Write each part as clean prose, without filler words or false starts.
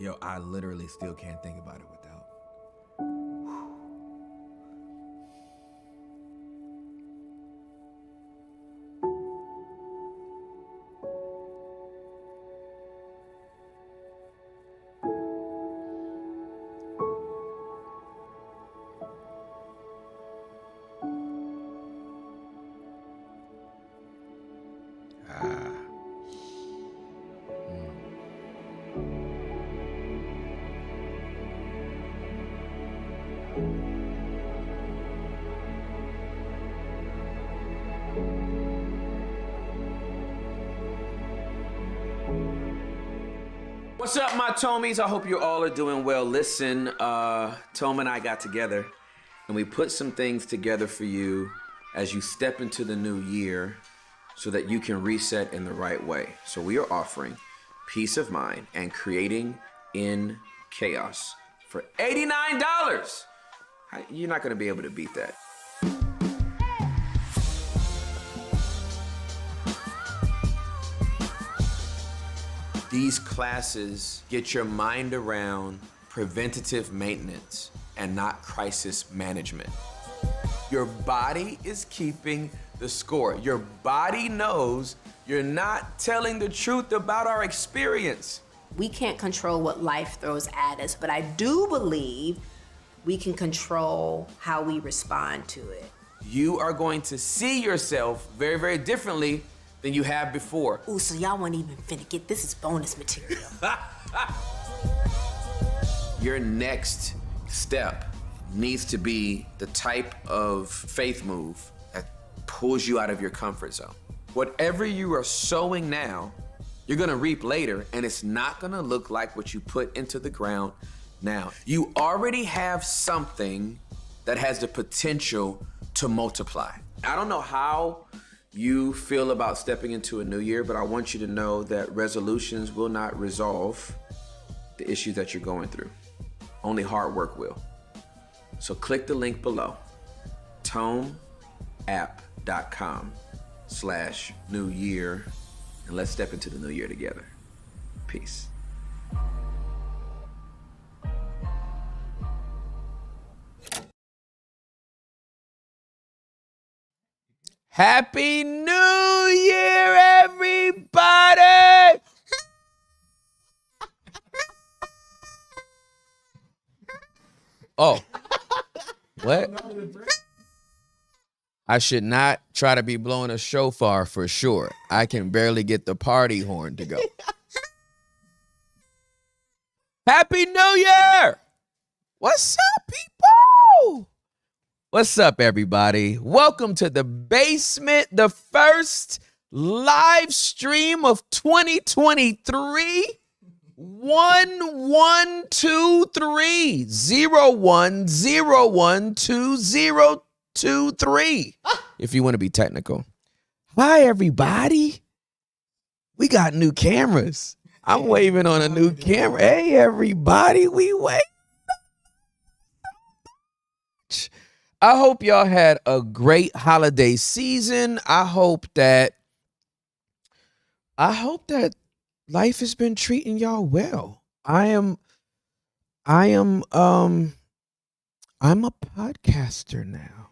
Yo, I literally still can't think about it without. What's up, my Tomies? I hope you all are doing well. Listen, Tom and I got together and we put some things together for you as you step into the new year so that you can reset in the right way. So we are offering peace of mind and creating in chaos for $89. You're not going to be able to beat that. These classes get your mind around preventative maintenance and not crisis management. Your body is keeping the score. Your body knows you're not telling the truth about our experience. We can't control what life throws at us, but I do believe we can control how we respond to it. You are going to see yourself very, very differently than you have before. Ooh, so y'all weren't even finna get this is bonus material. Your next step needs to be the type of faith move that pulls you out of your comfort zone. Whatever you are sowing now, you're gonna reap later, and it's not gonna look like what you put into the ground now. You already have something that has the potential to multiply. I don't know how you feel about stepping into a new year, but I want you to know that resolutions will not resolve the issues that you're going through. Only hard work will. So click the link below, tomeapp.com/new year, and let's step into the new year together. Peace. Happy New Year, everybody! Oh, what? I should not try to be blowing a shofar for sure. I can barely get the party horn to go. Happy New Year! What's up, people? What's up, everybody? Welcome to The Basement, the first live stream of 2023. 1123 01012023. If you want to be technical. Hi, everybody. We got new cameras. I'm waving on a new camera. Hey, everybody, we wait. I hope y'all had a great holiday season. I hope that life has been treating y'all well. I'm a podcaster now.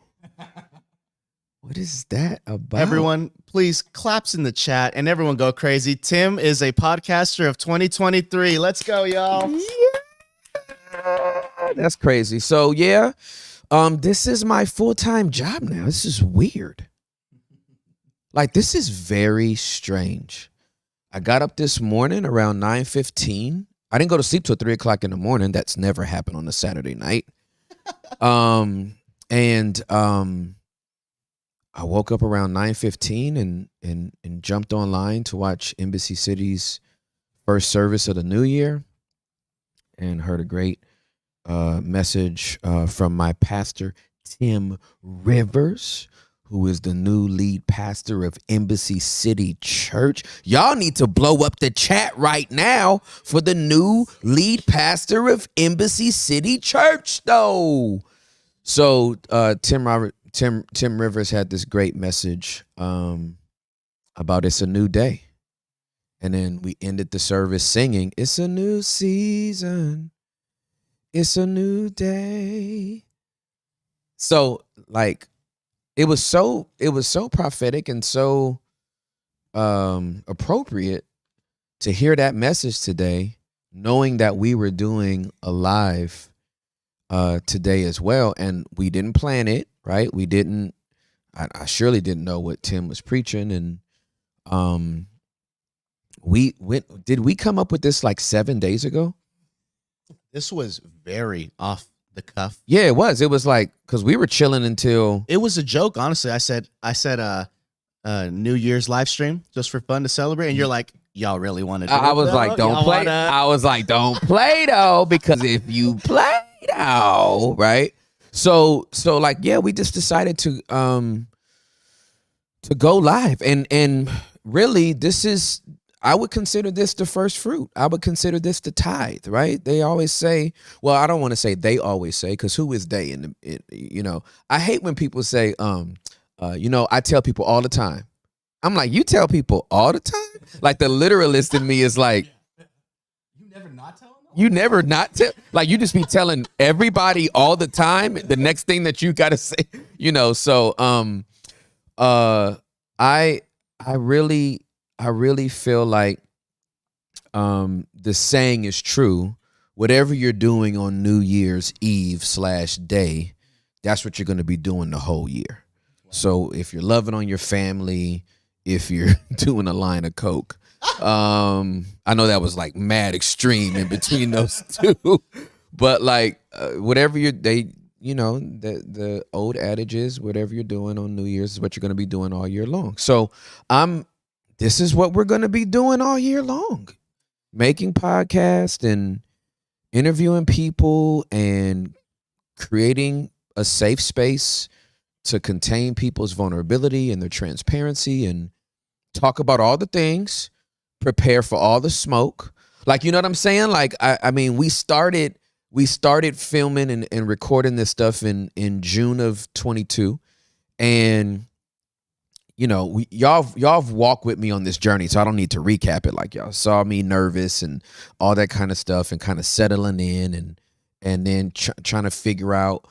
What is that about? Everyone, please claps in the chat and everyone go crazy. Tim is a podcaster of 2023. Let's go, y'all. Yeah. That's crazy. So yeah, this is my full-time job now. This is weird. Like, this is very strange. I got up this morning around 9:15. I didn't go to sleep till 3 o'clock in the morning. That's never happened on a Saturday night. I woke up around 9:15 and jumped online to watch Embassy City's first service of the new year and heard a great message from my pastor, Tim Rivers, who is the new lead pastor of Embassy City Church. Y'all need to blow up the chat right now for the new lead pastor of Embassy City Church, though. So Tim Rivers had this great message about it's a new day. And then we ended the service singing, "It's a new season. It's a new day." So like it was so prophetic and so appropriate to hear that message today, knowing that we were doing a live today as well. And we didn't plan it, right? We didn't, I surely didn't know what Tim was preaching. And did we come up with this like 7 days ago? This was very off the cuff. Yeah, it was. It was like, because we were chilling until. It was a joke, honestly. I said New Year's live stream just for fun to celebrate, and you're like, y'all really want to do I it, was though? like, don't Y'all play. wanna-" I was like, don't play though, because if you play though, right? So like, yeah, we just decided to go live, and really, this is. I would consider this the first fruit. I would consider this the tithe, right? They always say, well, I don't want to say they always say, because who is they? I hate when people say, I tell people all the time. I'm like, you tell people all the time? Like the literalist in me is like, you never not tell them? You never not tell? Like you just be telling everybody all the time the next thing that you got to say, so I really feel like the saying is true. Whatever you're doing on New Year's Eve /day, that's what you're going to be doing the whole year. So if you're loving on your family, if you're doing a line of Coke, I know that was like mad extreme in between those two, but like whatever the old adage is, whatever you're doing on New Year's is what you're going to be doing all year long. So this is what we're going to be doing all year long, making podcasts and interviewing people and creating a safe space to contain people's vulnerability and their transparency and talk about all the things, prepare for all the smoke. Like, you know what I'm saying? Like, I mean, we started filming and recording this stuff in June of 22. And y'all have walked with me on this journey, so I don't need to recap it. Like y'all saw me nervous and all that kind of stuff, and kind of settling in, and then trying to figure out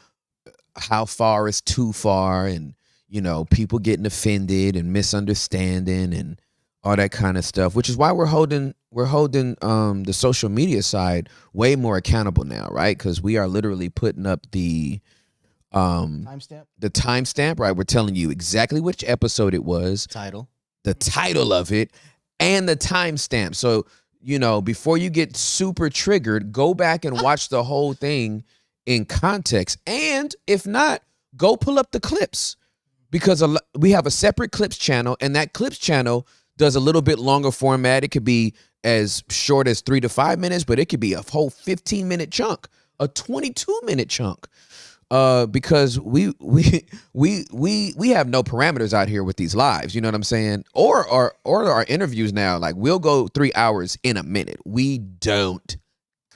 how far is too far, and people getting offended and misunderstanding and all that kind of stuff. Which is why we're holding the social media side way more accountable now, right? Because we are literally putting up the timestamp, right? We're telling you exactly which episode it was, the title of it, and the timestamp. So, before you get super triggered, go back and watch the whole thing in context. And if not, go pull up the clips, because we have a separate clips channel, and that clips channel does a little bit longer format. It could be as short as 3 to 5 minutes, but it could be a whole 15-minute chunk, a 22-minute chunk. Because we have no parameters out here with these lives, you know what I'm saying? Or our interviews now, like we'll go 3 hours in a minute. We don't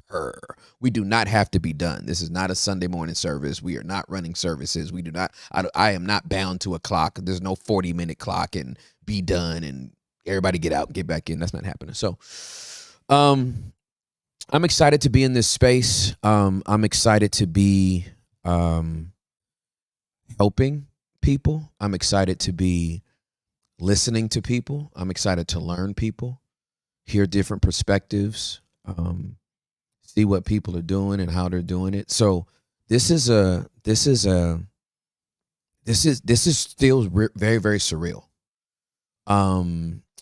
care. We do not have to be done. This is not a Sunday morning service. We are not running services. We do not. I am not bound to a clock. There's no 40-minute clock and be done and everybody get out and get back in. That's not happening. So, I'm excited to be in this space. I'm excited to be helping people. I'm excited to be listening to people. I'm excited to learn people, hear different perspectives, see what people are doing and how they're doing it. So this is still very, very surreal.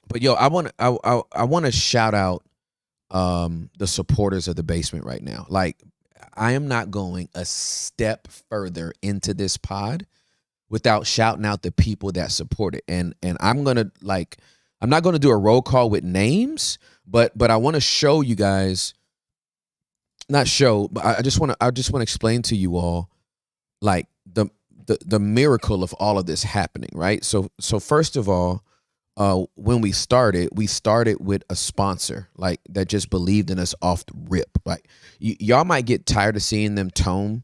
But yo, I want to shout out the supporters of the basement right now. Like, I am not going a step further into this pod without shouting out the people that support it. And I'm not going to do a roll call with names, but I want to show you guys, but I just want to explain to you all like the miracle of all of this happening, right? So first of all, when we started with a sponsor like that just believed in us off the rip. Like y'all might get tired of seeing them tone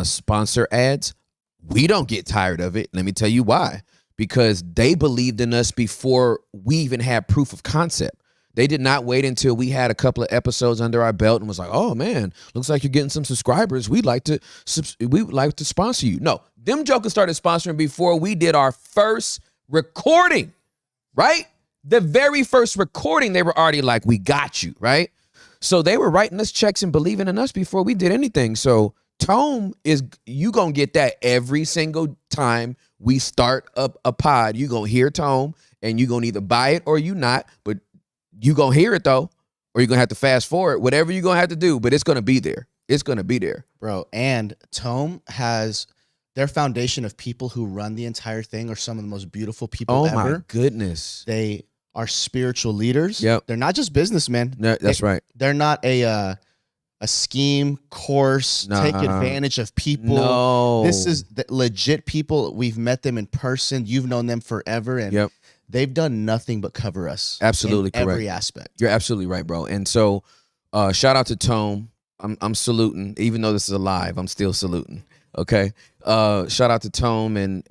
sponsor ads. We don't get tired of it. Let me tell you why. because they believed in us before we even had proof of concept. They did not wait until we had a couple of episodes under our belt and was like, oh man, looks like you're getting some subscribers. We'd like to sponsor you. No, them jokers started sponsoring before we did our first recording, right? The very first recording, they were already like, we got you, right? So they were writing us checks and believing in us before we did anything. So Tome you gonna get that every single time we start up a pod. You gonna hear Tome and you gonna either buy it or you not, but you gonna hear it though, or you're gonna have to fast forward, whatever you're gonna have to do, but it's gonna be there. It's gonna be there. Bro, and Tome has their foundation of people who run the entire thing are some of the most beautiful people ever. Oh my goodness. They are spiritual leaders. Yep. They're not just businessmen. No, that's right. They're not a scheme course, take advantage of people. No. This is legit people. We've met them in person. You've known them forever. And they've done nothing but cover us. Absolutely in correct. Every aspect. You're absolutely right, bro. And so shout out to Tome. I'm saluting. Even though this is a live, I'm still saluting. Okay. Shout out to Tome and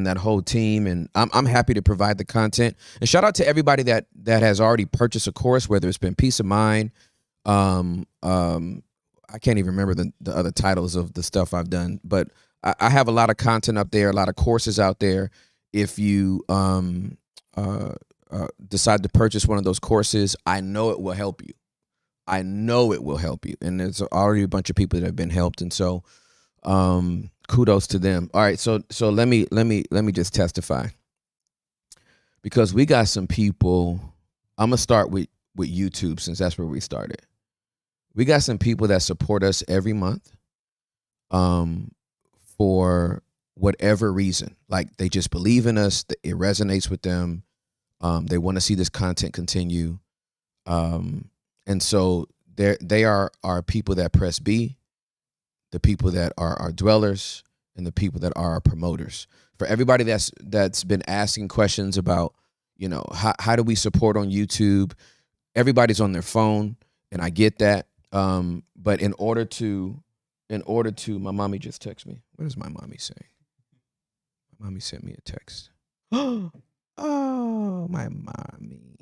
that whole team. And I'm happy to provide the content. And shout out to everybody that has already purchased a course, whether it's been Peace of Mind. I can't even remember the other titles of the stuff I've done, but I have a lot of content up there, a lot of courses out there. If you decide to purchase one of those courses, I know it will help you. I know it will help you. And there's already a bunch of people that have been helped. And so kudos to them. All right, so let me just testify. Because we got some people, I'm gonna start with YouTube since that's where we started. We got some people that support us every month for whatever reason. Like they just believe in us, it resonates with them. They want to see this content continue. And so they are our people that press B, the people that are our dwellers, and the people that are our promoters. For everybody that's been asking questions about, how do we support on YouTube? Everybody's on their phone, and I get that. But in order to, my mommy just texted me. What is my mommy saying? My mommy sent me a text. Oh, my mommy.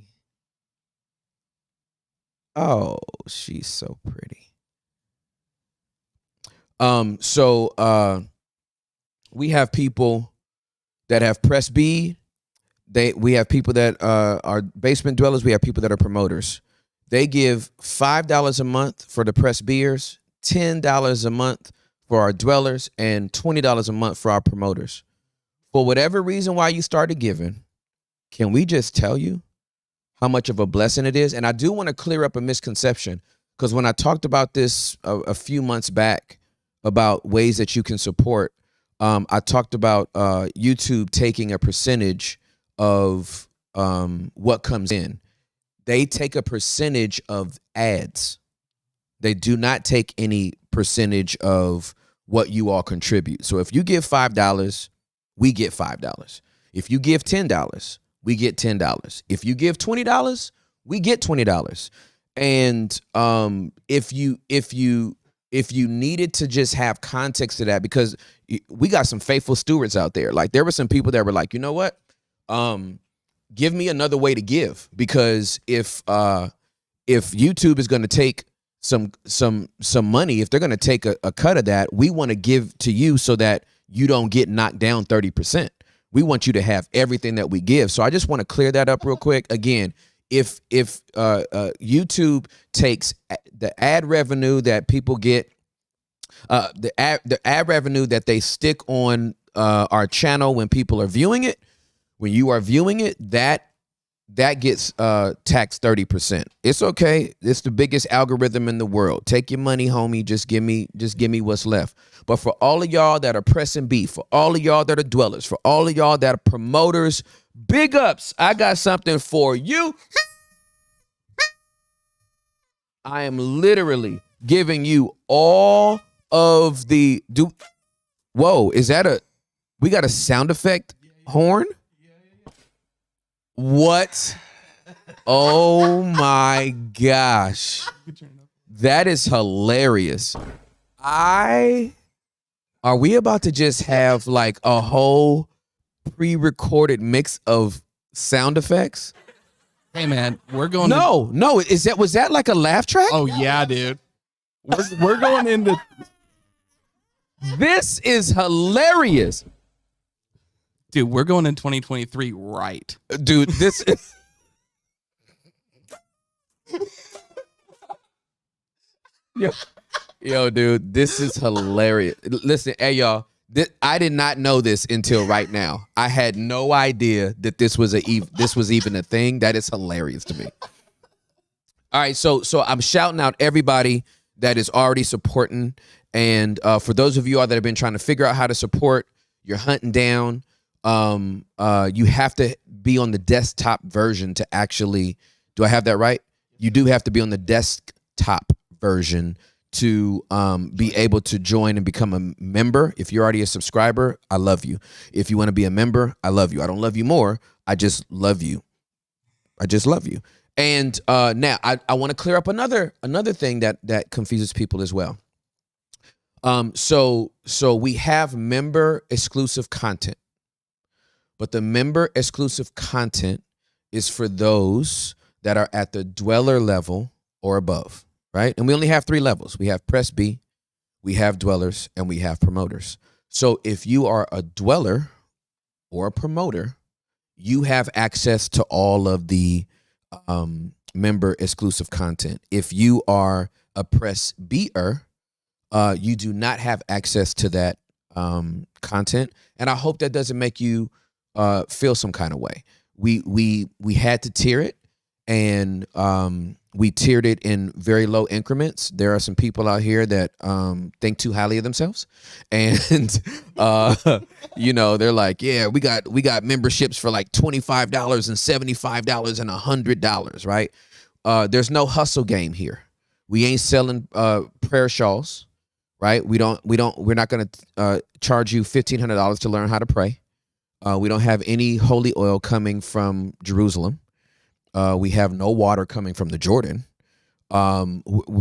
Oh, she's so pretty. So we have people that have press B. We have people that are basement dwellers. We have people that are promoters. They give $5 a month for the press Bers, $10 a month for our dwellers, and $20 a month for our promoters. For whatever reason why you started giving, can we just tell you how much of a blessing it is? And I do want to clear up a misconception, because when I talked about this a few months back about ways that you can support, I talked about YouTube taking a percentage of what comes in. They take a percentage of ads. They do not take any percentage of what you all contribute. So if you give $5, we get $5. If you give $10, we get $10. If you give $20, we get $20. And if you needed to just have context to that, because we got some faithful stewards out there. Like there were some people that were like, you know what? Give me another way to give, because if YouTube is going to take some money, if they're going to take a cut of that, we want to give to you so that you don't get knocked down 30%. We want you to have everything that we give. So I just want to clear that up real quick. Again, if YouTube takes the ad revenue that people get, the ad revenue that they stick on our channel when people are viewing it, when you are viewing it, that gets taxed 30%. It's okay. It's the biggest algorithm in the world. Take your money, homie. Just give me what's left. But for all of y'all that are pressing B, for all of y'all that are dwellers, for all of y'all that are promoters, big ups. I got something for you. I am literally giving you all of the Whoa, is that we got a sound effect horn? What? Oh my gosh. That is hilarious. I Are we about to just have like a whole pre-recorded mix of sound effects? Hey man, we're going. No. Was that like a laugh track? Oh yeah, dude. We're going into. This is hilarious, Dude, we're going in 2023 right. dude. This is. Yo, dude, this is hilarious. Listen, hey, y'all. I did not know this until right now. I had no idea that this was even a thing. That is hilarious to me. All right, so I'm shouting out everybody that is already supporting, and for those of you all that have been trying to figure out how to support, you're hunting down. You have to be on the desktop version to actually. Do I have that right? You do have to be on the desktop version to be able to join and become a member. If you're already a subscriber, I love you. If you want to be a member, I love you. I don't love you more. I just love you. I just love you. And now I want to clear up another thing that confuses people as well. So we have member exclusive content, but the member exclusive content is for those that are at the dweller level or above. Right? And we only have 3 levels. We have Press B, we have dwellers, and we have promoters. So if you are a dweller or a promoter, you have access to all of the member exclusive content. If you are a Press B-er, you do not have access to that content. And I hope that doesn't make you feel some kind of way. We had to tier it, and we tiered it in very low increments. There are some people out here that think too highly of themselves, and they're like, yeah, we got memberships for like $25 and $75 and $100, right? There's no hustle game here. We ain't selling prayer shawls, right? We're not going to charge you $1,500 to learn how to pray. We don't have any holy oil coming from Jerusalem. We have no water coming from the Jordan.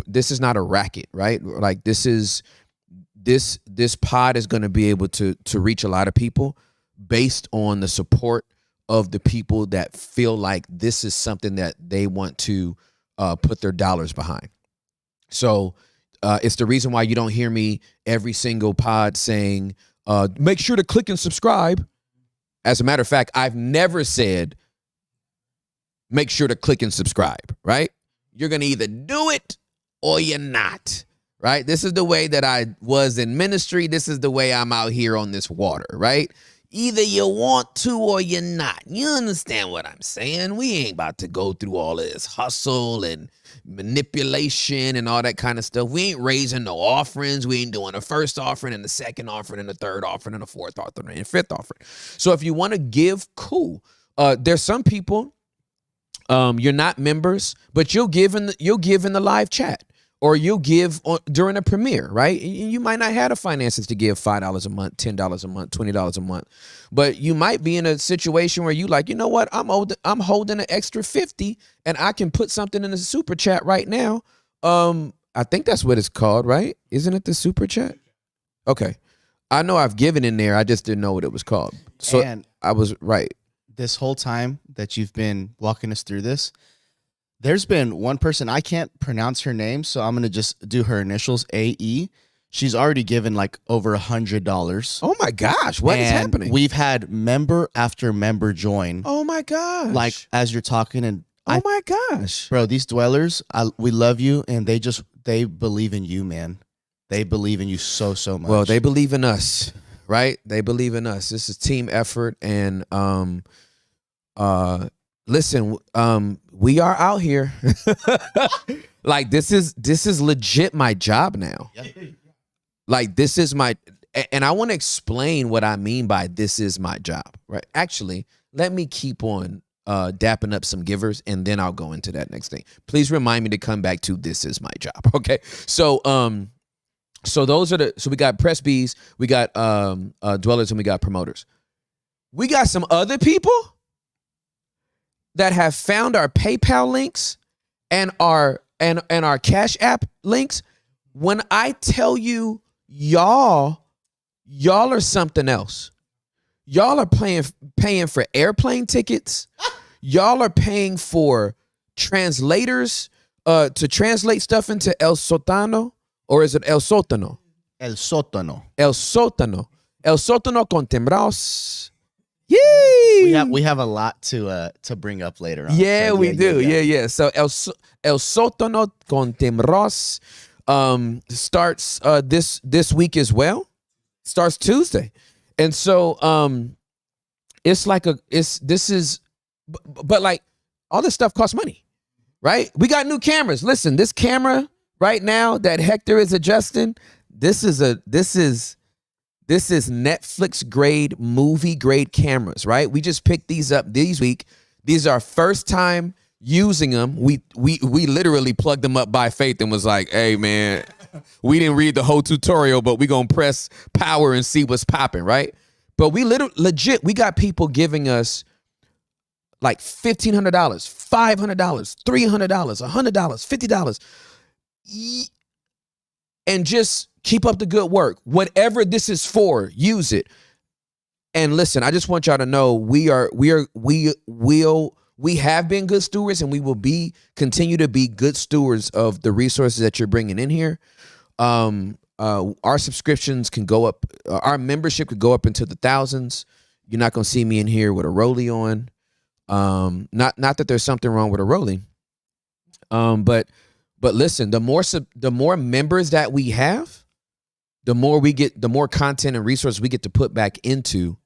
This is not a racket, right? Like this pod is going to be able to reach a lot of people based on the support of the people that feel like this is something that they want to put their dollars behind. So it's the reason why you don't hear me every single pod saying, make sure to click and subscribe. As a matter of fact, I've never said, make sure to click and subscribe, right? You're going to either do it or you're not, right? This is the way that I was in ministry. This is the way I'm out here on this water, right? Either you want to or you're not. You understand what I'm saying? We ain't about to go through all of this hustle and manipulation and all that kind of stuff. We ain't raising no offerings. We ain't doing a first offering and the second offering and the third offering and the fourth offering and fifth offering. So if you want to give, cool. There's some people, you're not members, but you'll give in the live chat, or you'll give during a premiere, right? You might not have the finances to give $5 a month, $10 a month, $20 a month, but you might be in a situation where you like, you know what? I'm holding an extra 50, and I can put something in the super chat right now. I think that's what it's called, right? Isn't it the super chat? Okay, I know I've given in there. I just didn't know what it was called. So and I was right. This whole time that you've been walking us through this, there's been one person, I can't pronounce her name, so I'm going to just do her initials, AE. She's already given like over $100. Oh my gosh, what is happening? We've had member after member join. Oh my gosh. Like as you're talking, and oh my gosh. Bro, these dwellers, we love you, and they believe in you, man. They believe in you so much. Well, they believe in us, right? They believe in us. This is team effort, and listen, we are out here. Like this is legit my job now. Like this is and I want to explain what I mean by this is my job, right? Actually, let me keep on dapping up some givers, and then I'll go into that next thing. Please remind me to come back to this is my job. Okay. So those are so we got Press Bs, we got dwellers, and we got promoters. We got some other people that have found our PayPal links and our Cash App links. When I tell you, y'all y'all are something else. Y'all are paying for airplane tickets. Y'all are paying for translators to translate stuff into El Sotano, or is it El Sótano? El sótano. El Sótano. El Sótano con timbraos. Yay! We have a lot to bring up later on. Yeah, So, we do. Yeah. So El Sótano con timbraos starts this week as well. Starts Tuesday. And so it's like but like all this stuff costs money, right? We got new cameras. Listen, this camera right now that Hector is adjusting, this is Netflix grade, movie grade cameras, right? We just picked these up this week. These are our first time using them. We literally plugged them up by faith and was like, hey man, we didn't read the whole tutorial, but we gonna press power and see what's popping, right? But we legit, we got people giving us like $1,500, $500, $300, $100, $50, and just keep up the good work. Whatever this is for, use it. And listen, I just want y'all to know we have been good stewards, and we will continue to be good stewards of the resources that you're bringing in here. Our subscriptions can go up. Our membership could go up into the thousands. You're not gonna see me in here with a rollie on. Not that there's something wrong with a rollie. But listen, the more members that we have, the more content and resources we get to put back into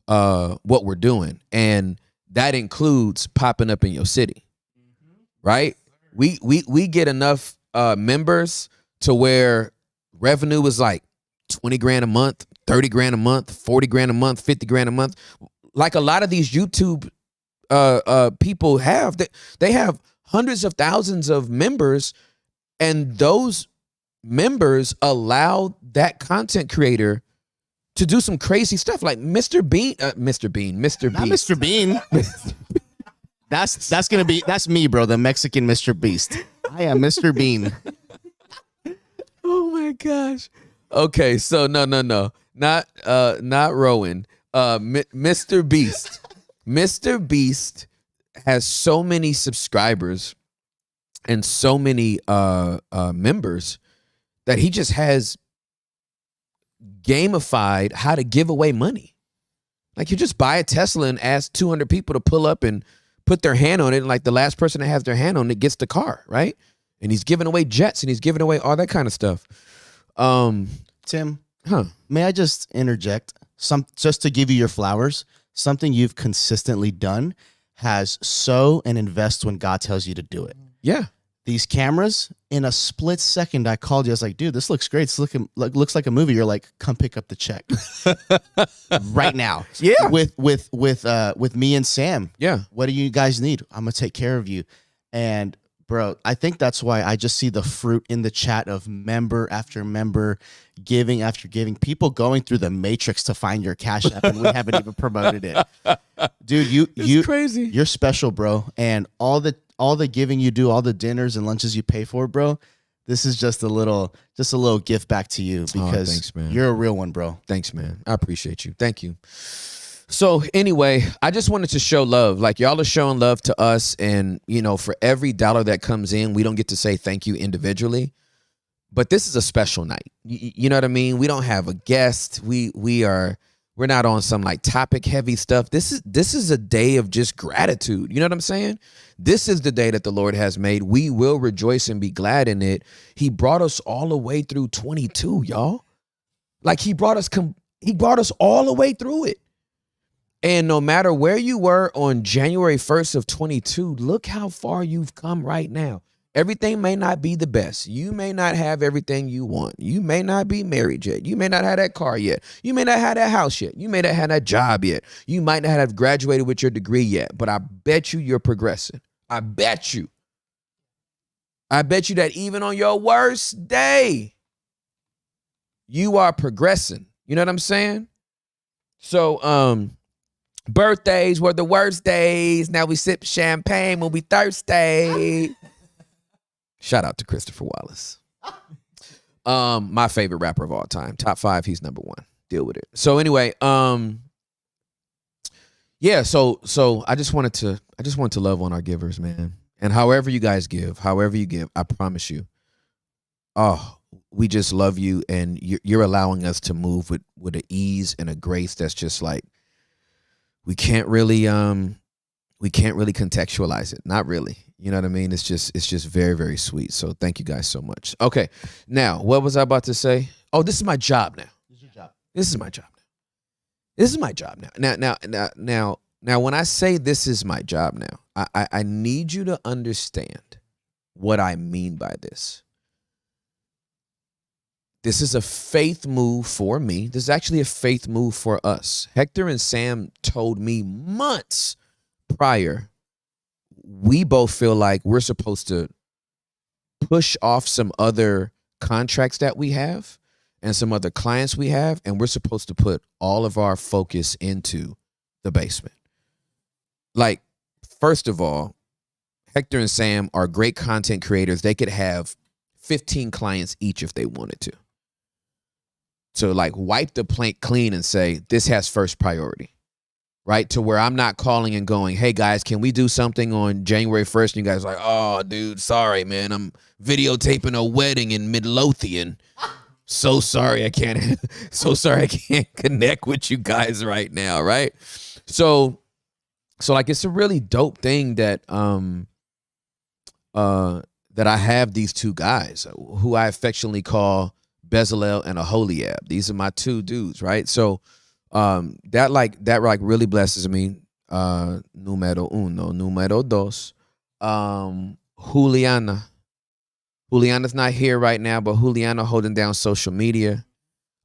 what we're doing, and that includes popping up in your city, right? We get enough members to where revenue was like 20 grand a month, 30 grand a month, 40 grand a month, 50 grand a month. Like a lot of these YouTube people have, they have hundreds of thousands of members, and those members allow that content creator to do some crazy stuff like Mr. Bean. Not Mr. Bean. That's me, bro. The Mexican Mr. Beast. I am Mr. Bean. Oh my gosh. Okay, so no, not Rowan. Mr. Beast. Mr. Beast has so many subscribers and so many members that he just has gamified how to give away money. Like you just buy a Tesla and ask 200 people to pull up and put their hand on it, and like the last person that has their hand on it gets the car, right? And he's giving away jets and he's giving away all that kind of stuff. Tim, may I just interject? Just to give you your flowers, something you've consistently done has sow and invest when God tells you to do it. Yeah. These cameras, in a split second, I called you. I was like, dude, this looks great. This looks like a movie. You're like, come pick up the check right now. Yeah. With me and Sam. Yeah. What do you guys need? I'm going to take care of you. And bro, I think that's why I just see the fruit in the chat of member after member, giving after giving, people going through the matrix to find your Cash App, and we haven't even promoted it. Dude, you crazy. You're special, bro. And all the giving you do, all the dinners and lunches you pay for, bro, this is just a little gift back to you, because thanks, man. You're a real one, bro. Thanks, man. I appreciate you. Thank you. So anyway, I just wanted to show love. Like y'all are showing love to us, and for every dollar that comes in, we don't get to say thank you individually, but this is a special night. You know what I mean? We don't have a guest. We're not on some like topic heavy stuff. This is a day of just gratitude. You know what I'm saying? This is the day that the Lord has made. We will rejoice and be glad in it. He brought us all the way through 22, y'all. Like he brought us all the way through it. And no matter where you were on January 1st of 22, look how far you've come right now. Everything may not be the best. You may not have everything you want. You may not be married yet. You may not have that car yet. You may not have that house yet. You may not have that job yet. You might not have graduated with your degree yet. But I bet you're progressing. I bet you that even on your worst day, you are progressing. You know what I'm saying? So, birthdays were the worst days. Now we sip champagne when we thirsty. Shout out to Christopher Wallace. My favorite rapper of all time. Top 5, he's number 1. deal with it. So anyway, yeah, so I just wanted to love on our givers, man. And however you guys give, however you give, I promise you, oh, we just love you, and you're allowing us to move with an ease and a grace that's just like we can't really contextualize it. Not really. You know what I mean? It's just very, very sweet. So thank you guys so much. Okay. Now, what was I about to say? Oh, this is my job now. This is your job. This is my job now. This is my job now. Now, when I say this is my job now, I need you to understand what I mean by this. This is a faith move for me. This is actually a faith move for us. Hector and Sam told me months prior, we both feel like we're supposed to push off some other contracts that we have and some other clients we have, and we're supposed to put all of our focus into the basement. Like, first of all, Hector and Sam are great content creators. They could have 15 clients each if they wanted to. So like wipe the plate clean and say, this has first priority, right? To where I'm not calling and going, hey guys, can we do something on January 1st? And you guys are like, oh dude, sorry, man. I'm videotaping a wedding in Midlothian. So sorry I can't connect with you guys right now, right? So like it's a really dope thing that that I have these two guys who I affectionately call Bezalel and Aholiab. These are my two dudes, right? So that really blesses me. Numero uno, numero dos. Juliana's not here right now, but Juliana holding down social media.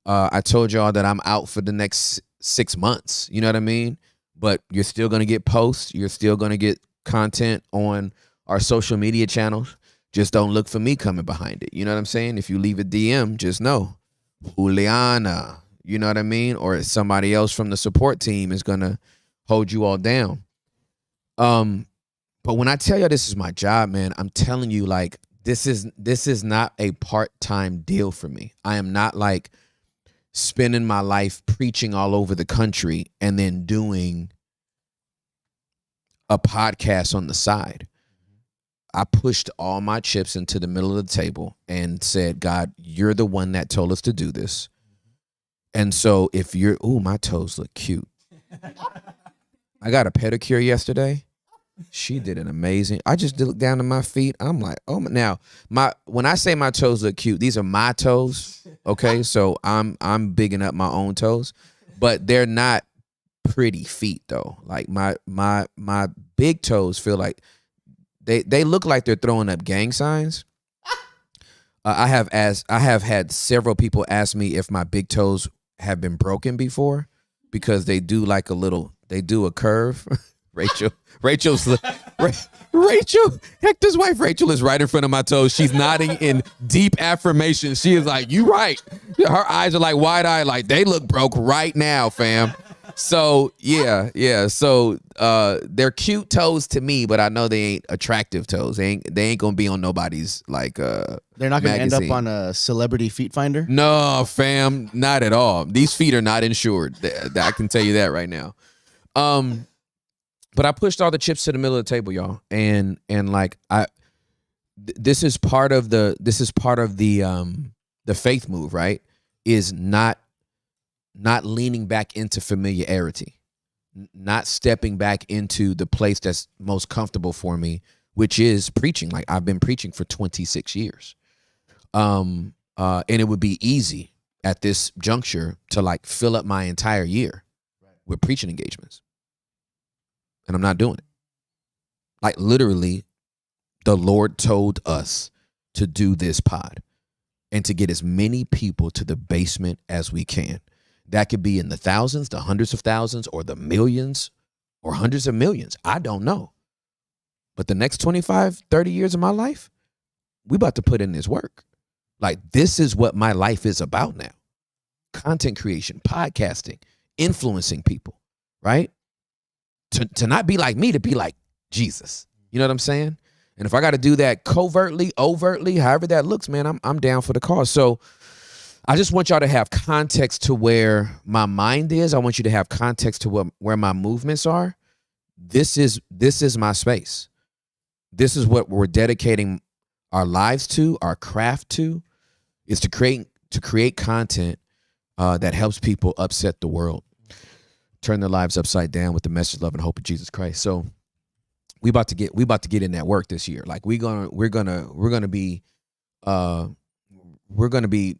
I told y'all that I'm out for the next 6 months. You know what I mean? But you're still gonna get posts. You're still gonna get content on our social media channels. Just don't look for me coming behind it. You know what I'm saying? If you leave a DM, just know Juliana, you know what I mean? Or somebody else from the support team is going to hold you all down. But when I tell you this is my job, man, I'm telling you, like, this is not a part-time deal for me. I am not like spending my life preaching all over the country and then doing a podcast on the side. I pushed all my chips into the middle of the table and said, God, you're the one that told us to do this. And so if you're, ooh, my toes look cute. I got a pedicure yesterday. She did an amazing. I just looked down to my feet. I'm like, oh, now when I say my toes look cute, these are my toes. Okay. So I'm bigging up my own toes, but they're not pretty feet though. Like my big toes feel like, They look like they're throwing up gang signs. I have had several people ask me if my big toes have been broken before because they do a curve. Rachel, Hector's wife Rachel is right in front of my toes. She's nodding in deep affirmation. She is like, you right. Her eyes are like wide eyed, like they look broke right now, fam. So yeah. So they're cute toes to me, but I know they ain't attractive toes. They ain't gonna be on nobody's like they're not gonna magazine. end up on a celebrity feet finder. No, fam, not at all. These feet are not insured. I can tell you that right now. But I pushed all the chips to the middle of the table, y'all, and like this is part of the faith move, right? Is not leaning back into familiarity, not stepping back into the place that's most comfortable for me, which is preaching. Like I've been preaching for 26 years. And it would be easy at this juncture to like fill up my entire year with preaching engagements. And I'm not doing it. Like literally, the Lord told us to do this pod and to get as many people to the basement as we can. That could be in the thousands, the hundreds of thousands, or the millions, or hundreds of millions. I don't know. But the next 25, 30 years of my life, we about to put in this work. Like, this is what my life is about now. Content creation, podcasting, influencing people, right? To not be like me, to be like Jesus. You know what I'm saying? And if I got to do that covertly, overtly, however that looks, man, I'm down for the cause. So I just want y'all to have context to where my mind is. I want you to have context to where my movements are. This is my space. This is what we're dedicating our lives to, our craft to, is to create content that helps people upset the world, turn their lives upside down with the message, love, and hope of Jesus Christ. So we about to get in that work this year. Like we're gonna be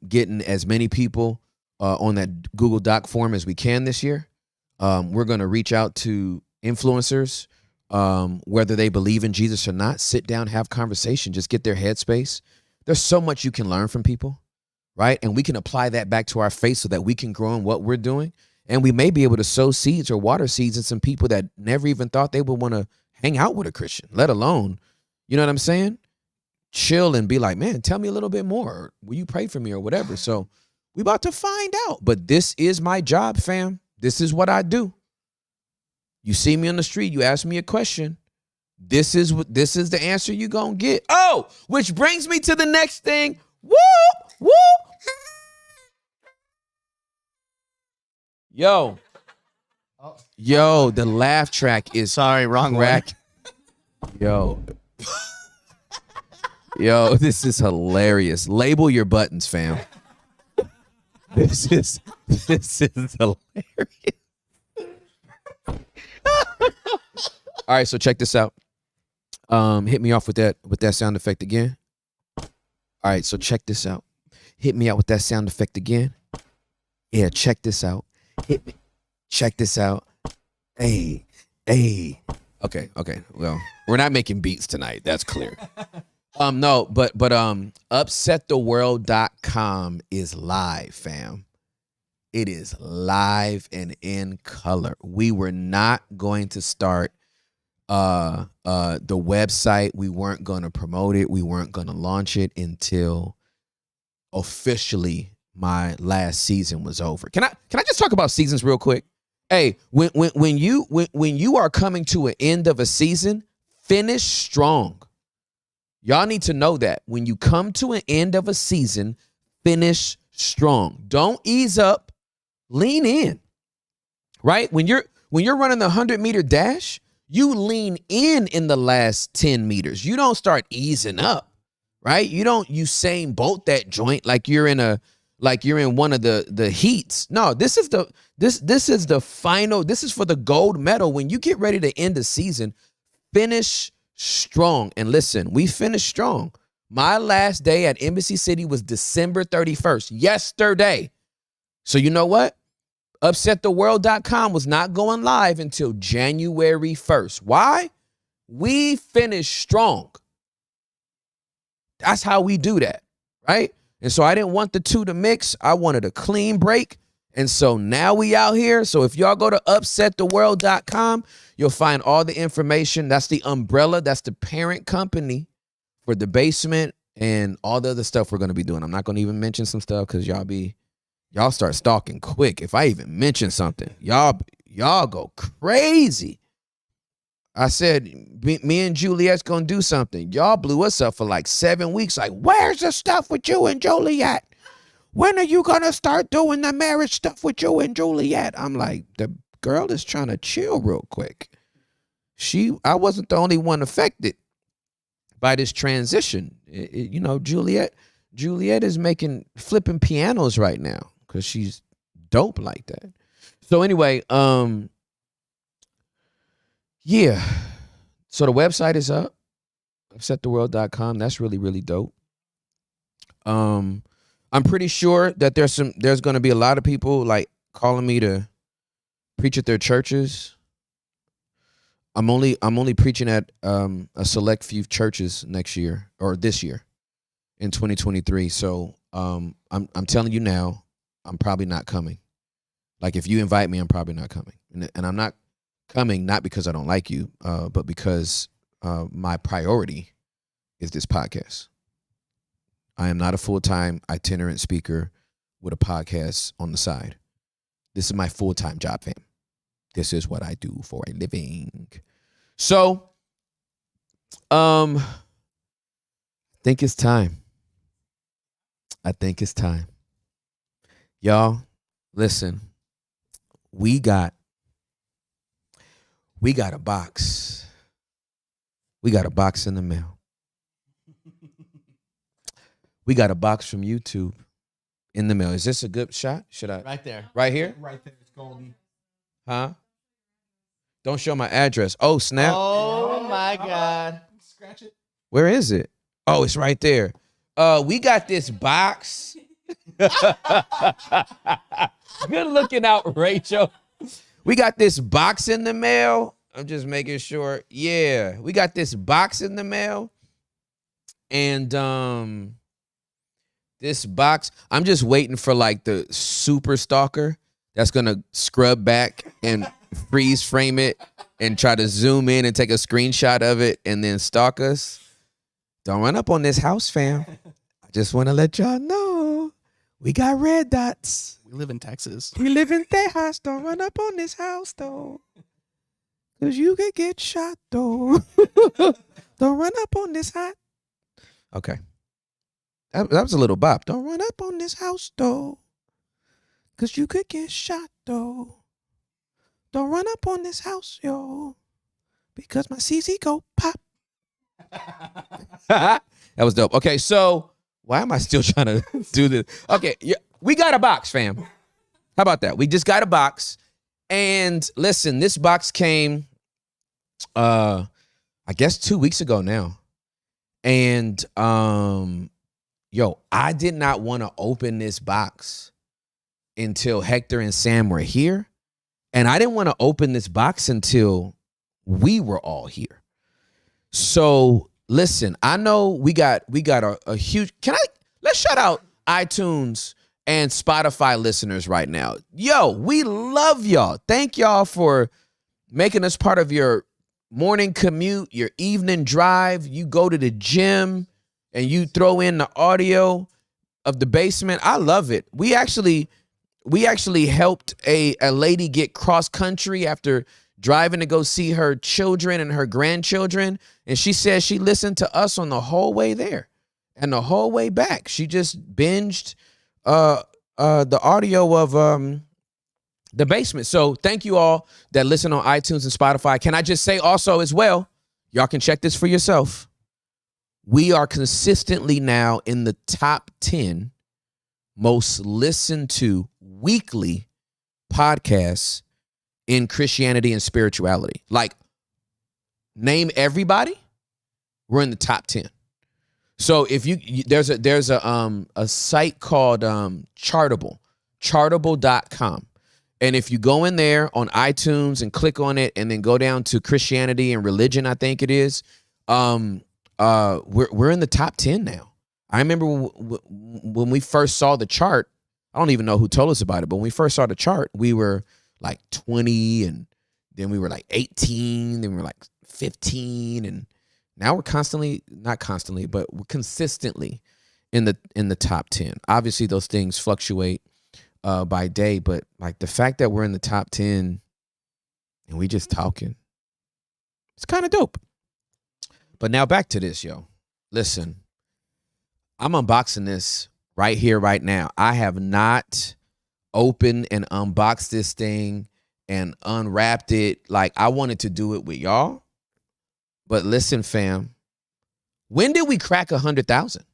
getting as many people on that Google Doc form as we can this year. We're gonna reach out to influencers, whether they believe in Jesus or not. Sit down, have conversation, just get their headspace. There's so much you can learn from people, right? And we can apply that back to our faith so that we can grow in what we're doing. And we may be able to sow seeds or water seeds in some people that never even thought they would want to hang out with a Christian, let alone, you know what I'm saying? Chill and be like, man, tell me a little bit more. Or, will you pray for me or whatever? So we about to find out. But this is my job, fam. This is what I do. You see me on the street, you ask me a question. This is the answer you gonna get. Oh, which brings me to the next thing. Woo! Woo! Yo, the laugh track is Sorry, wrong rack. Yo, this is hilarious. Label your buttons, fam. This is hilarious. All right, so check this out. Hit me off with that sound effect again. All right, so check this out. Hit me out with that sound effect again. Yeah, check this out. Hit me. Check this out. Hey. Okay. Well, we're not making beats tonight. That's clear. No, but upsettheworld.com is live, fam. It is live and in color. We were not going to start the website. We weren't going to promote it. We weren't going to launch it until officially my last season was over. Can I just talk about seasons real quick? Hey, when you are coming to an end of a season, finish strong. Y'all need to know that when you come to an end of a season, finish strong. Don't ease up, lean in. Right? When you're running the 100-meter dash, you lean in the last 10 meters. You don't start easing up. Right? You don't Usain Bolt that joint like you're in one of the heats. No, this is the final. This is for the gold medal. When you get ready to end the season, finish strong. And listen, we finished strong. My last day at Embassy City was December 31st, yesterday. So you know what? UpsetTheWorld.com was not going live until January 1st. Why? We finished strong. That's how we do that, right? And so I didn't want the two to mix. I wanted a clean break. And so now we out here. So if y'all go to upsettheworld.com, you'll find all the information. That's the umbrella. That's the parent company for the basement and all the other stuff we're going to be doing. I'm not going to even mention some stuff because y'all start stalking quick. If I even mention something, y'all go crazy. I said, me and Juliet's going to do something. Y'all blew us up for like 7 weeks. Like, where's the stuff with you and Juliet? When are you going to start doing the marriage stuff with you and Juliet? I'm like, the girl is trying to chill real quick. I wasn't the only one affected by this transition. Juliet is flipping pianos right now because she's dope like that. So anyway, yeah. So the website is up, upsettheworld.com. That's really, really dope. I'm pretty sure that there's going to be a lot of people like calling me to preach at their churches. I'm only preaching at a select few churches next year or this year in 2023. So I'm telling you now, I'm probably not coming. Like if you invite me, I'm probably not coming. And I'm not coming not because I don't like you, but because my priority is this podcast. I am not a full-time itinerant speaker with a podcast on the side. This is my full-time job, fam. This is what I do for a living. So, I think it's time. Y'all, listen. We got a box. We got a box in the mail. We got a box from YouTube in the mail. Is this a good shot? Should I? Right there. Right here? Right there, it's golden. Huh? Don't show my address. Oh, snap. Oh my God. Scratch it. Where is it? Oh, it's right there. We got this box. Good looking out, Rachel. We got this box in the mail. I'm just making sure. Yeah, we got this box in the mail. And this box, I'm just waiting for like the super stalker that's gonna scrub back and freeze frame it and try to zoom in and take a screenshot of it and then stalk us. Don't run up on this house, fam. I just want to let y'all know we got red dots. We live in Texas. We live in Texas. Don't run up on this house, though. Because you could get shot, though. Don't run up on this house. Okay. That was a little bop. Don't run up on this house, though. Because you could get shot, though. Don't run up on this house, yo. Because my CZ go pop. That was dope. Okay, so why am I still trying to do this? Okay, yeah, we got a box, fam. How about that? We just got a box. And listen, this box came, I guess 2 weeks ago now. And, I did not want to open this box until Hector and Sam were here. And I didn't want to open this box until we were all here. So listen, I know we got a huge, let's shout out iTunes and Spotify listeners right now. Yo, we love y'all. Thank y'all for making us part of your morning commute, your evening drive. You go to the gym and you throw in the audio of the basement. I love it. We actually helped a lady get cross country after driving to go see her children and her grandchildren. And she said she listened to us on the whole way there and the whole way back. She just binged the audio of the basement. So thank you all that listen on iTunes and Spotify. Can I just say also as well, y'all can check this for yourself. We are consistently now in the top 10 most listened to weekly podcasts in Christianity and spirituality. Like, name everybody, we're in the top 10. So if there's a site called chartable.com. And if you go in there on iTunes and click on it and then go down to Christianity and religion, I think it is, we're in the top 10 now. I remember when we first saw the chart, I don't even know who told us about it, but when we first saw the chart, we were like 20 and then we were like 18, then we were like 15, and now we're not constantly, but we're consistently in the top 10. Obviously those things fluctuate by day, but like the fact that we're in the top 10 and we just talking, it's kind of dope. But now back to this, yo. Listen, I'm unboxing this right here, right now. I have not opened and unboxed this thing and unwrapped it. Like, I wanted to do it with y'all. But listen, fam, when did we crack 100,000?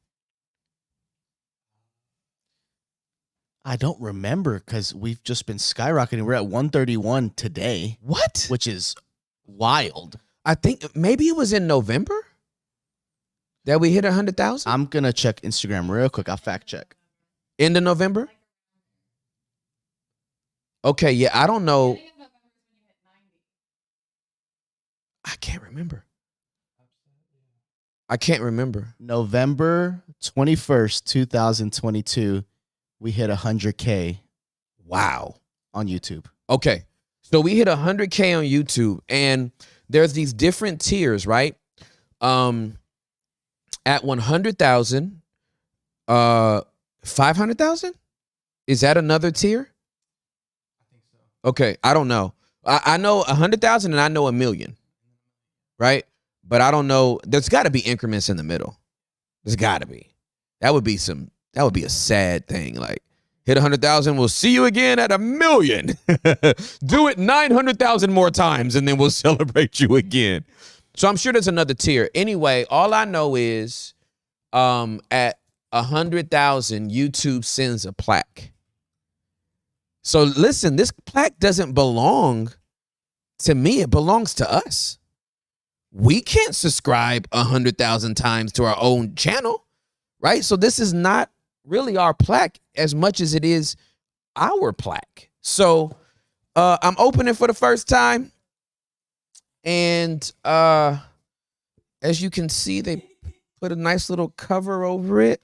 I don't remember because we've just been skyrocketing. We're at 131 today. What? Which is wild. I think maybe it was in November that we hit 100,000. I'm going to check Instagram real quick. I'll fact check. End of November? Okay, yeah, I don't know. I can't remember. November 21st, 2022, we hit 100K. Wow. On YouTube. Okay, so we hit 100K on YouTube, and there's these different tiers, right? At 100,000, 500,000? Is that another tier? I think so. Okay, I don't know. I know 100,000 and I know 1 million, right? But I don't know. There's got to be increments in the middle. There's got to be. That would be a sad thing. Like, Hit 100,000. We'll see you again at 1,000,000. Do it 900,000 more times, and then we'll celebrate you again. So I'm sure there's another tier. Anyway, all I know is at 100,000, YouTube sends a plaque. So listen, this plaque doesn't belong to me. It belongs to us. We can't subscribe 100,000 times to our own channel, right? So this is not really our plaque as much as it is our plaque. So I'm opening for the first time. And as you can see, they put a nice little cover over it.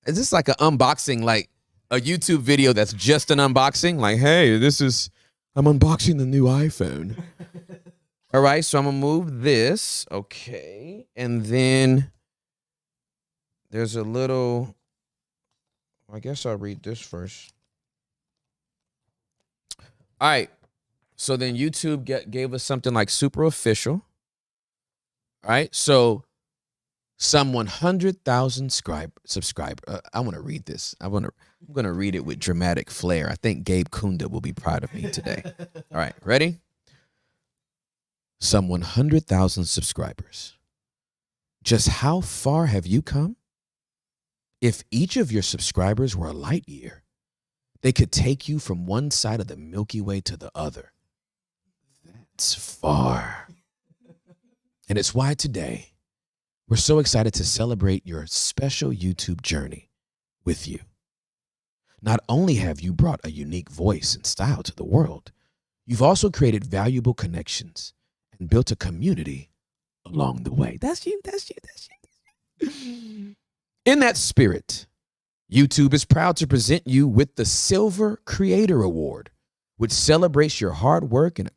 Is this like an unboxing, like a YouTube video that's just an unboxing? Like, hey, I'm unboxing the new iPhone. All right, so I'm going to move this. Okay. And then there's a little, I guess I'll read this first. All right. So then YouTube gave us something like super official. All right. So some 100,000 subscriber. I want to read this. I'm going to read it with dramatic flair. I think Gabe Kunda will be proud of me today. All right. Ready? Some 100,000 subscribers. Just how far have you come? If each of your subscribers were a light year, they could take you from one side of the Milky Way to the other. That's far. And it's why today we're so excited to celebrate your special YouTube journey with you. Not only have you brought a unique voice and style to the world, you've also created valuable connections and built a community along the way. That's you. In that spirit, YouTube is proud to present you with the Silver Creator Award, which celebrates your hard work and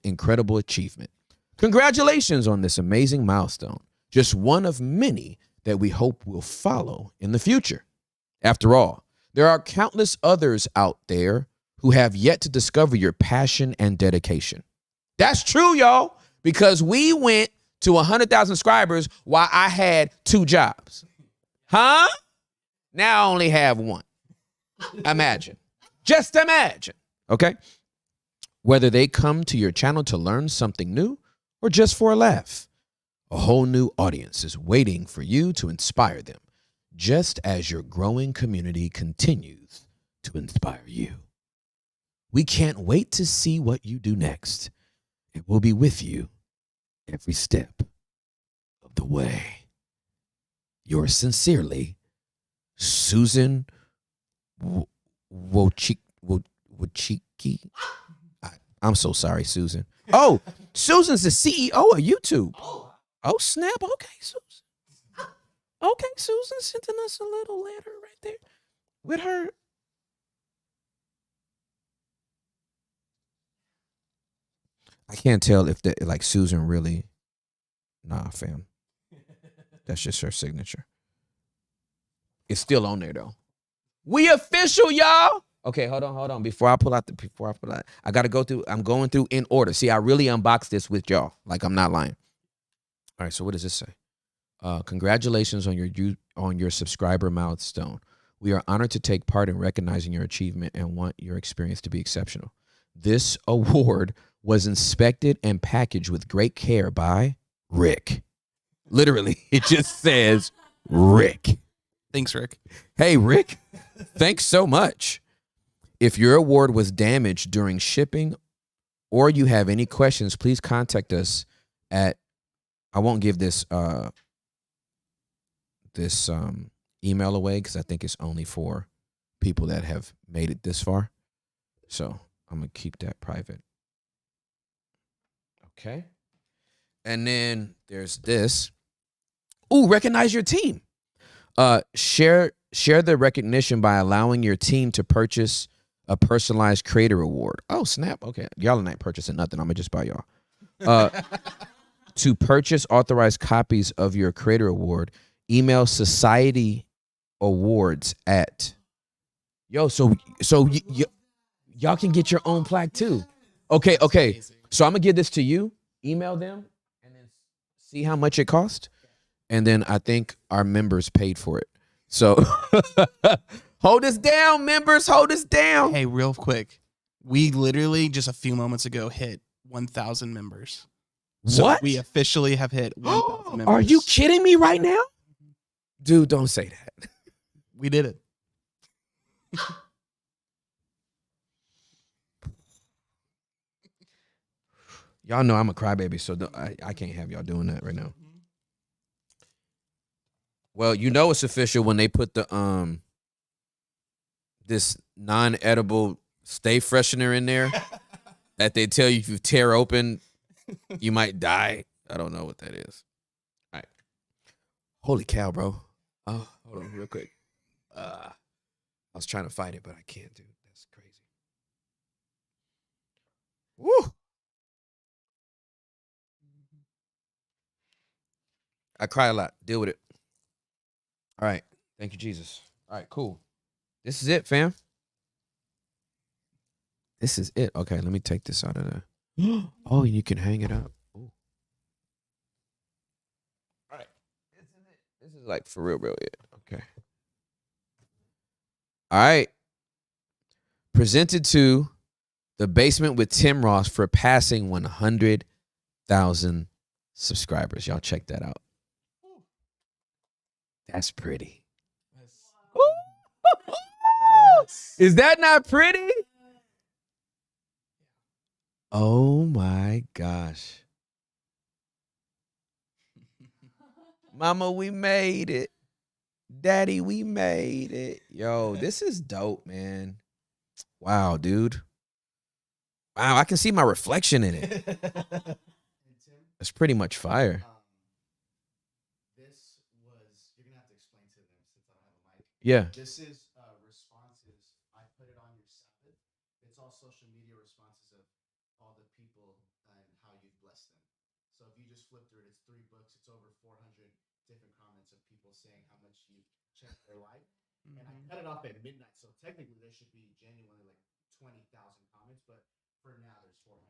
incredible achievement. Congratulations on this amazing milestone, just one of many that we hope will follow in the future. After all, there are countless others out there who have yet to discover your passion and dedication. That's true, y'all, because we went to 100,000 subscribers while I had 2 jobs. Huh? Now I only have 1. Imagine. Just imagine. Okay? Whether they come to your channel to learn something new or just for a laugh, a whole new audience is waiting for you to inspire them, just as your growing community continues to inspire you. We can't wait to see what you do next, and we'll be with you every step of the way. Yours sincerely, Susan Wojcicki. I'm so sorry, Susan. Oh, Susan's the CEO of YouTube. Oh, snap. Okay, Susan. Okay, Susan sending us a little letter right there with her. I can't tell if that, like, Susan really. Nah, fam. That's just her signature. It's still on there though. We official, y'all. Okay, hold on. Before I pull out, I gotta go through. I'm going through in order. See, I really unboxed this with y'all. Like, I'm not lying. All right, so what does this say? Congratulations on your subscriber milestone. We are honored to take part in recognizing your achievement and want your experience to be exceptional. This award was inspected and packaged with great care by Rick. Literally, it just says Rick. Thanks, Rick. Hey, Rick, thanks so much. If your award was damaged during shipping or you have any questions, please contact us at, I won't give this email away because I think it's only for people that have made it this far. So I'm going to keep that private. Okay. And then there's this. Ooh, recognize your team. Share the recognition by allowing your team to purchase a personalized creator award. Oh, snap. Okay. Y'all are not purchasing nothing. I'm going to just buy y'all. To purchase authorized copies of your creator award, email Society Awards at. So y'all can get your own plaque too. Okay. So I'm going to give this to you. Email them and then see how much it cost. And then I think our members paid for it. So Hold us down, members. Hold us down. Hey, real quick. We literally just a few moments ago hit 1,000 members. So What? we officially have hit 1,000 members. Are you kidding me right now? Dude, don't say that. We did it. Y'all know I'm a crybaby, so I can't have y'all doing that right now. Well, you know it's official when they put the this non-edible stay freshener in there that they tell you if you tear open, you might die. I don't know what that is. All right. Holy cow, bro. Oh, hold on real quick. I was trying to fight it, but I can't, dude. That's crazy. Woo. I cry a lot. Deal with it. All right. Thank you, Jesus. All right, cool. This is it, fam. This is it. Okay, let me take this out of there. Oh, you can hang it up. Ooh. All right. This is it. This is like for real it. Okay. All right. Presented to The Basement with Tim Ross for passing 100,000 subscribers. Y'all check that out. That's pretty. Is that not pretty? Oh my gosh. Mama, we made it. Daddy, we made it. Yo, this is dope, man. Wow, dude. Wow, I can see my reflection in it. It's pretty much fire. This was, you're going to have to explain to them since I don't have a mic. Yeah. This is responses. I put it on your Sabbath. It's all social media responses of all the people and how you've blessed them. So if you just flip through it, it's 3 books. It's over 400 different comments of people saying how much you've changed their life. And I cut it off at midnight. So technically there should be genuinely like 20,000 comments, but for now there's 400.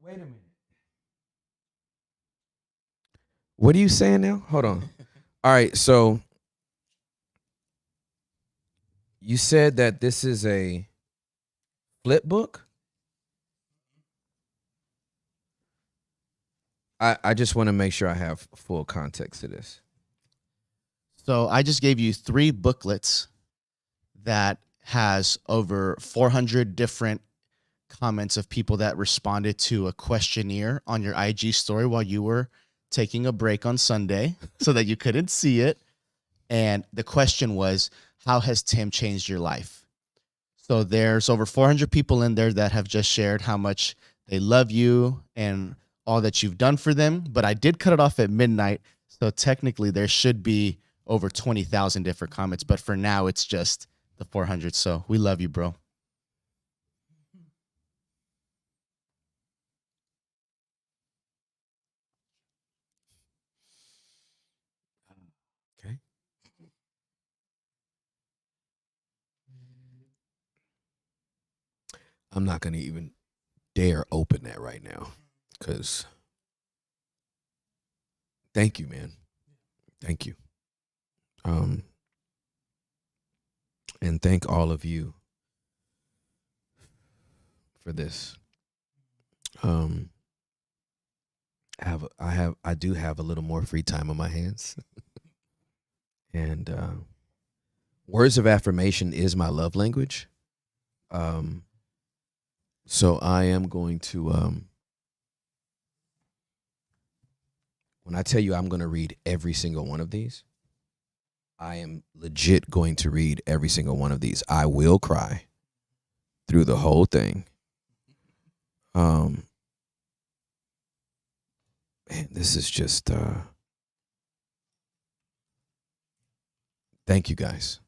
Wait a minute. What are you saying now? Hold on. All right, so you said that this is a flip book? I just want to make sure I have full context to this. So I just gave you 3 booklets that has over 400 different comments of people that responded to a questionnaire on your IG story while you were taking a break on Sunday so that you couldn't see it. And the question was, how has Tim changed your life? So there's over 400 people in there that have just shared how much they love you and all that you've done for them. But I did cut it off at midnight. So technically there should be over 20,000 different comments. But for now, it's just the 400. So we love you, bro. Okay. I'm not going to even dare open that right now because thank you, man. Thank you. And thank all of you for this. I do have a little more free time on my hands. And words of affirmation is my love language. So I am going to when I tell you I'm going to read every single one of these, I am legit going to read every single one of these. I will cry through the whole thing. Man, this is just thank you guys.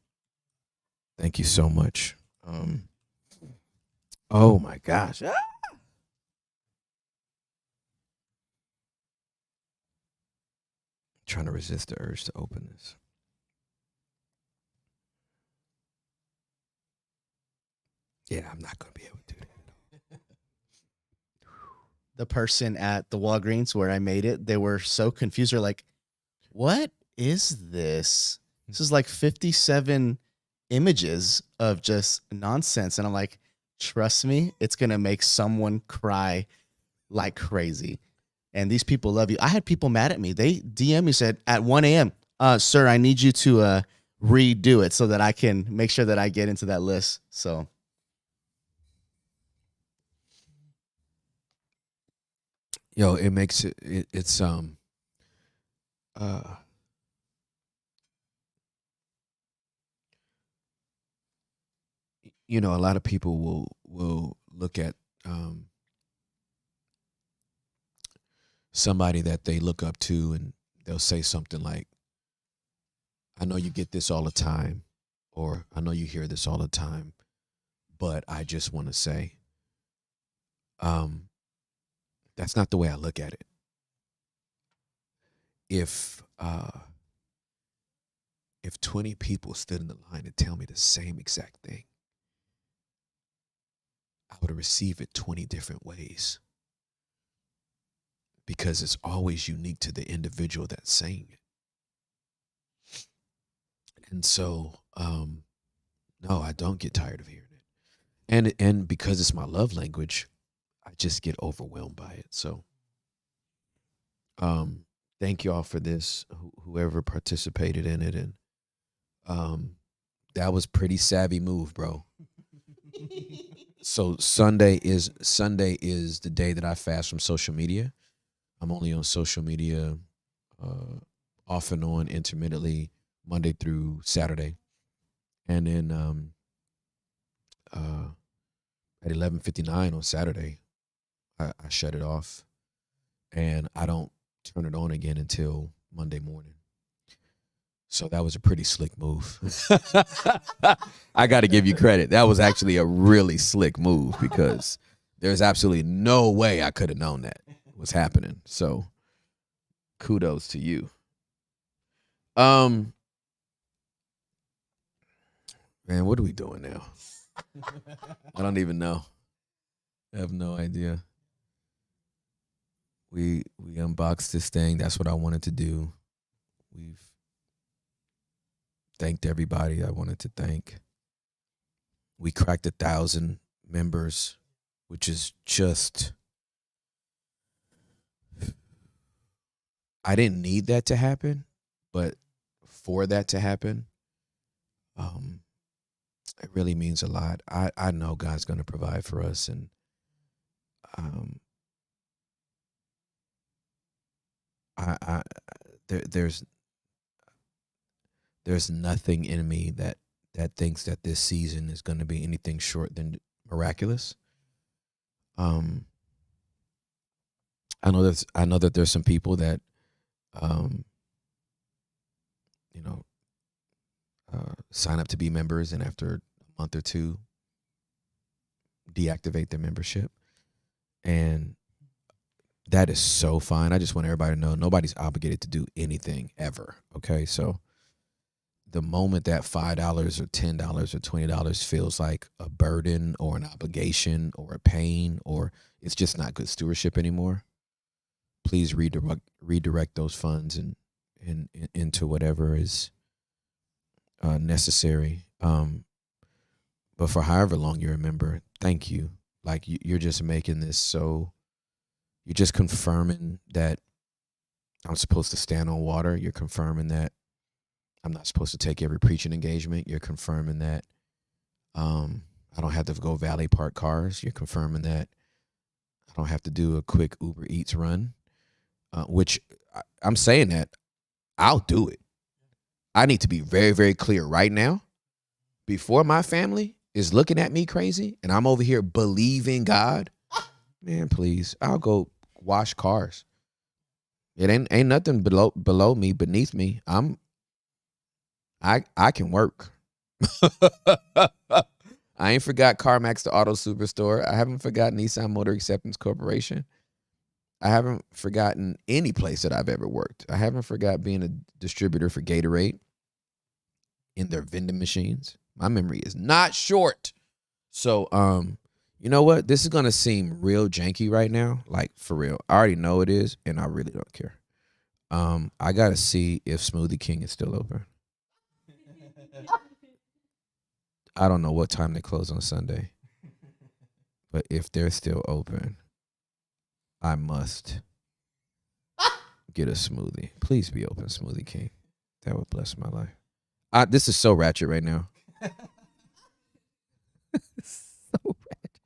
Thank you so much. Oh my gosh. Ah! Trying to resist the urge to open this. Yeah, I'm not going to be able to do that. The person at the Walgreens where I made it, they were so confused. They're like, what is this? This is like 57 images of just nonsense. And I'm like, trust me, it's going to make someone cry like crazy. And these people love you. I had people mad at me. They DM me, said at 1 a.m., sir, I need you to redo it so that I can make sure that I get into that list. So Yo, it makes it's you know, a lot of people will look at somebody that they look up to, and they'll say something like, I know you get this all the time, or I know you hear this all the time, but I just want to say, that's not the way I look at it. If 20 people stood in the line and tell me the same exact thing, I would receive it 20 different ways, because it's always unique to the individual that's saying it. And so, no, I don't get tired of hearing it. And because it's my love language, I just get overwhelmed by it. So, thank you all for this, whoever participated in it. And that was pretty savvy move, bro. So Sunday is the day that I fast from social media. I'm only on social media off and on intermittently Monday through Saturday. And then at 11:59 on Saturday, I shut it off, and I don't turn it on again until Monday morning. So that was a pretty slick move. I got to give you credit. That was actually a really slick move, because there's absolutely no way I could have known that was happening. So kudos to you. Man, what are we doing now? I don't even know. I have no idea. We unboxed this thing. That's what I wanted to do. We've thanked everybody I wanted to thank. We cracked 1,000 members, which is just, I didn't need that to happen, but for that to happen, it really means a lot. I know God's going to provide for us, and there's nothing in me that thinks that this season is going to be anything short than miraculous. I know that there's some people that sign up to be members, and after a month or two deactivate their membership, and that is so fine. I just want everybody to know nobody's obligated to do anything ever. Okay, so the moment that $5 or $10 or $20 feels like a burden or an obligation or a pain, or it's just not good stewardship anymore, please redirect those funds and into whatever is necessary. But for however long you remember, thank you. Like, you're just making this so, you're just confirming that I'm supposed to stand on water. You're confirming that I'm not supposed to take every preaching engagement. You're confirming that I don't have to go valet park cars. You're confirming that I don't have to do a quick Uber Eats run, which I'm saying that I'll do it. I need to be very, very clear right now. Before my family is looking at me crazy and I'm over here believing God, man, please, I'll go wash cars. It ain't nothing below me, beneath me. I can work. I ain't forgot CarMax, the auto superstore. I haven't forgotten Nissan Motor Acceptance Corporation. I haven't forgotten any place that I've ever worked. I haven't forgot being a distributor for Gatorade in their vending machines. My memory is not short. So, you know what? This is going to seem real janky right now. Like, for real. I already know it is, and I really don't care. I got to see if Smoothie King is still open. I don't know what time they close on Sunday, but if they're still open, I must get a smoothie. Please be open, Smoothie King. That would bless my life. This is so ratchet right now. So ratchet.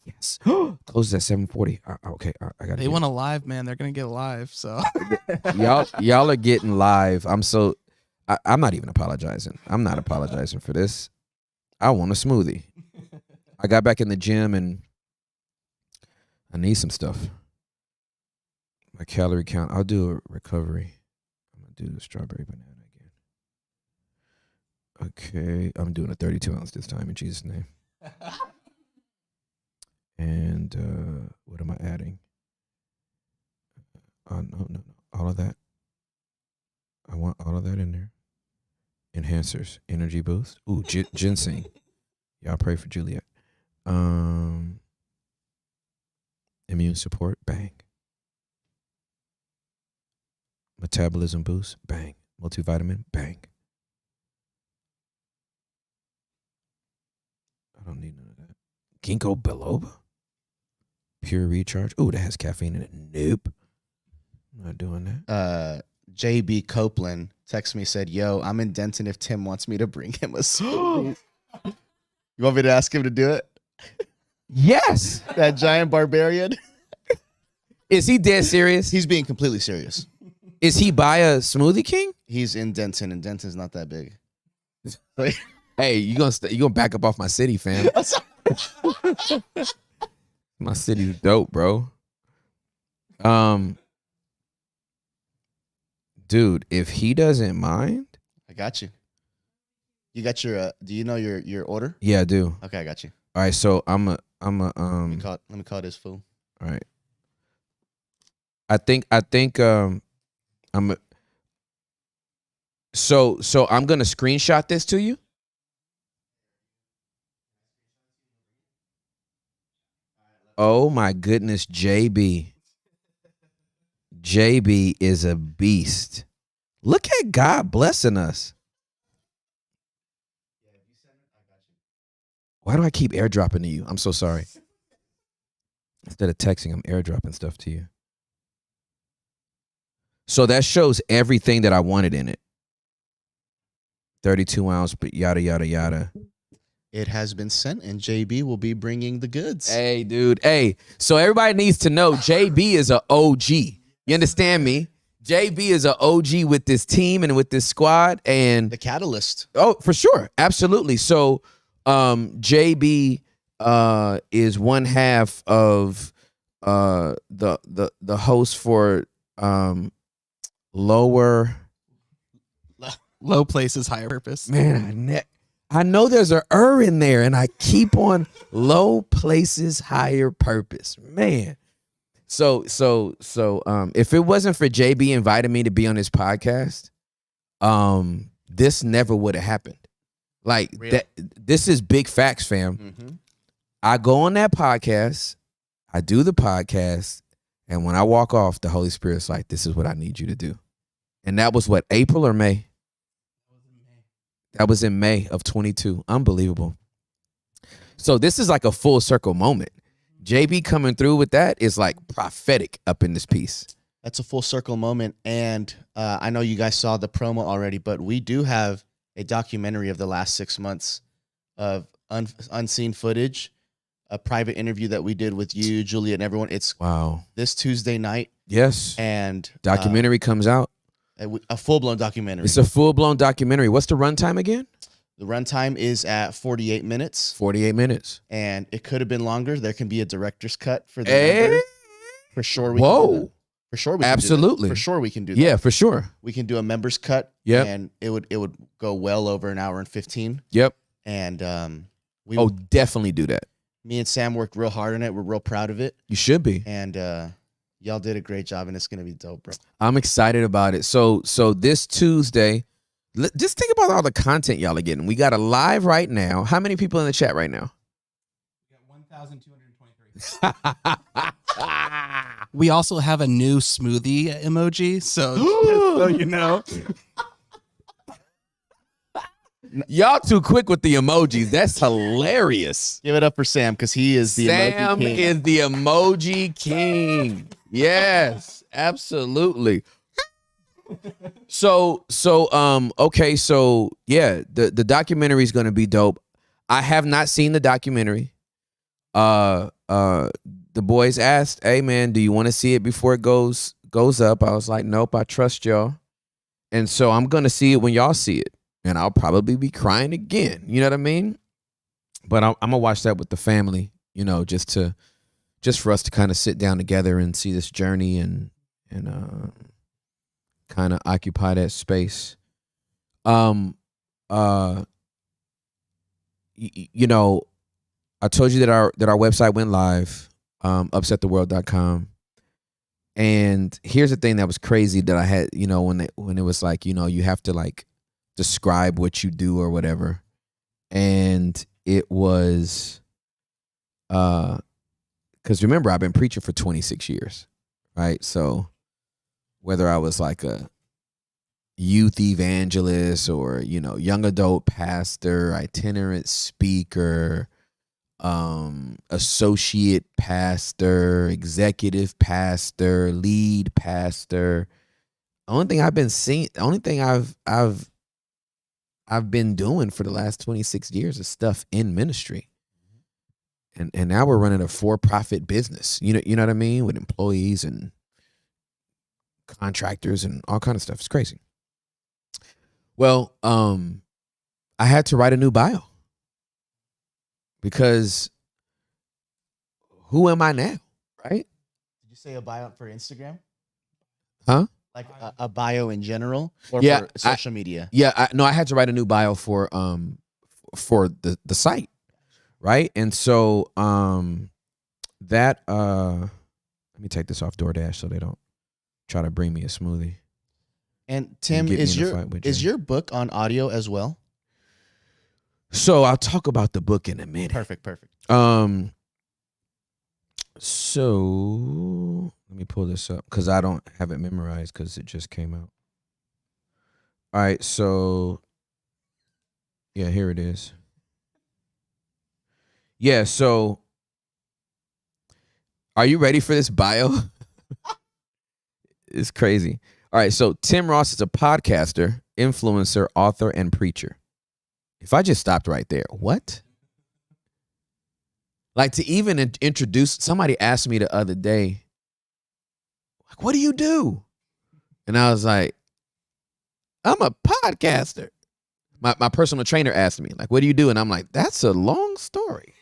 Yes. Closes at 7:40. Okay, I got. They want a live, man. They're gonna get live. So y'all are getting live. I'm not even apologizing. I'm not apologizing for this. I want a smoothie. I got back in the gym and I need some stuff. My calorie count. I'll do a recovery. I'm gonna do the strawberry banana again. Okay, I'm doing a 32 ounce this time in Jesus' name. And what am I adding? No. All of that. I want all of that in there. Enhancers, energy boost. Ooh, ginseng. Y'all pray for Juliet. Immune support. Bang. Metabolism boost. Bang. Multivitamin. Bang. I don't need none of that. Ginkgo biloba. Pure recharge. Ooh, that has caffeine in it. Nope. I'm not doing that. JB Copeland texted me, said, yo, I'm in Denton if Tim wants me to bring him a smoothie. You want me to ask him to do it? Yes. That giant barbarian? Is he dead serious? He's being completely serious. Is he by a Smoothie King? He's in Denton, and Denton's not that big. Hey, you gonna back up off my city, fam? My city's dope, bro. Dude, if he doesn't mind, I got you. You got your do you know your order? yeah, I do. Okay, I got you. All right, so I'm a Let me call this fool. all right. I think I'm so I'm gonna screenshot this to you. Oh my goodness, JB. JB is a beast. Look at God blessing us. Why do I keep airdropping to you? I'm so sorry. Instead of texting, I'm airdropping stuff to you. So that shows everything that I wanted in it. 32 ounce, but yada, yada, yada. It has been sent, and JB will be bringing the goods. Hey, dude. Hey, so everybody needs to know JB is a OG. You understand me? JB is an OG with this team and with this squad. And The catalyst. oh, for sure. Absolutely. So JB is one half of the host for low places, higher purpose. Man, I know there's a in there, and I keep on low places, higher purpose. Man. So if it wasn't for JB inviting me to be on his podcast, this never would have happened. Like that, this is big facts, fam. Mm-hmm. I go on that podcast, I do the podcast, and when I walk off, the Holy Spirit's like, this is what I need you to do. And that was what, April or May? That was in May of 22. Unbelievable. So this is like a full circle moment. JB coming through with that is like prophetic up in this piece. That's a full circle moment. And I know you guys saw the promo already, but we do have a documentary of the last 6 months of unseen footage, a private interview that we did with you, Juliet, and everyone. It's Wow. this Tuesday night. Yes. And Documentary comes out. a full-blown documentary. It's a full-blown documentary. What's the runtime again? The runtime is at 48 minutes. 48 minutes. And it could have been longer. There can be a director's cut for the Hey. members. For sure we can do Whoa. that. For sure we can Absolutely. do that. For sure we can do that. Yeah, for sure. We can do a members cut. Yep. And it would go well over an hour and 15. Yep. And we Definitely do that. me and Sam worked real hard on it. We're real proud of it. You should be. And y'all did a great job, and it's gonna be dope, bro. I'm excited about it. So this Tuesday, just think about all the content y'all are getting. We got a live right now. How many people in the chat right now? We got 1,223. We also have a new smoothie emoji, so you know. Y'all too quick with the emojis. That's hilarious. Give it up for Sam because he is the Sam emoji king. is the emoji king. Yes, absolutely. Okay, so yeah, the documentary is gonna be dope. I have not seen the documentary. The boys asked, "Hey man, do you want to see it before it goes up?" I was like, "Nope, I trust y'all." And so I'm gonna see it when y'all see it, and I'll probably be crying again. You know what I mean? But I'm gonna watch that with the family. You know, just for us to kind of sit down together and see this journey and kind of occupy that space. You know, I told you that our website went live, upsettheworld.com. And here's the thing that was crazy that I had, you know, when it was like, you know, you have to like describe what you do or whatever. And it was because remember, I've been preaching for 26 years, right? So whether I was like a youth evangelist or, you know, young adult pastor, itinerant speaker, associate pastor, executive pastor, lead pastor. The only thing I've been doing for the last 26 years is stuff in ministry. And now we're running a for-profit business. You know what I mean? With employees and contractors and all kind of stuff. It's crazy. Well, I had to write a new bio because who am I now, right? Did you say a bio for Instagram? Huh? Like a bio in general, or Yeah, for social media? Yeah, I had to write a new bio for the site, right? And so that let me take this off DoorDash so they don't try to bring me a smoothie. And Tim, get me is in a fight with is Jay. your book on audio as well? So I'll talk about the book in a minute. Perfect. So let me pull this up because I don't have it memorized because it just came out. All right, so yeah, here it is. Yeah, so are you ready for this bio? It's crazy. All right, so Tim Ross is a podcaster, influencer, author, and preacher. If I just stopped right there, what? Like to even introduce, somebody asked me the other day, like, what do you do? And I was like, I'm a podcaster. My personal trainer asked me, like, what do you do? And I'm like, that's a long story.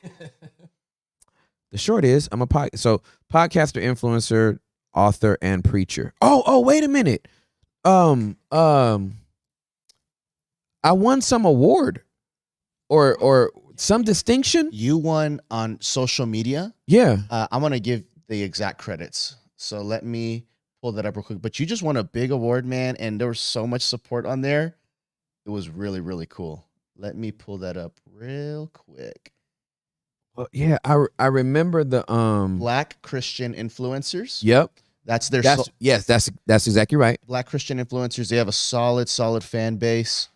The short is, I'm a podcaster, influencer, author, and preacher. Oh, wait a minute. I won some award or some distinction. You won on social media. Yeah. I'm going to give the exact credits. So let me pull that up real quick. But you just won a big award, man. And there was so much support on there. It was really, really cool. Let me pull that up real quick. Well, yeah, I remember the Black Christian Influencers. Yep. That's their yes, that's exactly right. Black Christian Influencers. They have a solid fan base.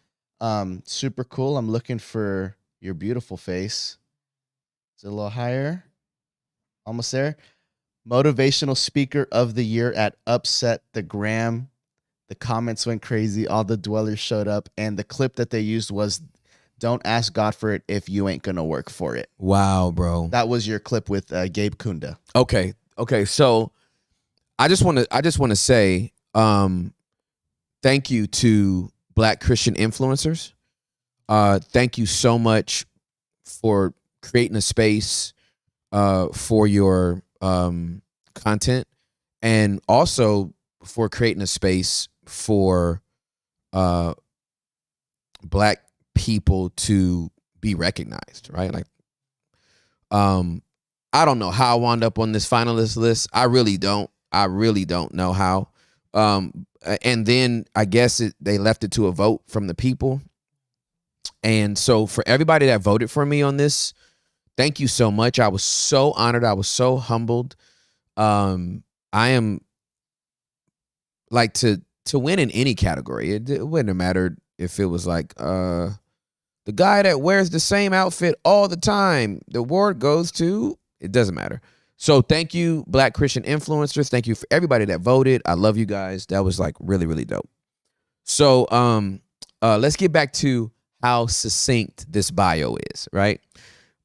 Super cool. I'm looking for your beautiful face. Is it a little higher? Almost there. Motivational Speaker of the Year at Upset the Gram. The comments went crazy. All the dwellers showed up. And the clip that they used was, "Don't ask God for it if you ain't going to work for it." Wow, bro. That was your clip with Gabe Kunda. Okay. So I just want to say thank you to Black Christian influencers. Thank you so much for creating a space for your content, and also for creating a space for Black people to be recognized, right? Like, I don't know how I wound up on this finalist list. I really don't know how. And then I guess they left it to a vote from the people. And so for everybody that voted for me on this, thank you so much. I was so honored. I was so humbled. I am like to win in any category. It wouldn't have mattered if it was like The guy that wears the same outfit all the time, the award goes to, it doesn't matter. So thank you, Black Christian influencers. Thank you for everybody that voted. I love you guys. That was like really, really dope. So let's get back to how succinct this bio is, right?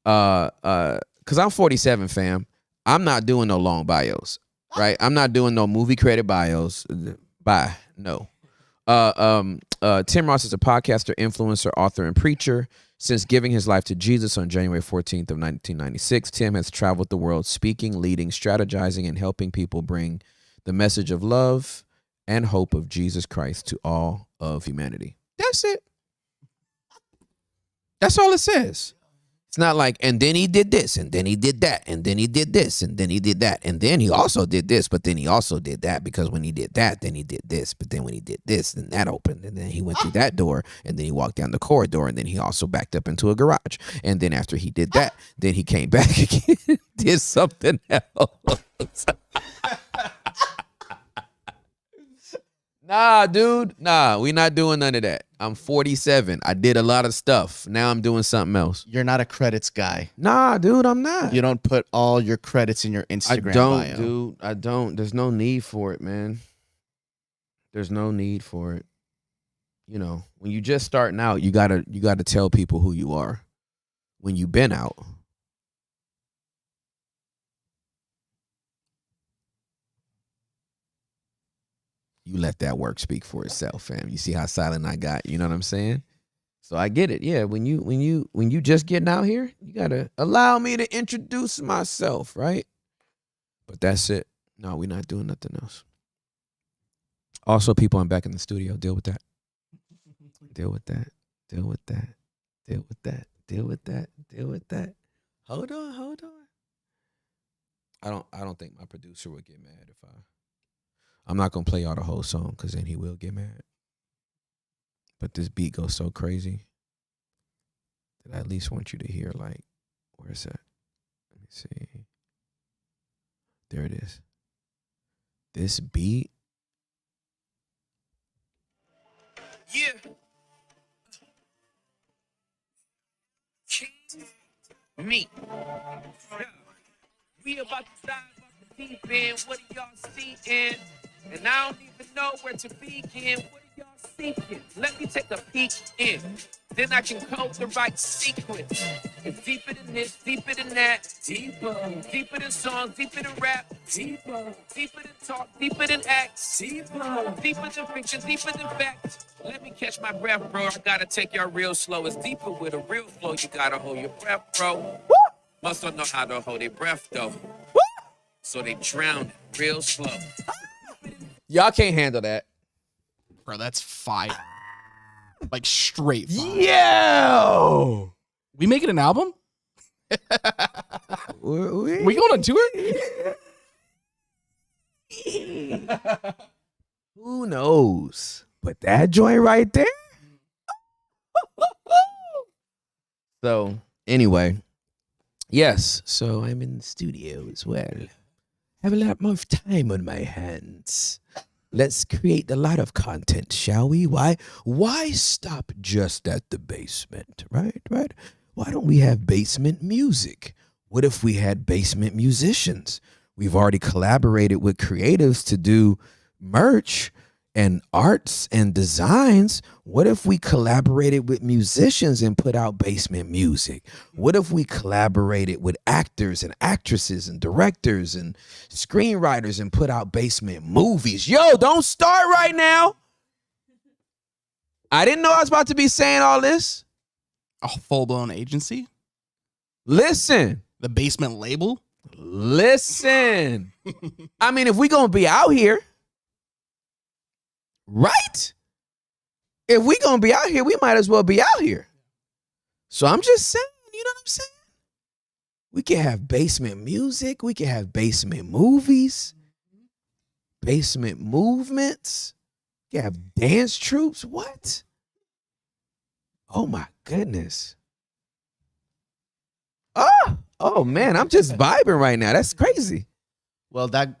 Because I'm 47, fam. I'm not doing no long bios, right? I'm not doing no movie credit bios. Bye. No. Tim Ross is a podcaster, influencer, author, and preacher. Since giving his life to Jesus on January 14th of 1996, Tim has traveled the world speaking, leading, strategizing, and helping people bring the message of love and hope of Jesus Christ to all of humanity. That's it. That's all it says. It's not like, and then he did this, and then he did that, and then he did this, and then he did that, and then he also did this, but then he also did that, because when he did that, then he did this, but then when he did this, then that opened, and then he went through that door, and then he walked down the corridor, and then he also backed up into a garage, and then after he did that, then he came back again, did something else. Nah, dude. Nah, we not doing none of that. I'm 47. I did a lot of stuff. Now I'm doing something else. You're not a credits guy. Nah, dude, I'm not. You don't put all your credits in your Instagram I don't, bio. dude. I don't. There's no need for it, man. There's no need for it. You know, when you just starting out, you gotta tell people who you are. When you've been out. You let that work speak for itself, fam. You see how silent I got? You know what I'm saying? So I get it. Yeah, when you just getting out here, you gotta allow me to introduce myself, right? But that's it. No, we're not doing nothing else. Also, people, I'm back in the studio. Deal with that. Deal with that. Deal with that. Deal with that. Deal with that. Deal with that. Hold on. I don't think my producer would get mad if I'm not gonna play all the whole song, because then he will get mad. But this beat goes so crazy that I at least want you to hear, like, where's that? Let me see. There it is. This beat. Yeah. Me. Yeah. We about to dive off the deep end. What are y'all seeing? And I don't even know where to begin. What are y'all seeking? Let me take a peek in. Then I can code the right sequence. It's deeper than this, deeper than that. Deeper. Deeper than songs, deeper than rap. Deeper. Deeper than talk, deeper than acts. Deeper. Deeper than fiction, deeper than facts. Let me catch my breath, bro. I gotta take y'all real slow. It's deeper with a real flow. You gotta hold your breath, bro. Woo! Most don't know how to hold their breath, though. Woo! So they drown real slow. Y'all can't handle that. Bro, that's fire. Like straight fire. Yo! We making an album? We going on tour? Who knows? But that joint right there. So, anyway. Yes, so I'm in the studio as well. Have a lot more time on my hands. Let's create a lot of content, shall we? Why stop just at the basement, right? Why don't we have basement music? What if we had basement musicians? We've already collaborated with creatives to do merch and arts and designs. What if we collaborated with musicians and put out basement music? What if we collaborated with actors and actresses and directors and screenwriters and put out basement movies? Yo, don't start right now. I didn't know I was about to be saying all this. A full-blown agency? Listen. The basement label? Listen. I mean, if we gonna be out here, right? If we gonna be out here, we might as well be out here. So I'm just saying, you know what I'm saying? We can have basement music. We can have basement movies, basement movements. We can have dance troupes. What? Oh my goodness. Oh man, I'm just vibing right now. That's crazy. Well, that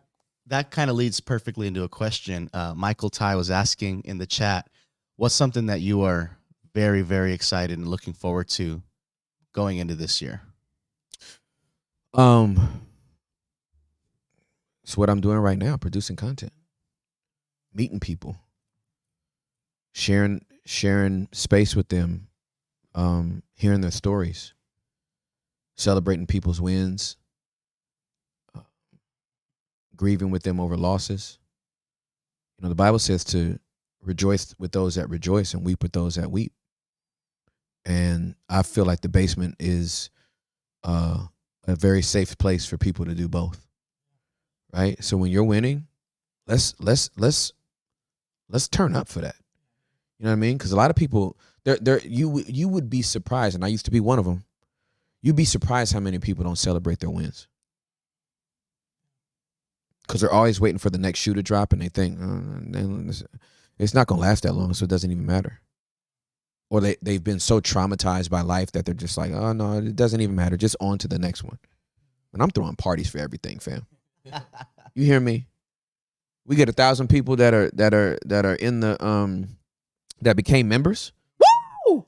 kind of leads perfectly into a question. Michael Ty was asking in the chat, what's something that you are very, very excited and looking forward to going into this year? It's what I'm doing right now, producing content, meeting people, sharing space with them, hearing their stories, celebrating people's wins, grieving with them over losses. You know, the Bible says to rejoice with those that rejoice and weep with those that weep. And I feel like the basement is a very safe place for people to do both. Right? So when you're winning, let's turn up for that. You know what I mean? Because a lot of people, you would be surprised, and I used to be one of them. You'd be surprised how many people don't celebrate their wins. Because they're always waiting for the next shoe to drop, and they think it's not going to last that long, so it doesn't even matter. Or they've been so traumatized by life that they're just like, oh, no, it doesn't even matter. Just on to the next one. And I'm throwing parties for everything, fam. You hear me? We get 1,000 people that are in the that became members. Woo!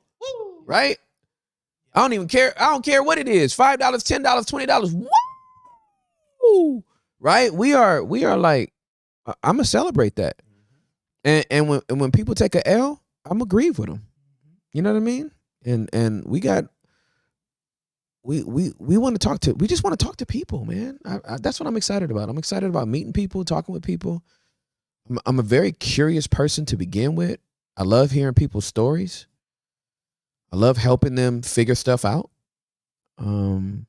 Right? I don't even care. I don't care what it is. $5, $10, $20. Woo! Right? We are like, I'm gonna celebrate that. And when people take a L, I'm gonna grieve with them. You know what I mean? And we want to talk to. We just want to talk to people, man. That's what I'm excited about. I'm excited about meeting people, talking with people. I'm a very curious person to begin with. I love hearing people's stories. I love helping them figure stuff out. So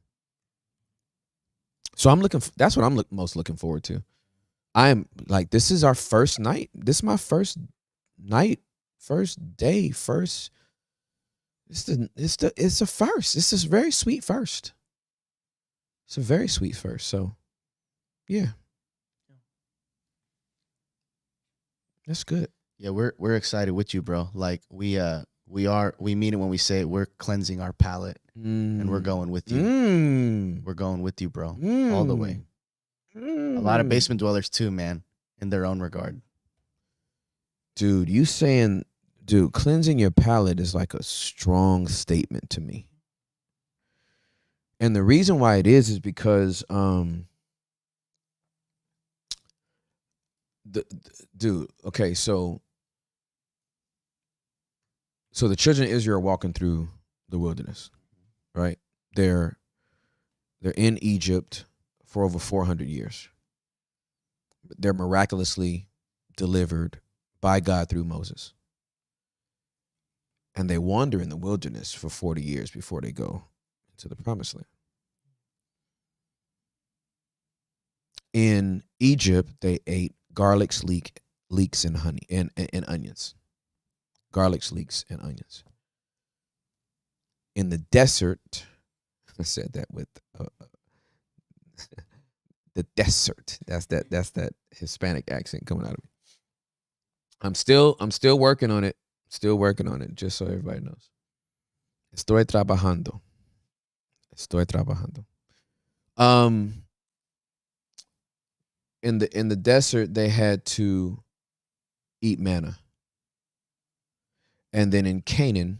I'm looking. That's what I'm most looking forward to. I am like, this is our first night. This is my first night, first day, first. It's a first. It's a very sweet first. It's a very sweet first. So, yeah, that's good. Yeah, we're excited with you, bro. Like we mean it when we say it. We're cleansing our palate and we're going with you. We're going with you, bro, all the way. A lot of basement dwellers too, man, in their own regard. Dude, cleansing your palate is like a strong statement to me. And the reason why it is because dude, okay, so the children of Israel are walking through the wilderness, right? They're in Egypt for over 400 years. They're miraculously delivered by God through Moses. And they wander in the wilderness for 40 years before they go to the promised land. In Egypt, they ate garlic, leeks, and honey, and onions. Garlic, leeks, and onions. In the desert, I said that with the desert. That's that Hispanic accent coming out of me. I'm still working on it. Still working on it, just so everybody knows. Estoy trabajando. In the desert, they had to eat manna. And then in Canaan,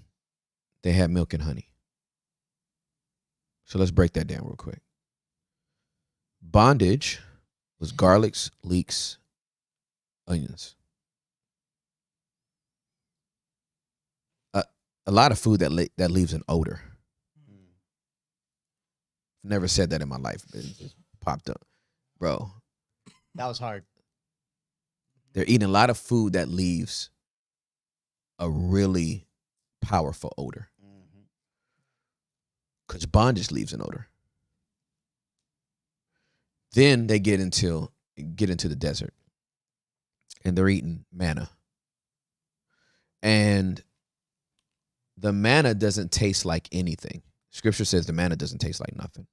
they had milk and honey. So let's break that down real quick. Bondage was garlics, leeks, onions. A lot of food that leaves an odor. Never said that in my life, but it just popped up. Bro. That was hard. They're eating a lot of food that leaves a really powerful odor. Because bondage leaves an odor. Then they get into the desert. And they're eating manna. And the manna doesn't taste like anything. Scripture says the manna doesn't taste like nothing.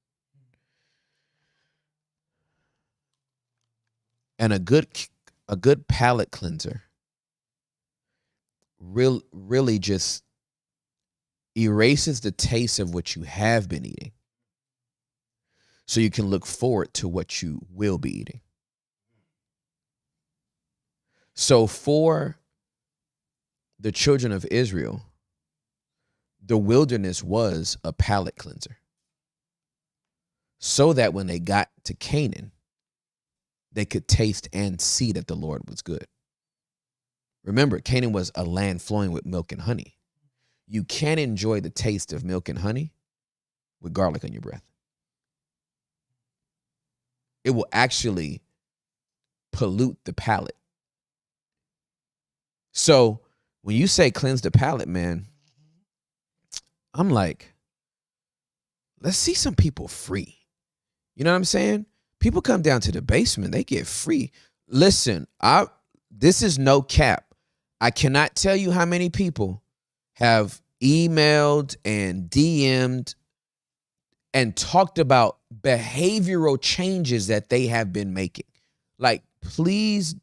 And a good palate cleanser really just erases the taste of what you have been eating, so you can look forward to what you will be eating. So for the children of Israel, the wilderness was a palate cleanser. So that when they got to Canaan, they could taste and see that the Lord was good. Remember, Canaan was a land flowing with milk and honey. You can't enjoy the taste of milk and honey with garlic on your breath. It will actually pollute the palate. So when you say cleanse the palate, man, I'm like, let's see some people free. You know what I'm saying? People come down to the basement, they get free. Listen, this is no cap. I cannot tell you how many people have emailed and DM'd and talked about behavioral changes that they have been making. Like, please,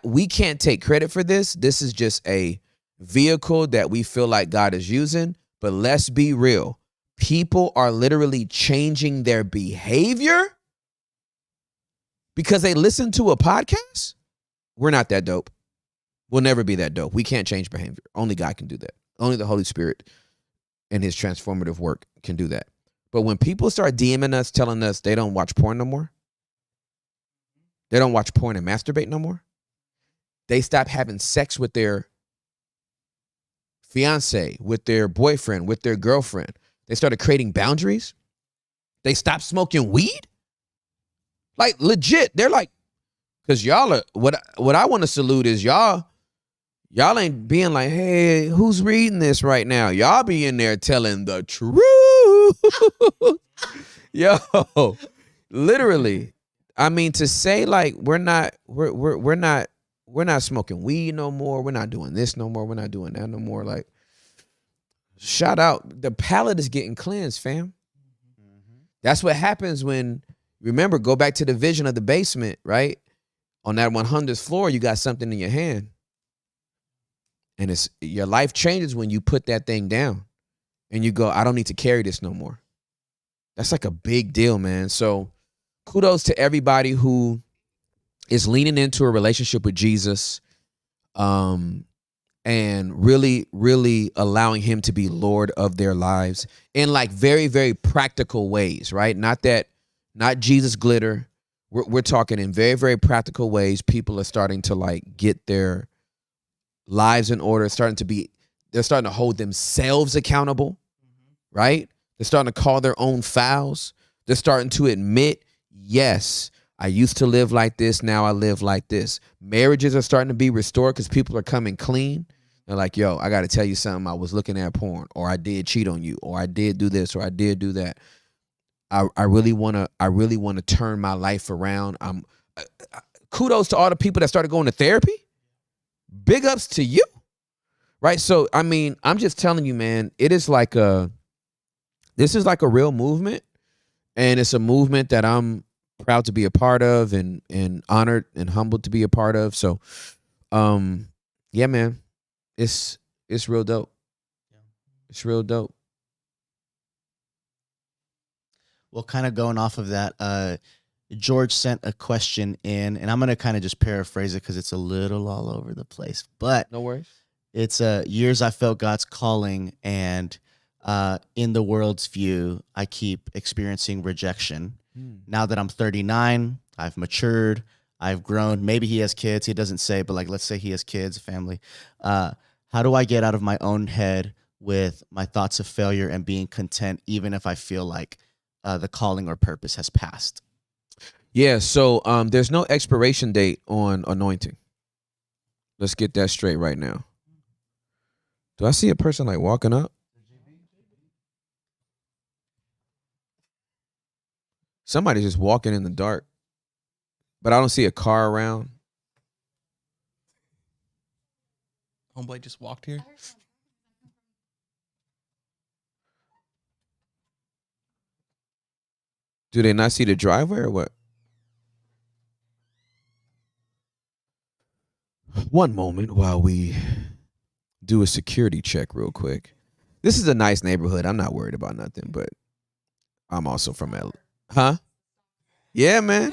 we can't take credit for this. This is just a vehicle that we feel like God is using. But let's be real. People are literally changing their behavior because they listen to a podcast. We're not that dope. We'll never be that dope. We can't change behavior. Only God can do that. Only the Holy Spirit and his transformative work can do that. But when people start DMing us, telling us they don't watch porn no more, they don't watch porn and masturbate no more, they stop having sex with their fiance, with their boyfriend, with their girlfriend, they started creating boundaries, they stopped smoking weed, like legit, they're like, because y'all are, what I want to salute is y'all ain't being like, hey, who's reading this right now? Y'all be in there telling the truth. Yo, literally. I mean, to say like we're not smoking weed no more. We're not doing this no more. We're not doing that no more. Like, shout out. The palate is getting cleansed, fam. Mm-hmm. That's what happens when, remember, go back to the vision of the basement, right? On that 100th floor, you got something in your hand. And it's your life changes when you put that thing down and you go, I don't need to carry this no more. That's like a big deal, man. So kudos to everybody who is leaning into a relationship with Jesus, and really, really allowing him to be Lord of their lives in like very, very practical ways, right? Not Jesus glitter. We're talking in very, very practical ways. People are starting to like get their lives in order, they're starting to hold themselves accountable, right? They're starting to call their own fouls. They're starting to admit, yes, I used to live like this. Now I live like this. Marriages are starting to be restored because people are coming clean. They're like, yo, I got to tell you something. I was looking at porn, or I did cheat on you, or I did do this, or I did do that. I really want to turn my life around. Kudos to all the people that started going to therapy. Big ups to you, right? So, I mean, I'm just telling you, man, this is like a real movement, and it's a movement that I'm proud to be a part of and honored and humbled to be a part of. So, yeah, man, it's real dope. It's real dope. Well, kind of going off of that, George sent a question in, and I'm going to kind of just paraphrase it because it's a little all over the place. But no worries. It's years I felt God's calling, and in the world's view, I keep experiencing rejection. Now that I'm 39, I've matured, I've grown. Maybe he has kids. He doesn't say, but like, let's say he has kids, a family. How do I get out of my own head with my thoughts of failure and being content, even if I feel like the calling or purpose has passed? Yeah, so there's no expiration date on anointing. Let's get that straight right now. Do I see a person like walking up? Somebody's just walking in the dark, but I don't see a car around. Homeboy just walked here. Do they not see the driveway or what? One moment while we do a security check real quick. This is a nice neighborhood. I'm not worried about nothing, but I'm also from LA. Huh? Yeah, man.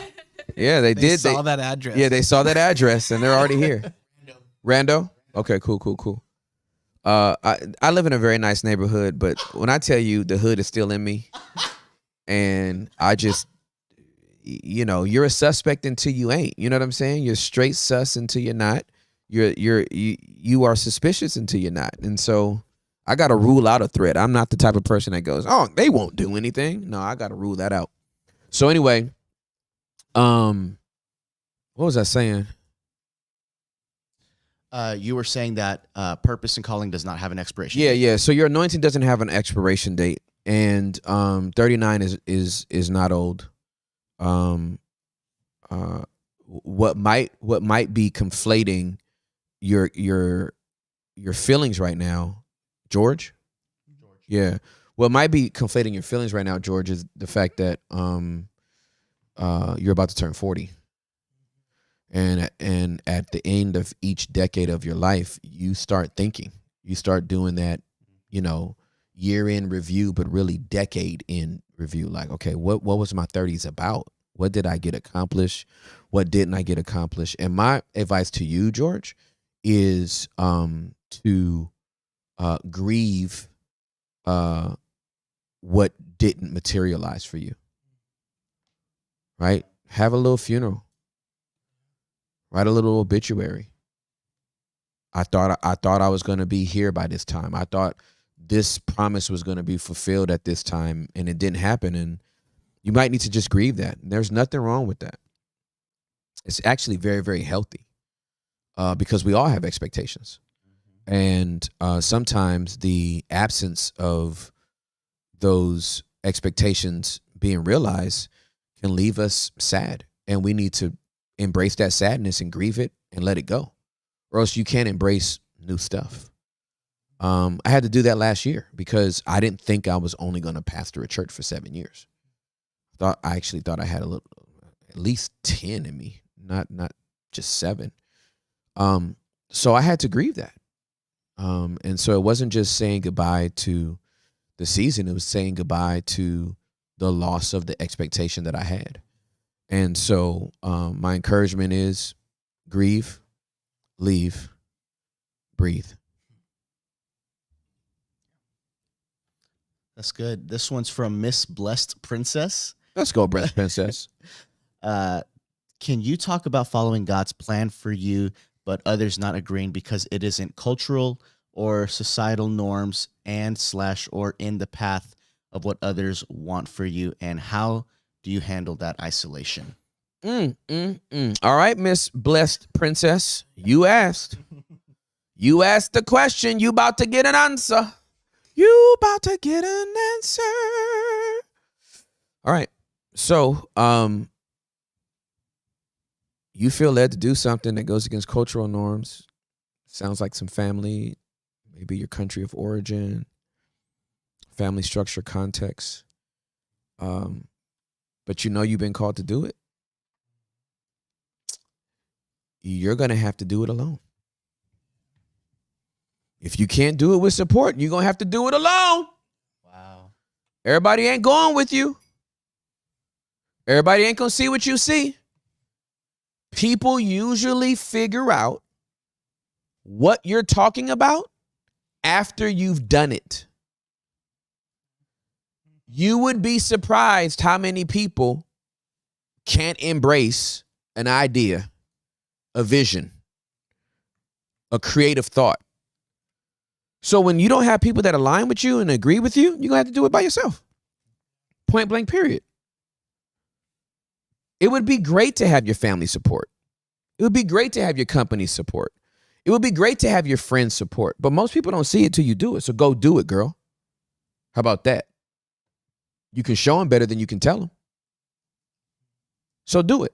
Yeah, they did. Saw that address. Yeah, they saw that address and they're already here. Rando? Okay, cool. I live in a very nice neighborhood, but when I tell you the hood is still in me, and I just, you're a suspect until you ain't. You know what I'm saying? You're straight sus until you're not. You are suspicious until you're not. And so I got to rule out a threat. I'm not the type of person that goes, oh, they won't do anything. No, I got to rule that out. So anyway, what was I saying? You were saying that purpose and calling does not have an expiration. Yeah. So your anointing doesn't have an expiration date, and 39 is not old. What might be conflating your feelings right now, George? Yeah. What might be conflating your feelings right now, George, is the fact that you're about to turn 40. And at the end of each decade of your life, you start thinking. You start doing that, year in review, but really decade in review. Like, okay, what was my 30s about? What did I get accomplished? What didn't I get accomplished? And my advice to you, George, is to grieve what didn't materialize for you. Right? Have a little funeral. Write a little obituary. I thought I was going to be here by this time. I thought this promise was going to be fulfilled at this time, and it didn't happen. And you might need to just grieve that. There's nothing wrong with that. It's actually very, very healthy because we all have expectations. And sometimes the absence of those expectations being realized can leave us sad. And we need to embrace that sadness and grieve it and let it go, or else you can't embrace new stuff. I had to do that last year because I didn't think I was only going to pastor a church for 7 years. I actually thought I had at least 10 in me, not just 7. So I had to grieve that. And so it wasn't just saying goodbye to the season. It was saying goodbye to the loss of the expectation that I had. And so my encouragement is grieve, leave, breathe. That's good. This one's from Miss Blessed Princess. Let's go, Blessed Princess. Can you talk about following God's plan for you, but others not agreeing because it isn't cultural or societal norms or in the path of what others want for you? And how do you handle that isolation? All right, Miss Blessed Princess, you asked. You asked the question. You about to get an answer. You about to get an answer. All right. So, you feel led to do something that goes against cultural norms. Sounds like some family, maybe your country of origin, family structure, context. But you've been called to do it. You're going to have to do it alone. If you can't do it with support, you're going to have to do it alone. Wow. Everybody ain't going with you. Everybody ain't going to see what you see. People usually figure out what you're talking about after you've done it. You would be surprised how many people can't embrace an idea, a vision, a creative thought. So when you don't have people that align with you and agree with you, you're going to have to do it by yourself. Point blank, period. It would be great to have your family support. It would be great to have your company support. It would be great to have your friends support. But most people don't see it till you do it. So go do it, girl. How about that? You can show them better than you can tell them. So do it.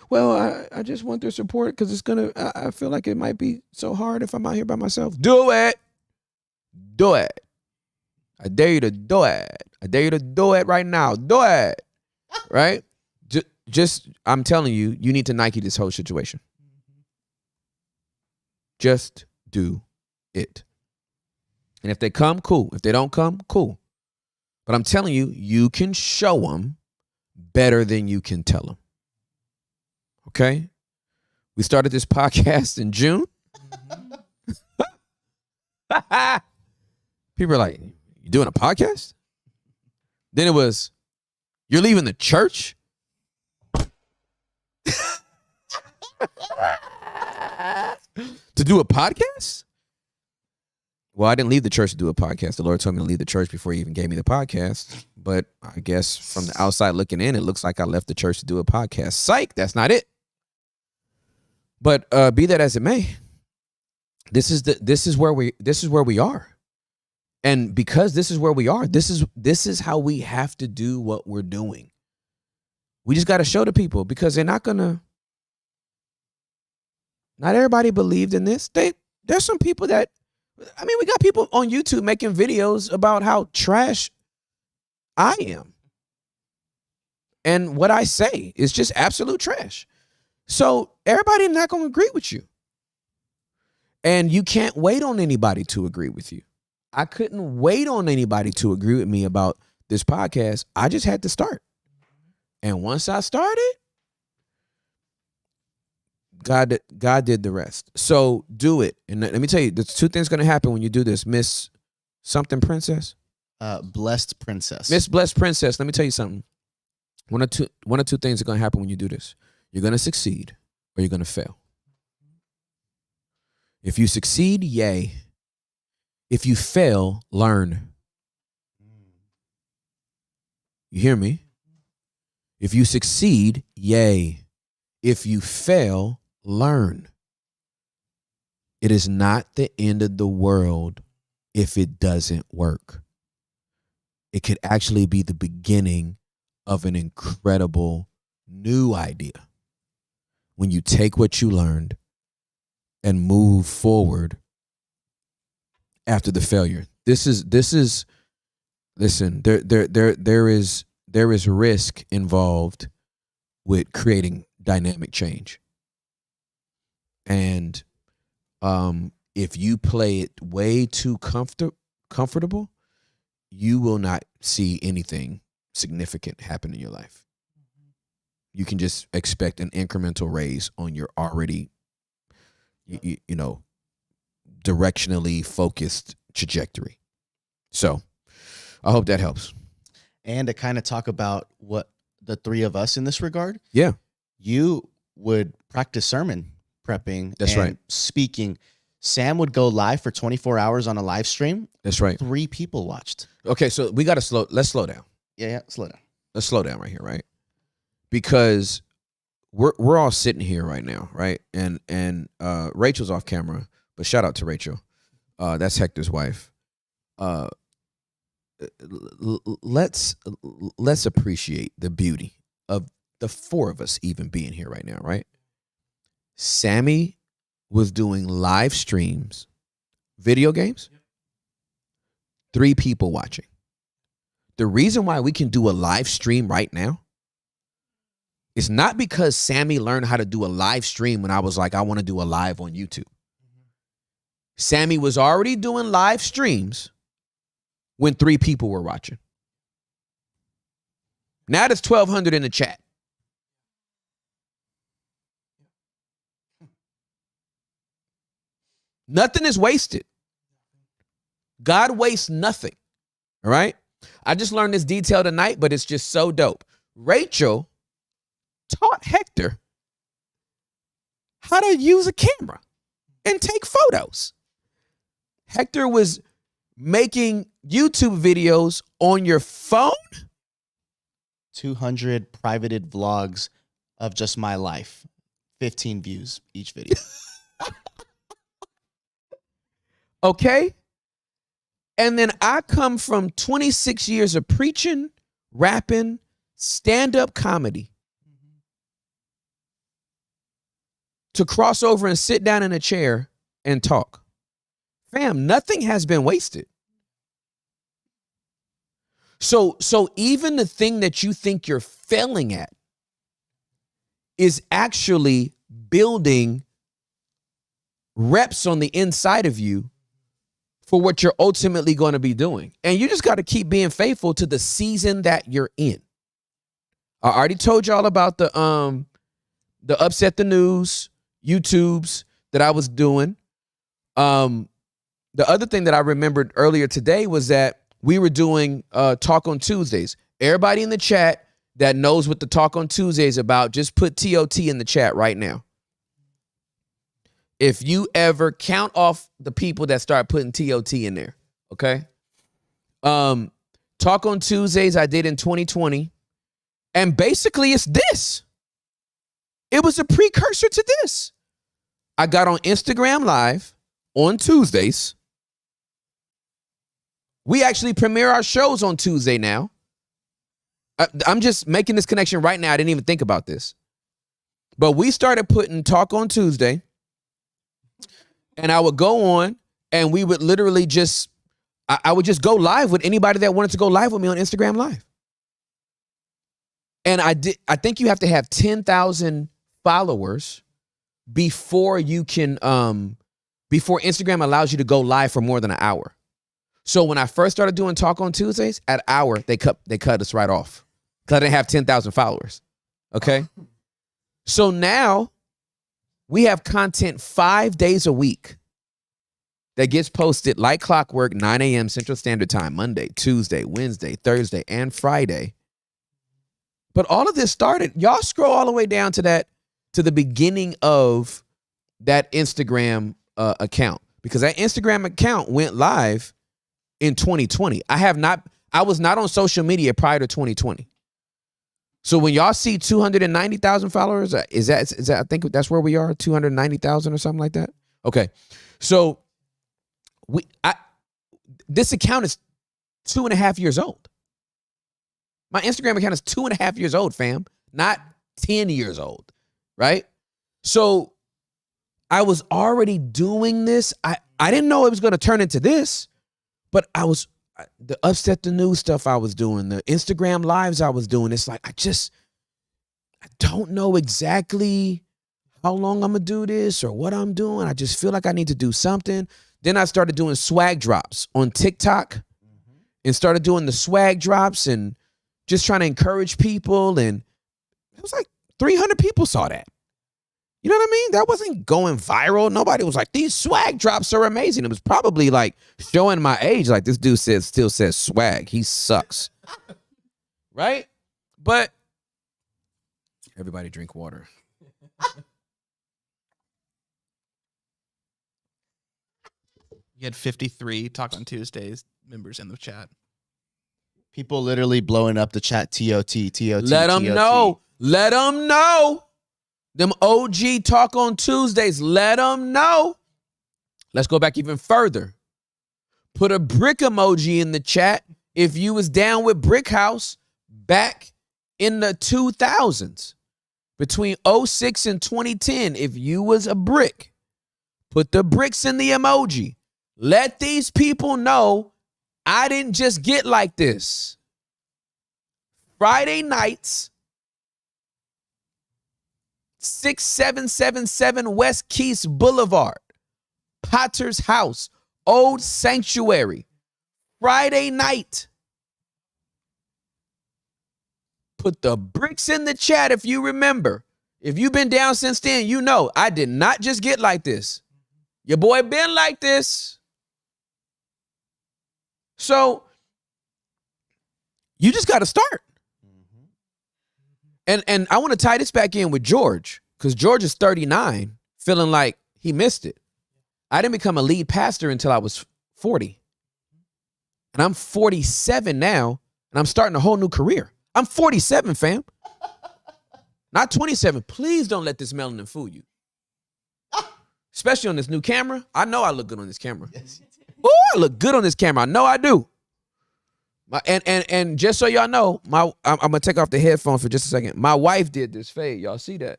Well, I just want their support because I feel like it might be so hard if I'm out here by myself. Do it. Do it. I dare you to do it. I dare you to do it right now. Do it. Right? Just, I'm telling you, you need to Nike this whole situation. Just do it. And if they come, cool. If they don't come, cool. But I'm telling you, you can show them better than you can tell them. Okay? We started this podcast in June. People are like, you doing a podcast? Then it was, you're leaving the church? To do a podcast? Well, I didn't leave the church to do a podcast. The Lord told me to leave the church before he even gave me the podcast. But I guess from the outside looking in, it looks like I left the church to do a podcast. Psych, that's not it. But be that as it may, this is where we are. And because this is where we are, this is how we have to do what we're doing. We just got to show the people, because they're not everybody believed in this. There's some people that, we got people on YouTube making videos about how trash I am. And what I say is just absolute trash. So everybody not going to agree with you. And you can't wait on anybody to agree with you. I couldn't wait on anybody to agree with me about this podcast. I just had to start. And once I started, God did the rest. So do it. And let me tell you, there's two things going to happen when you do this. Miss something Princess? Blessed Princess. Miss Blessed Princess, let me tell you something. One or two things are going to happen when you do this. You're going to succeed or you're going to fail. If you succeed, yay. If you fail, learn. You hear me? If you succeed, yay. If you fail, learn. It is not the end of the world if it doesn't work. It could actually be the beginning of an incredible new idea. When you take what you learned and move forward after the failure. Listen, there is risk involved with creating dynamic change. And if you play it way too comfortable, you will not see anything significant happen in your life. You can just expect an incremental raise on your already, directionally focused trajectory. So I hope that helps. And to kind of talk about what the three of us in this regard. Yeah. You would practice sermon prepping. That's and right. Speaking. Sam would go live for 24 hours on a live stream. That's right. 3 people watched. Okay, so let's slow down. Yeah, slow down. Let's slow down right here, right? Because we're all sitting here right now, right? And Rachel's off camera, but shout out to Rachel. That's Hector's wife. Let's appreciate the beauty of the 4 of us even being here right now, right? Sammy was doing live streams, video games, 3 people watching. The reason why we can do a live stream right now is not because Sammy learned how to do a live stream when I was like, I want to do a live on YouTube. Sammy was already doing live streams when 3 people were watching. Now there's 1,200 in the chat. Nothing is wasted. God wastes nothing. All right? I just learned this detail tonight, but it's just so dope. Rachel taught Hector how to use a camera and take photos. Hector was making YouTube videos on your phone. 200 privated vlogs of just my life. 15 views each video. Okay? And then I come from 26 years of preaching, rapping, stand-up comedy to cross over and sit down in a chair and talk. Fam, nothing has been wasted. So even the thing that you think you're failing at is actually building reps on the inside of you for what you're ultimately going to be doing. And you just got to keep being faithful to the season that you're in. I already told y'all about the Upset the News YouTubes that I was doing. the other thing that I remembered earlier today was that we were doing Talk on Tuesdays. Everybody in the chat that knows what the Talk on Tuesday is about, just put TOT in the chat right now. If you ever count off the people that start putting TOT in there, okay? Talk on Tuesdays I did in 2020. And basically it's this. It was a precursor to this. I got on Instagram Live on Tuesdays. We actually premiere our shows on Tuesday now. I'm just making this connection right now. I didn't even think about this. But we started putting Talk on Tuesday. And I would go on and we would literally just, I would just go live with anybody that wanted to go live with me on Instagram Live. And I think you have to have 10,000 followers before you can, before Instagram allows you to go live for more than an hour. So when I first started doing Talk on Tuesdays, at an hour, they cut us right off because I didn't have 10,000 followers. Okay. So now we have content 5 days a week that gets posted like clockwork, 9 a.m. Central Standard Time, Monday, Tuesday, Wednesday, Thursday, and Friday. But all of this started, y'all scroll all the way down to the beginning of that Instagram account, because that Instagram account went live in 2020. I was not on social media prior to 2020. So when y'all see 290,000 followers, is that I think that's where we are, 290,000 or something like that. Okay. So this account is 2.5 years old. My Instagram account is 2.5 years old, fam, not 10 years old, right? So I was already doing this. I didn't know it was going to turn into this, but the Upset the News stuff I was doing, the Instagram lives I was doing. It's like, I don't know exactly how long I'm going to do this or what I'm doing. I just feel like I need to do something. Then I started doing swag drops on TikTok and started doing the swag drops and just trying to encourage people. And it was like 300 people saw that. You know what I mean? That wasn't going viral. Nobody was like, these swag drops are amazing. It was probably like showing my age. Like, this dude still says swag. He sucks. Right? But everybody drink water. You had 53 Talk on Tuesdays members in the chat. People literally blowing up the chat. TOT. Let them know. Let them know. Them OG Talk on Tuesdays. Let them know. Let's go back even further. Put a brick emoji in the chat if you was down with Brick House back in the 2000s. Between 06 and 2010, if you was a brick, put the bricks in the emoji. Let these people know I didn't just get like this. Friday nights, 6777 West Keys Boulevard, Potter's House, Old Sanctuary. Friday night. Put the bricks in the chat if you remember. If you've been down since then, you know I did not just get like this. Your boy been like this. So you just got to start. And I want to tie this back in with George, because George is 39, feeling like he missed it. I didn't become a lead pastor until I was 40. And I'm 47 now, and I'm starting a whole new career. I'm 47, fam. Not 27. Please don't let this melanin fool you. Especially on this new camera. I know I look good on this camera. Oh, I look good on this camera. I know I do. And just so y'all know, I'm gonna take off the headphones for just a second. My wife did this fade. Y'all see that?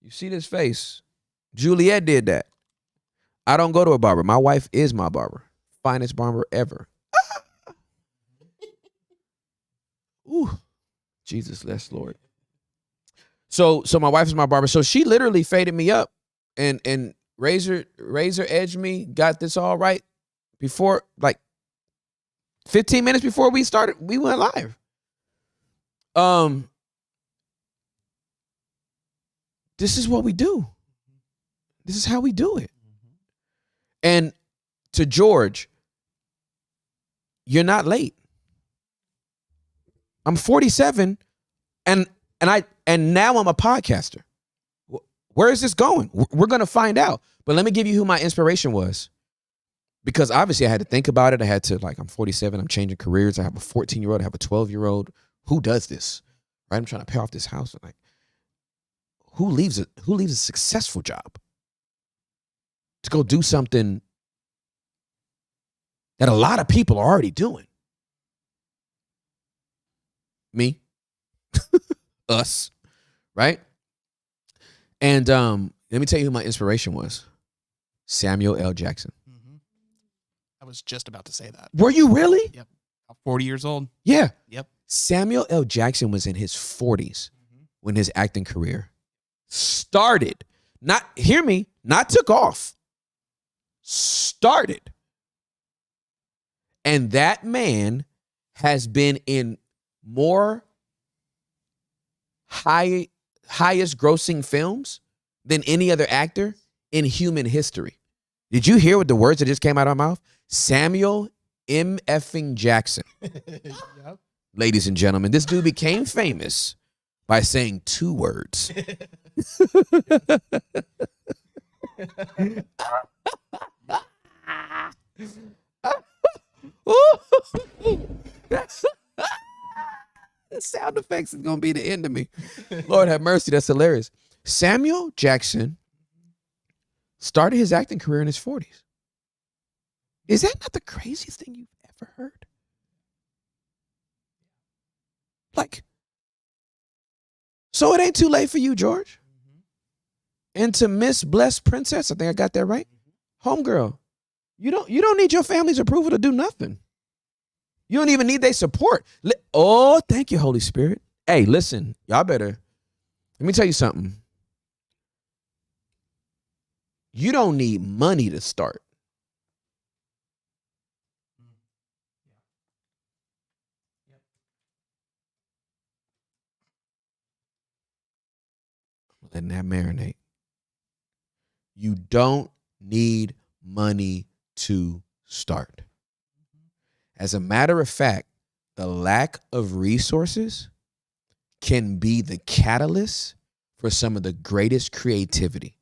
You see this face? Juliet did that. I don't go to a barber. My wife is my barber. Finest barber ever. Ooh, Jesus, bless Lord. So my wife is my barber. So she literally faded me up and razor edged me. Got this all right before, like, 15 minutes before we started, we went live. This is what we do. This is how we do it. And to George, you're not late. I'm 47 and now I'm a podcaster. Where is this going? We're going to find out. But let me give you who my inspiration was. Because obviously I had to think about it. I had to, I'm 47, I'm changing careers. I have a 14-year-old, I have a 12-year-old. Who does this? Right? I'm trying to pay off this house. Who leaves a successful job to go do something that a lot of people are already doing? Me. Us. Right? And let me tell you who my inspiration was. Samuel L. Jackson. I was just about to say that. Were you really? Yep. I'm 40 years old. Yeah. Yep. Samuel L. Jackson was in his 40s when his acting career started. Hear me, not took off. Started. And that man has been in more highest grossing films than any other actor in human history. Did you hear what the words that just came out of my mouth? Samuel M. effing Jackson. Yep. Ladies and gentlemen, this dude became famous by saying 2 words. The sound effects is going to be the end of me. Lord have mercy, that's hilarious. Samuel Jackson started his acting career in his 40s. Is that not the craziest thing you've ever heard? So it ain't too late for you, George. And to Miss Blessed Princess, I think I got that right. Homegirl, you don't need your family's approval to do nothing. You don't even need their support. Oh, thank you, Holy Spirit. Hey, listen, y'all better, let me tell you something. You don't need money to start. Letting that marinate. You don't need money to start. As a matter of fact, the lack of resources can be the catalyst for some of the greatest creativity.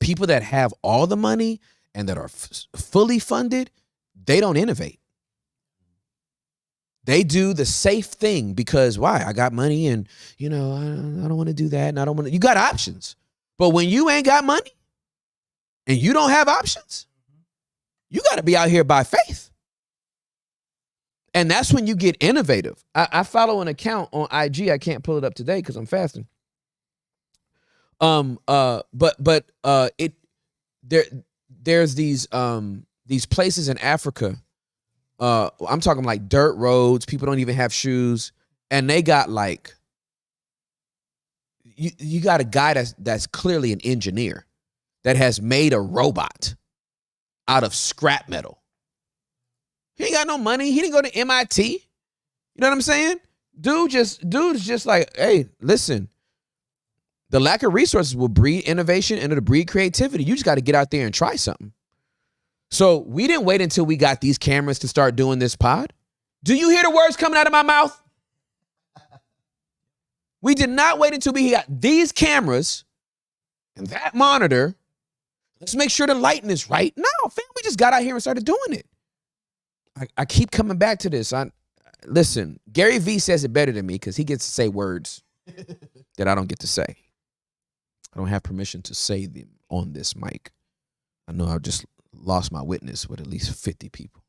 People that have all the money and that are fully funded, they don't innovate. They do the safe thing because why? I got money and, I don't want to do that. And I don't want to. You got options. But when you ain't got money and you don't have options, you got to be out here by faith. And that's when you get innovative. I follow an account on IG. I can't pull it up today because I'm fasting. There's these places in Africa. I'm talking like dirt roads. People don't even have shoes, and they got you got a guy that's clearly an engineer that has made a robot out of scrap metal. He ain't got no money. He didn't go to MIT. You know what I'm saying? Dude is just like, hey, listen. The lack of resources will breed innovation and it'll breed creativity. You just got to get out there and try something. So we didn't wait until we got these cameras to start doing this pod. Do you hear the words coming out of my mouth? We did not wait until we got these cameras and that monitor. Let's make sure the lighting is right. No, fam, we just got out here and started doing it. I keep coming back to this. Listen, Gary Vee says it better than me because he gets to say words that I don't get to say. I don't have permission to say them on this mic. I know I just lost my witness with at least 50 people.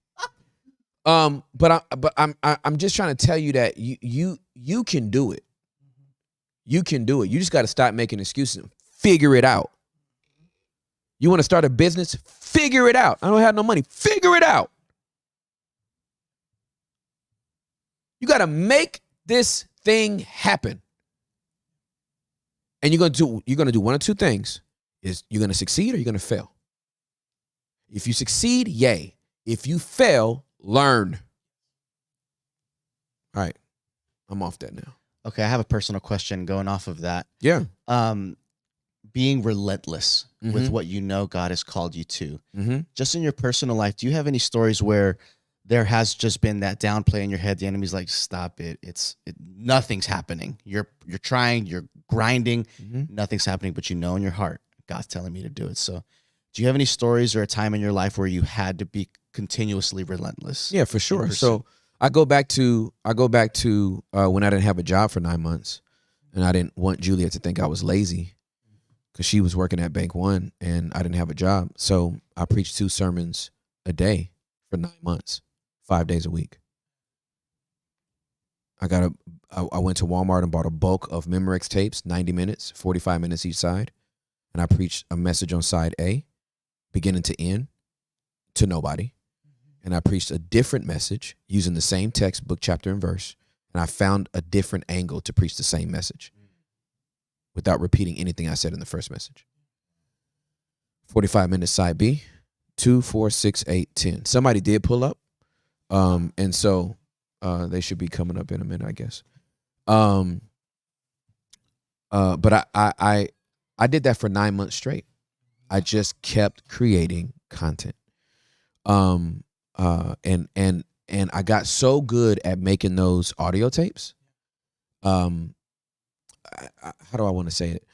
But I'm just trying to tell you that you can do it. You can do it. You just got to stop making excuses and figure it out. You want to start a business? Figure it out. I don't have no money. Figure it out. You got to make this thing happen. And you're going to do one of two things. Is you're going to succeed or you're going to fail. If you succeed, yay. If you fail, learn. All right. I'm off that now. Okay, I have a personal question going off of that. Yeah. being relentless with what you know God has called you to. Just in your personal life, do you have any stories where there has just been that downplay in your head? The enemy's like, stop it. Nothing's happening. You're trying, you're grinding, nothing's happening, but you know in your heart, God's telling me to do it. So do you have any stories or a time in your life where you had to be continuously relentless? Yeah, for sure. So I go back to when I didn't have a job for 9 months, and I didn't want Juliet to think I was lazy because she was working at Bank One and I didn't have a job. So I preached 2 sermons a day for 9 months, 5 days a week. I went to Walmart and bought a bulk of Memorex tapes, 90 minutes, 45 minutes each side. And I preached a message on side A, beginning to end, to nobody. And I preached a different message using the same text, book, chapter, and verse. And I found a different angle to preach the same message without repeating anything I said in the first message. 45 minutes side B, 2, 4, 6, 8, 10. Somebody did pull up. And so they should be coming up in a minute, I guess. But I did that for 9 months straight. I just kept creating content. And I got so good at making those audio tapes. How do I want to say it?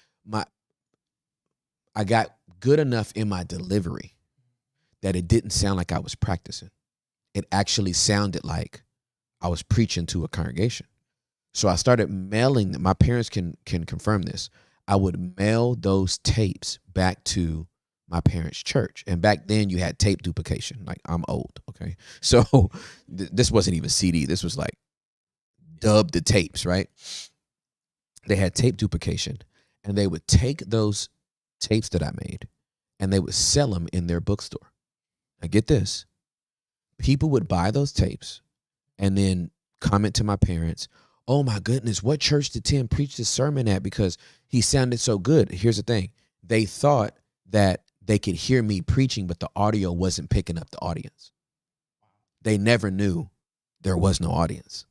I got good enough in my delivery that it didn't sound like I was practicing. It actually sounded like I was preaching to a congregation. So I started mailing them. My parents can confirm this. I would mail those tapes back to my parents' church. And back then you had tape duplication. Like, I'm old, okay? So this wasn't even CD. This was like dub the tapes, right? They had tape duplication. And they would take those tapes that I made and they would sell them in their bookstore. Now get this. People would buy those tapes and then comment to my parents, oh my goodness, what church did Tim preach this sermon at? Because he sounded so good. Here's the thing. They thought that they could hear me preaching, but the audio wasn't picking up the audience. They never knew there was no audience.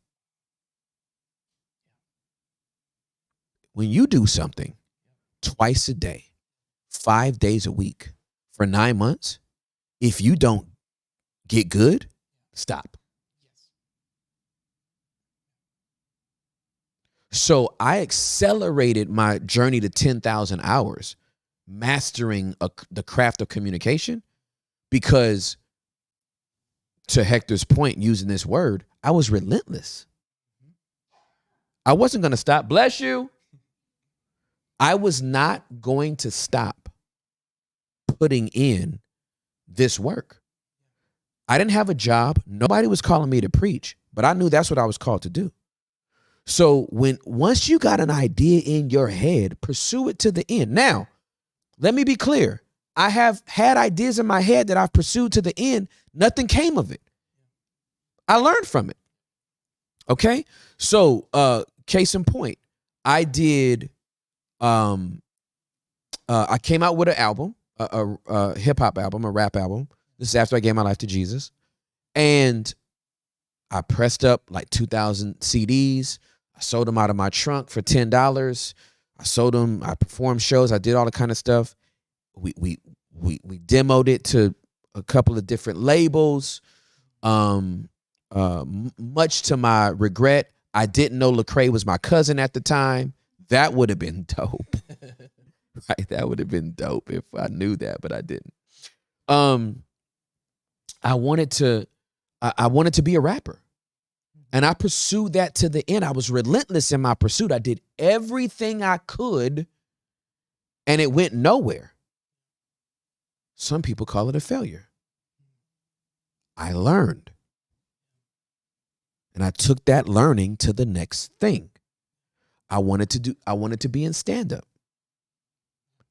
When you do something twice a day, 5 days a week for 9 months, if you don't get good, stop. So I accelerated my journey to 10,000 hours, mastering the craft of communication, because to Hector's point, using this word, I was relentless. I wasn't going to stop. Bless you. I was not going to stop putting in this work. I didn't have a job. Nobody was calling me to preach, but I knew that's what I was called to do. So once you got an idea in your head, pursue it to the end. Now, let me be clear. I have had ideas in my head that I've pursued to the end. Nothing came of it. I learned from it. Okay? So, case in point, I did, I came out with an album, a hip-hop album, a rap album. This is after I gave my life to Jesus. And I pressed up like 2,000 CDs. I sold them out of my trunk for $10. I sold them. I performed shows. I did all the kind of stuff. We demoed it to a couple of different labels. Much to my regret, I didn't know Lecrae was my cousin at the time. That would have been dope. Right? That would have been dope if I knew that, but I didn't. I wanted to be a rapper. And I pursued that to the end. I was relentless in my pursuit. I did everything I could, and it went nowhere. Some people call it a failure. I learned. And I took that learning to the next thing. I wanted to be in stand-up.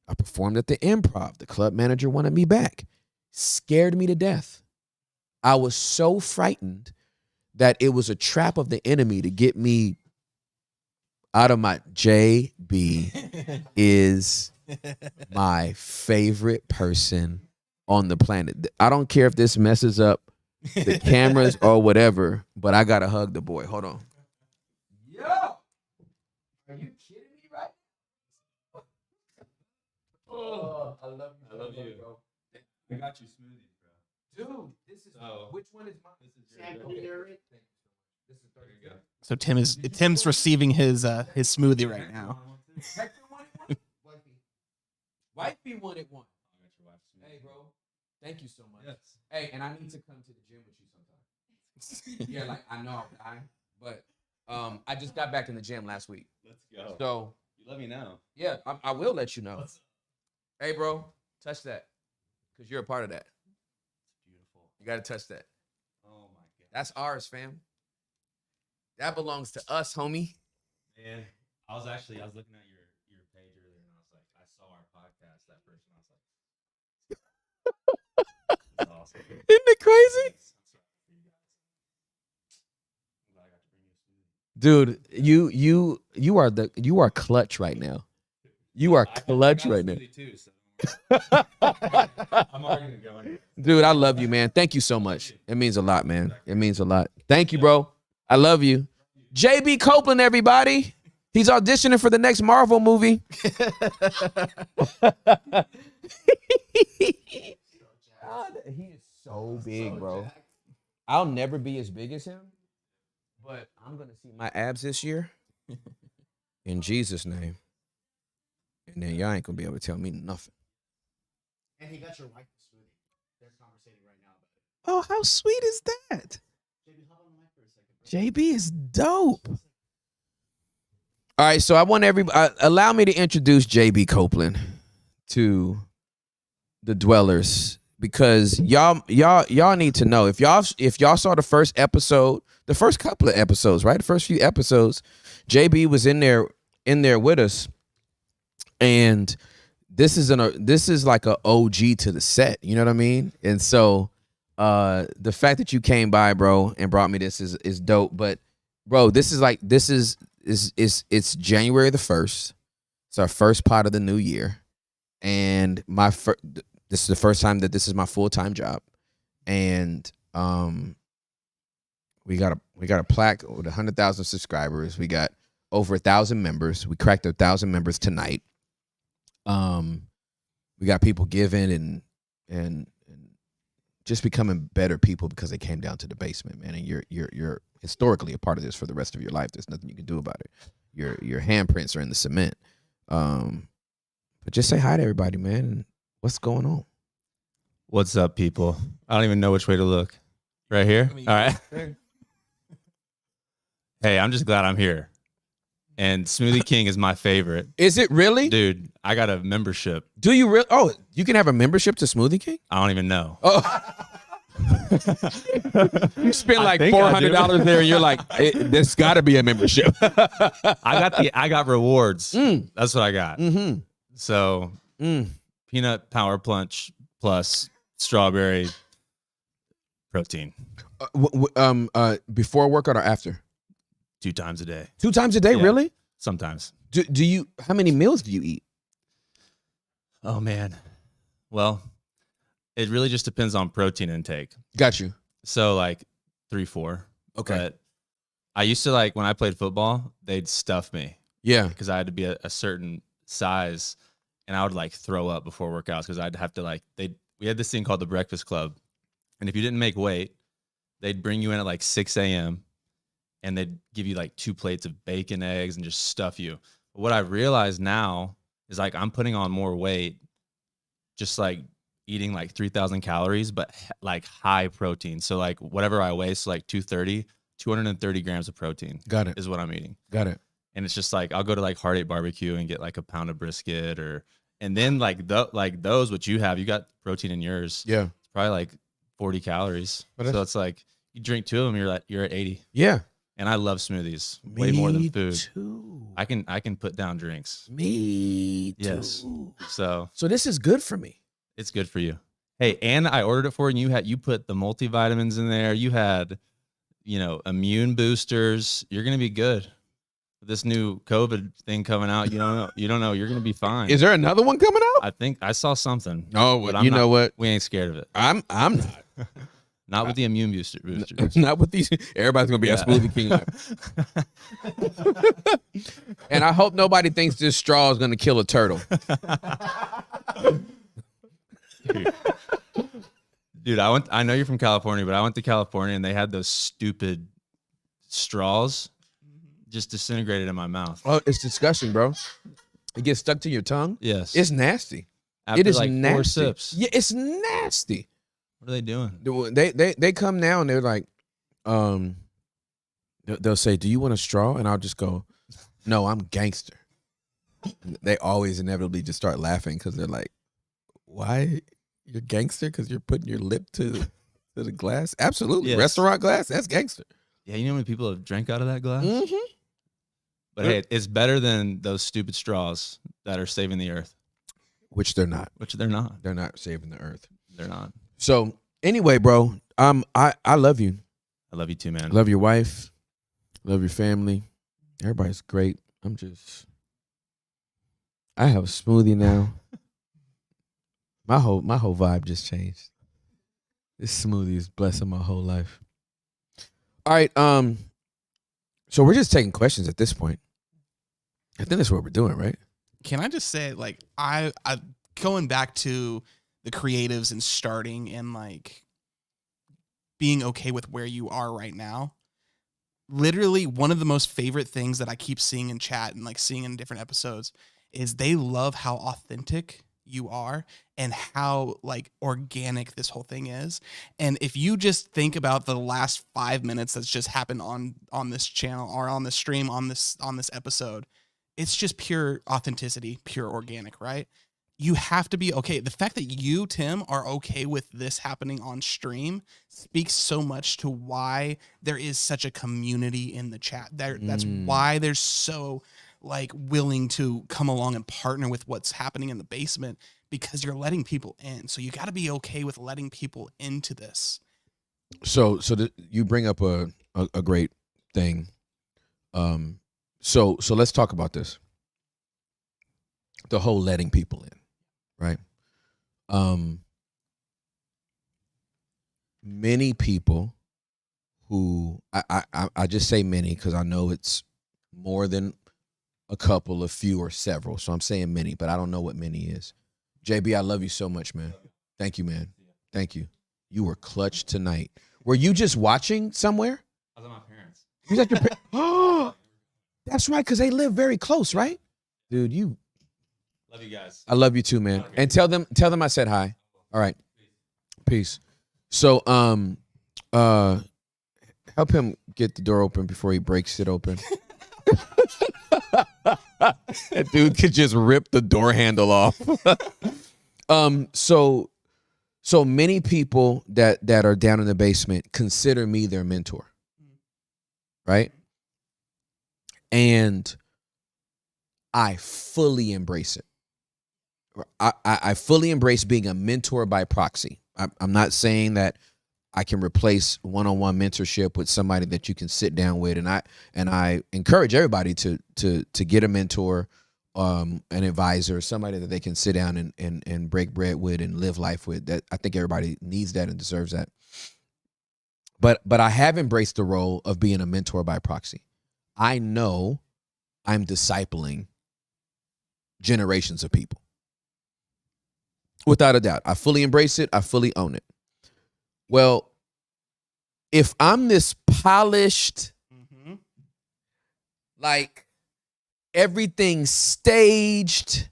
I performed at the Improv. The club manager wanted me back. Scared me to death. I was so frightened that it was a trap of the enemy to get me out of my... JB is my favorite person on the planet. I don't care if this messes up the cameras or whatever, but I gotta hug the boy. Hold on. Yo! Are you kidding me right now? Oh, I love you. I love you, bro. I got you smoothies, bro. Dude, this is which one is mine? This is your Okay. This is 30. There you go. So Tim's receiving his smoothie right now. Hector wanted one? Wifey wanted one. I got your wife's smoothie. Hey, bro. Thank you so much. Yes. Hey, and I need to come to the gym with you sometime. Yeah, like I know, but I just got back in the gym last week. Let's go. So You let me know. yeah, I will let you know. Hey, bro, touch that, cause you're a part of that. Beautiful. You gotta touch that. Oh my god. That's ours, fam. That belongs to us, homie. Man, I was looking at your page earlier, and I was like, I saw our podcast that first, and I was like, that's awesome. Isn't it crazy? That's right for you guys. I'm glad I got to bring you a smoothie. Dude, you are clutch right now. You are clutch I got a right now. smoothie too, so I'm already gonna go in. Dude, I love you, man. Thank you so much. It means a lot, man. It means a lot. Thank you, bro. I love you. JB Copeland, everybody. He's auditioning for the next Marvel movie. He is so big, bro. I'll never be as big as him, but I'm going to see my abs this year. In Jesus' name. And then y'all ain't going to be able to tell me nothing. And he got your wife a smoothie. They're conversating right now about it. Oh, how sweet is that? JB, hop on the mic for a second, bro. JB is dope. All right, so I want allow me to introduce JB Copeland to the dwellers, because y'all need to know, if y'all saw the first episode, the first couple of episodes, right? The first few episodes, JB was in there with us, and this is like a OG to the set, you know what I mean? And so the fact that you came by, bro, and brought me this is dope. But bro, it's January the 1st. It's our first pod of the new year, and this is the first time that this is my full-time job, and we got a plaque with 100,000 subscribers. We got over 1,000 members. We cracked 1,000 members tonight. We got people giving and just becoming better people because they came down to the basement, man. And you're historically a part of this for the rest of your life. There's nothing you can do about it. Your handprints are in the cement. But just say hi to everybody, man. And what's going on? What's up, people? I don't even know which way to look. Right here? All right. Hey, I'm just glad I'm here. And Smoothie King is my favorite. Is it really? Dude, I got a membership. Do you really? Oh, you can have a membership to Smoothie King? I don't even know. Oh. You spend I like think I do. $400 there, and you're like, there's got to be a membership. I got rewards. That's what I got. Mm-hmm. So peanut power punch plus strawberry protein Before workout or after? 2 times a day. 2 times a day, Yeah. really? Sometimes. Do you? How many meals do you eat? Oh man. Well, it really just depends on protein intake. Got you. So like 3-4. Okay. But I used to, like, when I played football, they'd stuff me Yeah. because I had to be a certain size, and I would like throw up before workouts because I'd have to we had this thing called the Breakfast Club, and if you didn't make weight, they'd bring you in at like 6 a.m. and they'd give you like 2 plates of bacon, eggs, and just stuff you. But what I realize now is, like, I'm putting on more weight just like eating like 3,000 calories, but like high protein. So like whatever I weigh, so like 230 grams of protein. Got it. Is what I'm eating. Got it. And it's just like, I'll go to like Heart 8 Barbecue and get like a pound of brisket, and then like those, what you have, you got protein in yours. Yeah. It's probably like 40 calories. But So it's like you drink 2 of them, you're at 80. Yeah. And I love smoothies way more than food. Too. I can put down drinks. Me too. Yes. So this is good for me. it's good for you. Hey, and I ordered it for you, and you put the multivitamins in there. You had, immune boosters. You're gonna be good. This new COVID thing coming out, you don't know. You're gonna be fine. Is there another one coming out? I think I saw something. No, but you know what? We ain't scared of it. I'm not. Not with the immune boosters. Not with these. Everybody's gonna be a Smoothie King. And I hope nobody thinks this straw is gonna kill a turtle. Dude, I know you're from California, but I went to California and they had those stupid straws just disintegrated in my mouth. Oh, it's disgusting, bro. It gets stuck to your tongue. Yes. It's nasty. After it is like nasty. 4 sips. Yeah, it's nasty. What are they doing? They come now and they're like, they'll say, "Do you want a straw?" And I'll just go, "No, I'm gangster." They always inevitably just start laughing because they're like, "Why you're gangster? Because you're putting your lip to the glass?" Absolutely, Yes. Restaurant glass. That's gangster. Yeah, you know how many people have drank out of that glass? Mm-hmm. But hey, it's better than those stupid straws that are saving the earth, Which they're not. which they're not. They're not saving the earth. They're not. So anyway, bro, I love you. I love you too, man. Love your wife. Love your family. Everybody's great. I have a smoothie now. My whole vibe just changed. This smoothie is blessing my whole life. All right, so we're just taking questions at this point. I think that's what we're doing, right? Can I just say, like, I going back to the creatives and starting and like being okay with where you are right now. Literally, one of the most favorite things that I keep seeing in chat and like seeing in different episodes is they love how authentic you are and how like organic this whole thing is. And if you just think about the last 5 minutes that's just happened on this channel or on this stream on this episode, it's just pure authenticity, pure organic, right? You have to be okay. The fact that you, Tim, are okay with this happening on stream speaks so much to why there is such a community in the chat. That's why they're so like willing to come along and partner with what's happening in the basement, because you're letting people in. So you got to be okay with letting people into this. So you bring up a great thing. So let's talk about this. The whole letting people in, right? Many people who I just say many because I know it's more than a couple, a few, or several. So I'm saying many, but I don't know what many is. JB, I love you so much, man. Thank you, man. Thank you. You were clutch tonight. Were you just watching somewhere? I was at my parents. You was at your oh, that's right, because they live very close, right? Dude, you. Love you guys. I love you too, man. And tell them I said hi. All right. Peace. So help him get the door open before he breaks it open. That dude could just rip the door handle off. So many people that are down in the basement consider me their mentor. Right? And I fully embrace it. I fully embrace being a mentor by proxy. I'm not saying that I can replace one-on-one mentorship with somebody that you can sit down with, and I encourage everybody to get a mentor, an advisor, somebody that they can sit down and break bread with and live life with. That I think everybody needs that and deserves that. But I have embraced the role of being a mentor by proxy. I know I'm discipling generations of people. Without a doubt. I fully embrace it. I fully own it. Well, if I'm this polished, like everything's staged,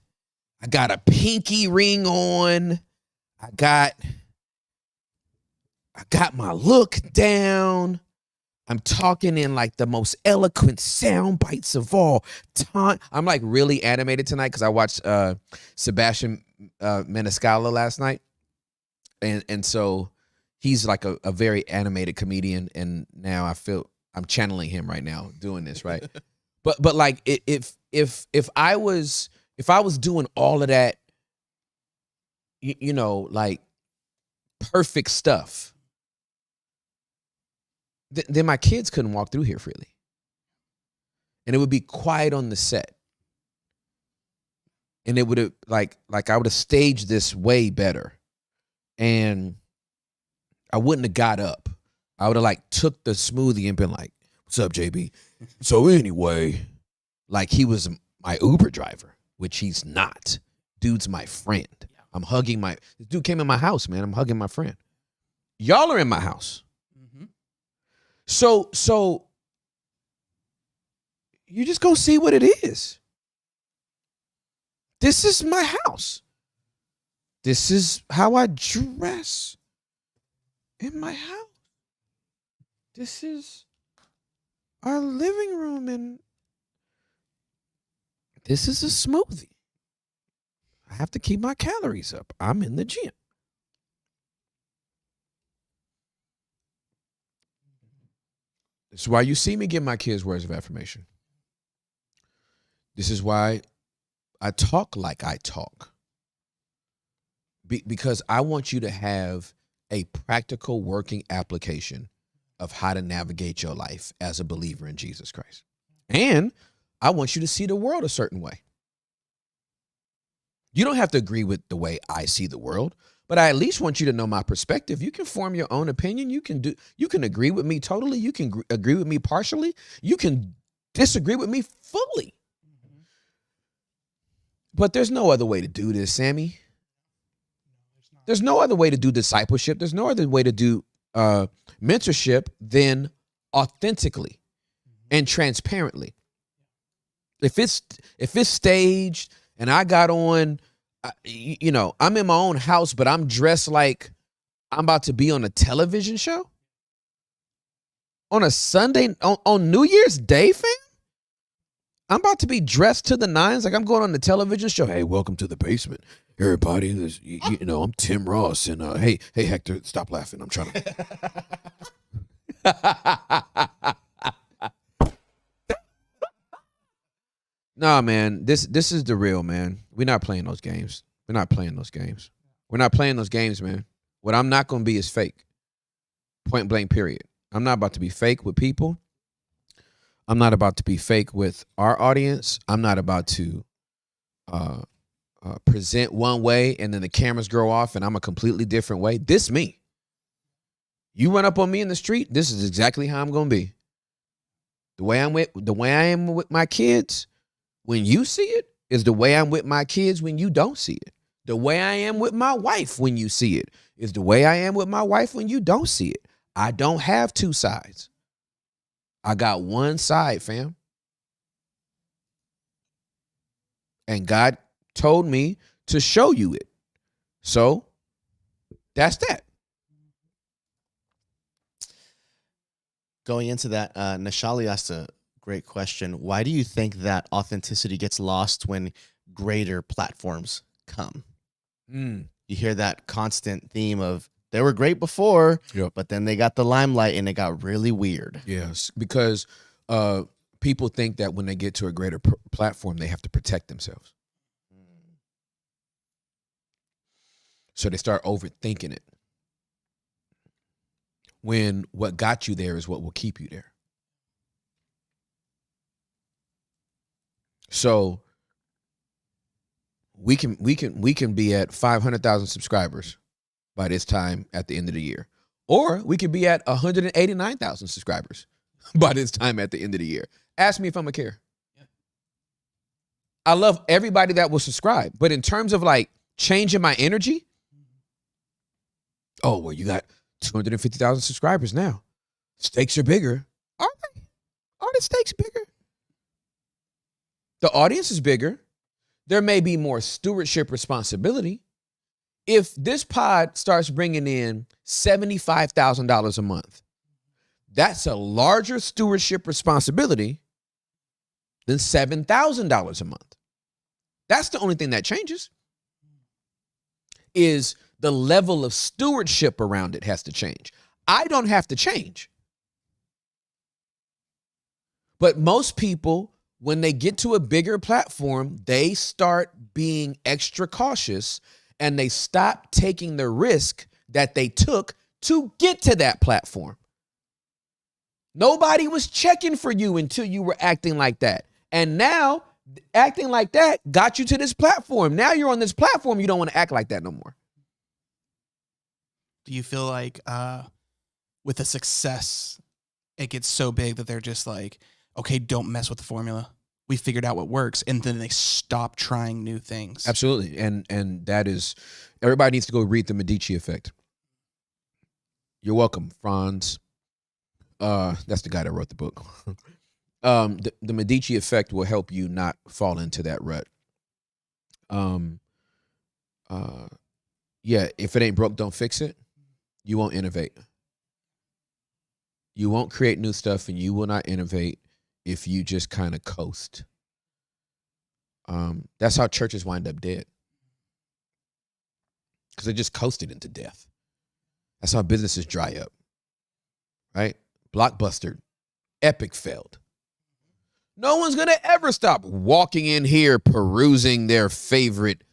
I got a pinky ring on, I got my look down, I'm talking in like the most eloquent sound bites of all time. I'm like really animated tonight because I watched Sebastian Maniscalco last night. And so he's like a very animated comedian, and now I feel I'm channeling him right now doing this, right? but like if I was doing all of that, you know, like perfect stuff, then my kids couldn't walk through here freely, and it would be quiet on the set, and it would have like I would have staged this way better. And I wouldn't have got up. I would have like took the smoothie and been like, "What's up, JB?" So anyway, like he was my Uber driver, which he's not. Dude's my friend. I'm hugging this dude came in my house, man. I'm hugging my friend. Y'all are in my house. Mm-hmm. So you just go see what it is. This is my house. This is how I dress in my house. This is our living room, and this is a smoothie. I have to keep my calories up. I'm in the gym. This is why you see me give my kids words of affirmation. This is why I talk like I talk. Because I want you to have a practical working application of how to navigate your life as a believer in Jesus Christ. And I want you to see the world a certain way. You don't have to agree with the way I see the world, but I at least want you to know my perspective. You can form your own opinion. You can agree with me totally. You can agree with me partially. You can disagree with me fully. But there's no other way to do this, Sammy. There's no other way to do discipleship. There's no other way to do mentorship than authentically and transparently. If it's staged and I got on, I'm in my own house, but I'm dressed like I'm about to be on a television show on a Sunday, on New Year's Day, fam. I'm about to be dressed to the nines, like I'm going on the television show. Hey, welcome to the basement, everybody. I'm Tim Ross, and hey, Hector, stop laughing. I'm trying to. Nah, man, this is the real, man. We're not playing those games. We're not playing those games. We're not playing those games, man. What I'm not going to be is fake. Point blank, period. I'm not about to be fake with people. I'm not about to be fake with our audience. I'm not about to present one way and then the cameras go off and I'm a completely different way. This me. You run up on me in the street, this is exactly how I'm going to be. The way I am with my kids, when you see it, is the way I'm with my kids when you don't see it. The way I am with my wife when you see it is the way I am with my wife when you don't see it. I don't have two sides. I got one side, fam. And God told me to show you it. So that's that. Going into that, Nashali asked a great question. Why do you think that authenticity gets lost when greater platforms come? You hear that constant theme of they were great before, Yep. but then they got the limelight and it got really weird. Yes, because people think that when they get to a greater platform, they have to protect themselves. So they start overthinking it. When what got you there is what will keep you there. So we can be at 500,000 subscribers by this time at the end of the year. Or we could be at 189,000 subscribers by this time at the end of the year. Ask me if I'm gonna care. Yeah. I love everybody that will subscribe, but in terms of like changing my energy, oh, well, you got 250,000 subscribers now. Stakes are bigger. Are they? Are the stakes bigger? The audience is bigger. There may be more stewardship responsibility. If this pod starts bringing in $75,000 a month, that's a larger stewardship responsibility than $7,000 a month. That's the only thing that changes, is the level of stewardship around it has to change. I don't have to change. But most people, when they get to a bigger platform, they start being extra cautious and they stop taking the risk that they took to get to that platform. Nobody was checking for you until you were acting like that. And now acting like that got you to this platform. Now you're on this platform, you don't want to act like that no more. Do you feel like with a success, it gets so big that they're just like, okay, don't mess with the formula. We figured out what works, and then they stop trying new things. Absolutely. And that is, everybody needs to go read The Medici Effect. You're welcome, Franz. That's the guy that wrote the book. The Medici Effect will help you not fall into that rut. Yeah, if it ain't broke, don't fix it. You won't innovate. You won't create new stuff, and you will not innovate if you just kind of coast. That's how churches wind up dead, because they just coasted into death. That's how businesses dry up, right? Blockbuster, Epic failed. No one's going to ever stop walking in here perusing their favorite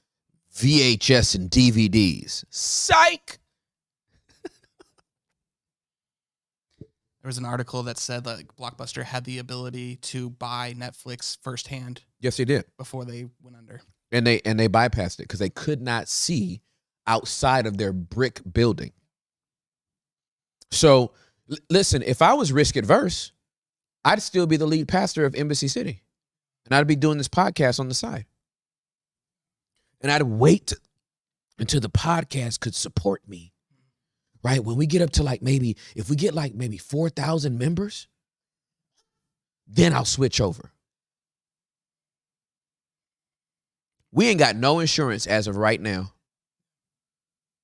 VHS and DVDs. Psych! There was an article that said like Blockbuster had the ability to buy Netflix firsthand Yes, they did. before they went under. And they bypassed it because they could not see outside of their brick building. So, listen, if I was risk adverse, I'd still be the lead pastor of Embassy City. And I'd be doing this podcast on the side. And I'd wait until the podcast could support me. Right? When we get up to if we get 4,000 members, then I'll switch over. We ain't got no insurance as of right now.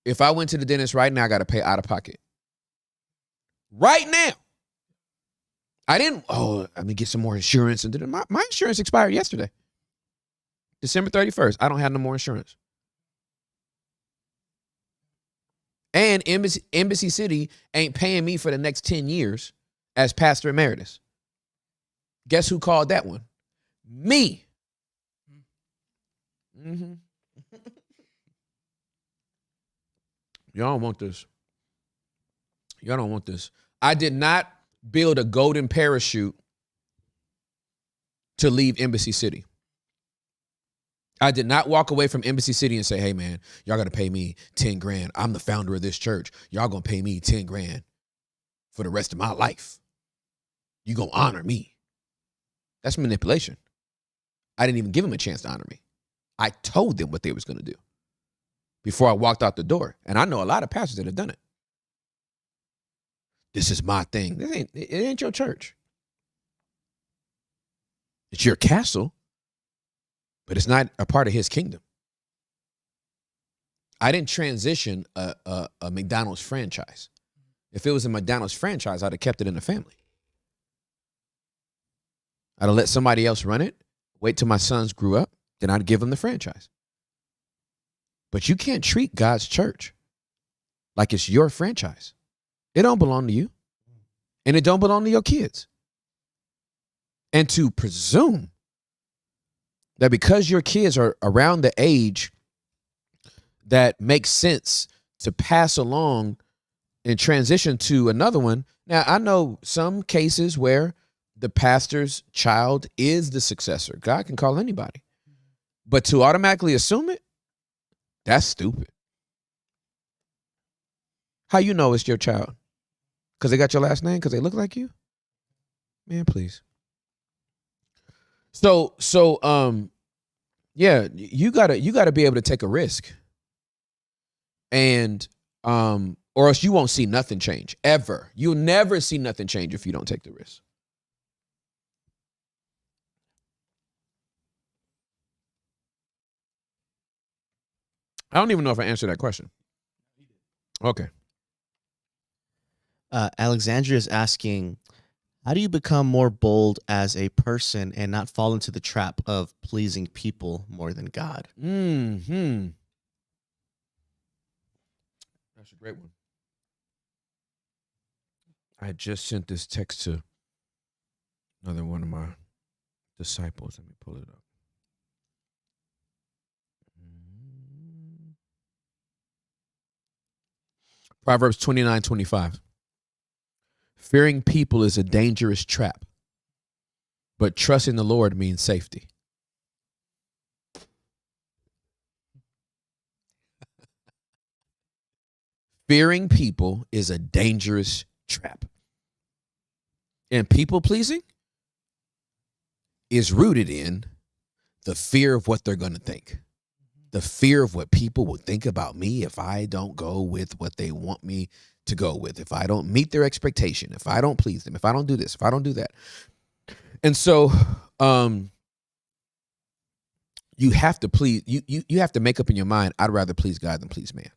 If I went to the dentist right now, I got to pay out of pocket. Right now. I didn't, let me get some more insurance. And my insurance expired yesterday. December 31st. I don't have no more insurance. And Embassy City ain't paying me for the next 10 years as pastor emeritus. Guess who called that one? Me. Mm-hmm. Y'all don't want this. Y'all don't want this. I did not build a golden parachute to leave Embassy City. I did not walk away from Embassy City and say, hey, man, y'all got to pay me 10 grand. I'm the founder of this church. Y'all going to pay me 10 grand for the rest of my life. You going to honor me. That's manipulation. I didn't even give them a chance to honor me. I told them what they was going to do before I walked out the door. And I know a lot of pastors that have done it. This is my thing. It ain't your church. It's your castle, but it's not a part of his kingdom. I didn't transition a McDonald's franchise. If it was a McDonald's franchise, I'd have kept it in the family. I'd have let somebody else run it, wait till my sons grew up, then I'd give them the franchise. But you can't treat God's church like it's your franchise. It don't belong to you. And it don't belong to your kids. And to presume that because your kids are around the age that makes sense to pass along and transition to another one. Now, I know some cases where the pastor's child is the successor. God can call anybody. But to automatically assume it, that's stupid. How you know it's your child? Because they got your last name? Because they look like you? Man, please. So, yeah, you gotta be able to take a risk. And or else you won't see nothing change. Ever. You'll never see nothing change if you don't take the risk. I don't even know if I answered that question. Okay. Alexandria is asking, how do you become more bold as a person and not fall into the trap of pleasing people more than God? Mm-hmm. That's a great one. I just sent this text to another one of my disciples. Let me pull it up. Proverbs 29:25. Fearing people is a dangerous trap, but trusting the Lord means safety. Fearing people is a dangerous trap. And people pleasing is rooted in the fear of what they're going to think. The fear of what people will think about me if I don't go with what they want me to go with, if I don't meet their expectation, if I don't please them, if I don't do this, if I don't do that. And so you have to please, you have to make up in your mind, I'd rather please God than please man.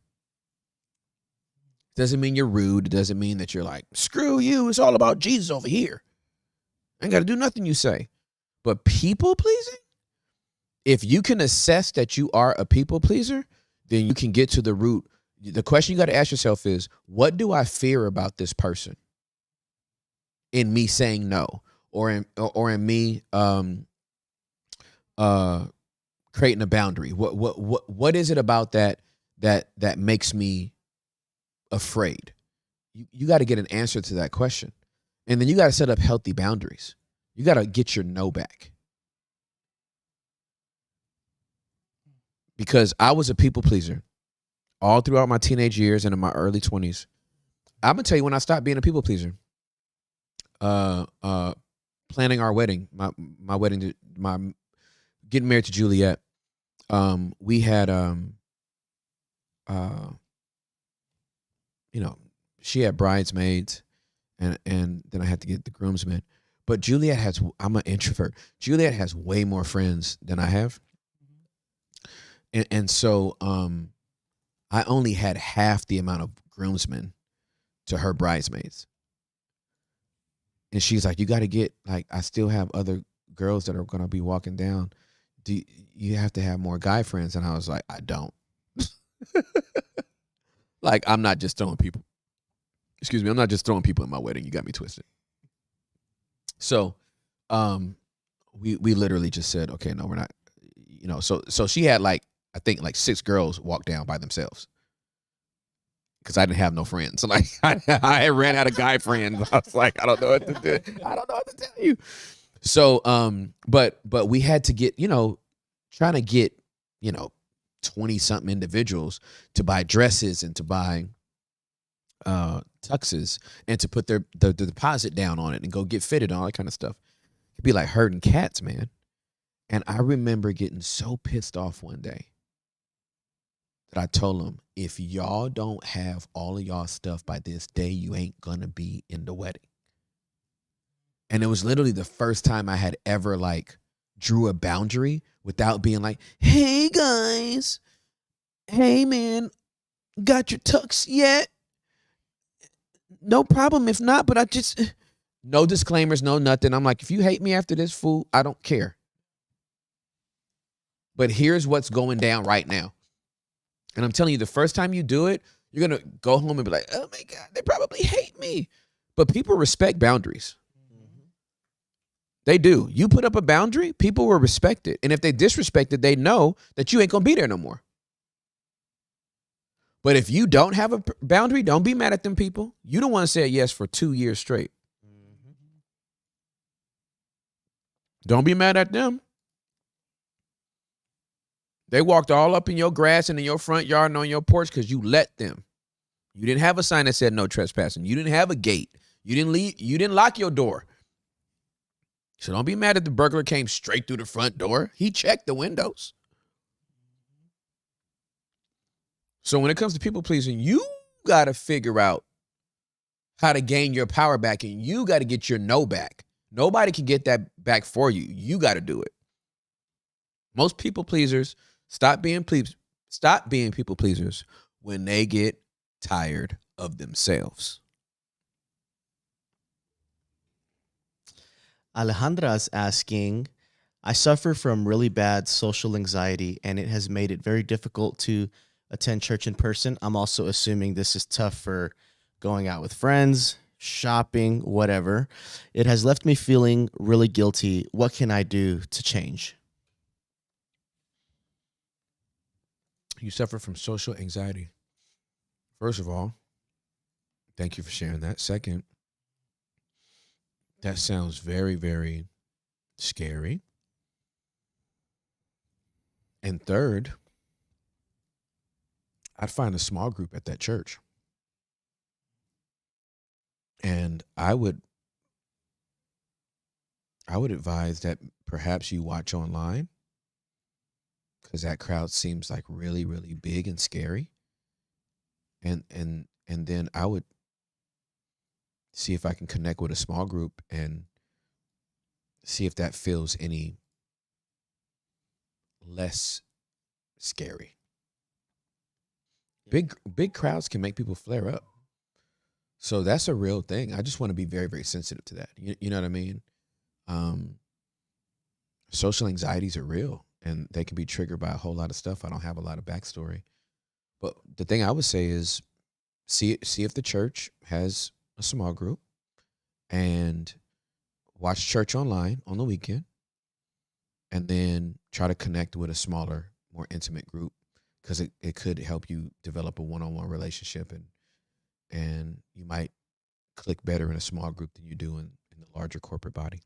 Doesn't mean you're rude. It doesn't mean that you're like, screw you, it's all about Jesus over here. I ain't got to do nothing you say. But people pleasing, if you can assess that you are a people pleaser, then you can get to the root. The question you got to ask yourself is, what do I fear about this person in me saying no, or in me creating a boundary? What is it about that makes me afraid? You got to get an answer to that question. And then you got to set up healthy boundaries. You got to get your no back. Because I was a people pleaser all throughout my teenage years and in my early 20s. I'm going to tell you when I stopped being a people pleaser. Planning our wedding, my wedding, my getting married to Juliet. We had, she had bridesmaids, and then I had to get the groomsmen. But Juliet I'm an introvert. Juliet has way more friends than I have. And so I only had half the amount of groomsmen to her bridesmaids. And she's like, you got to get, like, I still have other girls that are going to be walking down. Do you have to have more guy friends? And I was like, I don't. Like, I'm not just throwing people. Excuse me, I'm not just throwing people in my wedding. You got me twisted. So we literally just said, okay, no, we're not, so she had I think 6 girls walk down by themselves because I didn't have no friends. So I ran out of guy friends. I was like, I don't know what to do. I don't know what to tell you. So, but we had to get, trying to get, 20 something individuals to buy dresses and to buy tuxes and to put the deposit down on it and go get fitted and all that kind of stuff. It'd be like herding cats, man. And I remember getting so pissed off one day that I told them, if y'all don't have all of y'all stuff by this day, you ain't gonna be in the wedding. And it was literally the first time I had ever drew a boundary without being like, hey guys, hey man, got your tux yet? No problem if not, but I just, no disclaimers, no nothing. I'm like, if you hate me after this, fool, I don't care. But here's what's going down right now. And I'm telling you, the first time you do it, you're going to go home and be like, oh my God, they probably hate me. But people respect boundaries. They do. You put up a boundary, people will respect it. And if they disrespect it, they know that you ain't going to be there no more. But if you don't have a boundary, don't be mad at them people. You don't want to say yes for 2 years straight. Don't be mad at them. They walked all up in your grass and in your front yard and on your porch because you let them. You didn't have a sign that said no trespassing. You didn't have a gate. You didn't leave. You didn't lock your door. So don't be mad that the burglar came straight through the front door. He checked the windows. So when it comes to people pleasing, you got to figure out how to gain your power back, and you got to get your no back. Nobody can get that back for you. You got to do it. Most people pleasers stop being people pleasers when they get tired of themselves. Alejandra is asking, I suffer from really bad social anxiety, and it has made it very difficult to attend church in person. I'm also assuming this is tough for going out with friends, shopping, whatever. It has left me feeling really guilty. What can I do to change? You suffer from social anxiety. First of all, thank you for sharing that. Second, that sounds very, very scary. And third, I'd find a small group at that church. And I would advise that perhaps you watch online, because that crowd seems like really, really big and scary. And then I would see if I can connect with a small group and see if that feels any less scary. Big crowds can make people flare up. So that's a real thing. I just want to be very, very sensitive to that. You know what I mean? Social anxieties are real, and they can be triggered by a whole lot of stuff. I don't have a lot of backstory. But the thing I would say is see if the church has a small group, and watch church online on the weekend, and then try to connect with a smaller, more intimate group, because it could help you develop a one-on-one relationship, and you might click better in a small group than you do in the larger corporate body.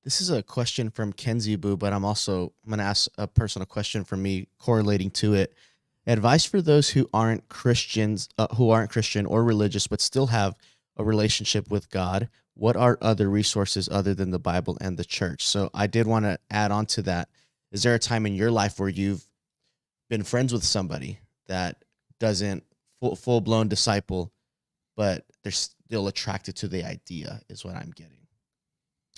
This is a question from Kenzie Boo, but I'm going to ask a personal question from me correlating to it. Advice for those who aren't Christian or religious, but still have a relationship with God. What are other resources other than the Bible and the church? So I did want to add on to that. Is there a time in your life where you've been friends with somebody that doesn't full-blown disciple, but they're still attracted to the idea, is what I'm getting.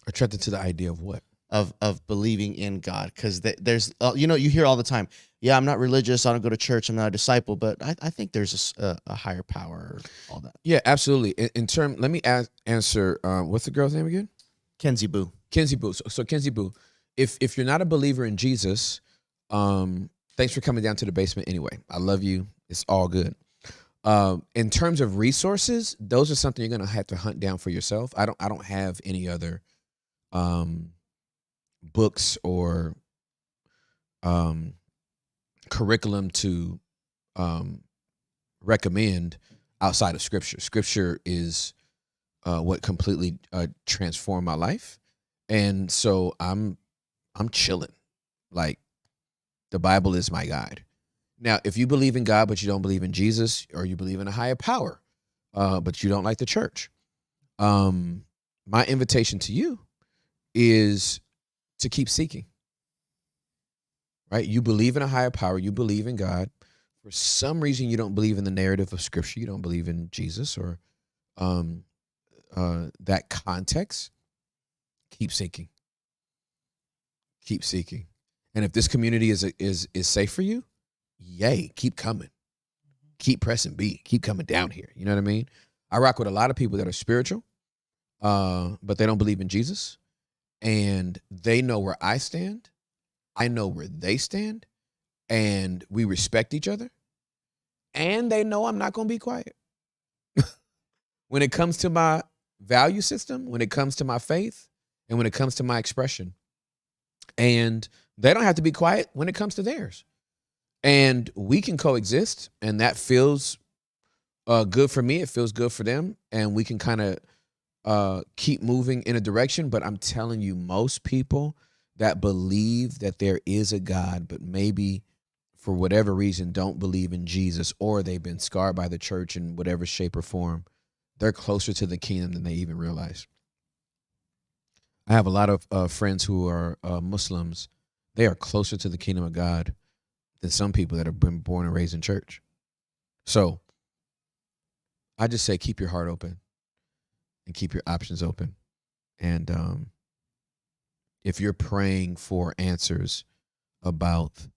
Attracted to the idea of what? Of believing in God. Because there's, you hear all the time, yeah, I'm not religious, I don't go to church, I'm not a disciple, but I think there's a higher power, or all that. Yeah, absolutely. Let me answer, what's the girl's name again? Kenzie Boo. Kenzie Boo. So Kenzie Boo, if you're not a believer in Jesus, thanks for coming down to the basement anyway. I love you. It's all good. In terms of resources, those are something you're gonna have to hunt down for yourself. I don't have any other books or curriculum to recommend outside of Scripture. Scripture is what completely transformed my life, and so I'm chilling. Like, the Bible is my guide. Now, if you believe in God but you don't believe in Jesus, or you believe in a higher power, but you don't like the church, my invitation to you is to keep seeking. Right? You believe in a higher power. You believe in God. For some reason, you don't believe in the narrative of Scripture. You don't believe in Jesus or that context. Keep seeking. Keep seeking. And if this community is safe for you, yay, keep coming. Keep pressing B. Keep coming down here. You know what I mean? I rock with a lot of people that are spiritual, but they don't believe in Jesus. And they know where I stand. I know where they stand. And we respect each other. And they know I'm not going to be quiet. When it comes to my value system, when it comes to my faith, and when it comes to my expression. And they don't have to be quiet when it comes to theirs. And we can coexist, and that feels good for me. It feels good for them, and we can kind of keep moving in a direction. But I'm telling you, most people that believe that there is a God, but maybe for whatever reason don't believe in Jesus, or they've been scarred by the church in whatever shape or form, they're closer to the kingdom than they even realize. I have a lot of friends who are Muslims. They are closer to the kingdom of God than some people that have been born and raised in church. So I just say keep your heart open and keep your options open. And if you're praying for answers about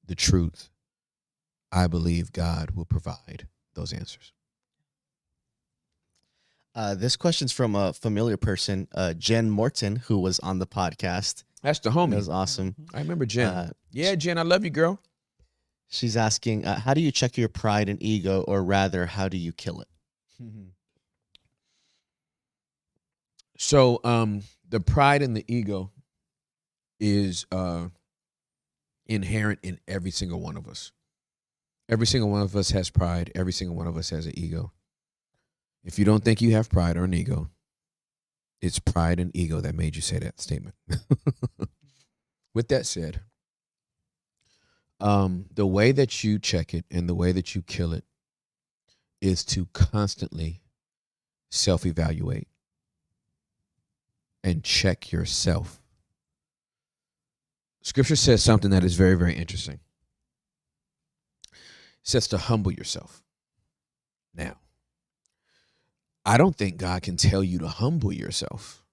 the truth, I believe God will provide those answers. This question's from a familiar person, Jen Morton, who was on the podcast. That's the homie. That was awesome. I remember Jen. Yeah, Jen, I love you, girl. She's asking, how do you check your pride and ego, or rather, how do you kill it? So the pride and the ego is inherent in every single one of us. Every single one of us has pride. Every single one of us has an ego. If you don't think you have pride or an ego, it's pride and ego that made you say that statement. With that said, the way that you check it and the way that you kill it is to constantly self-evaluate and check yourself. Scripture says something that is very, very interesting. It says to humble yourself. Now, I don't think God can tell you to humble yourself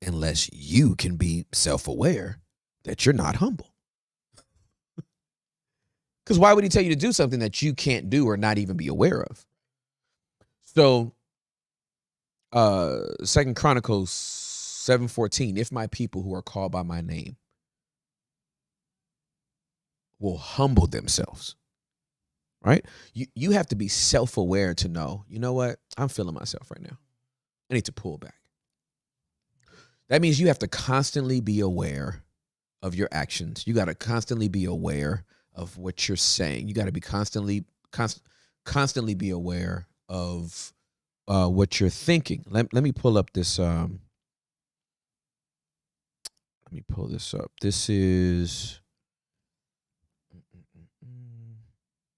unless you can be self-aware that you're not humble. Because why would he tell you to do something that you can't do or not even be aware of? So, 2 Chronicles 7:14, if my people who are called by my name will humble themselves, right? You have to be self-aware to know, you know what? I'm feeling myself right now. I need to pull back. That means you have to constantly be aware of your actions. You got to constantly be aware of what you're saying. You got to be constantly be aware of what you're thinking. Let me pull up this. Let me pull this up. This is.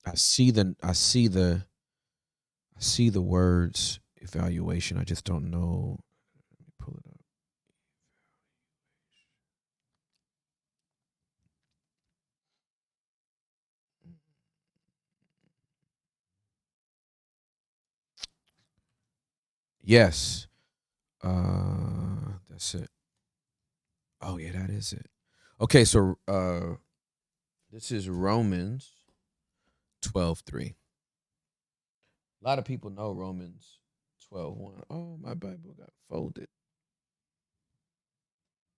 I see the words evaluation. I just don't know. Let me pull it up. Yes. That's it. Oh yeah, that is it. Okay, so this is Romans 12:3. A lot of people know Romans 12:1. Oh, my Bible got folded.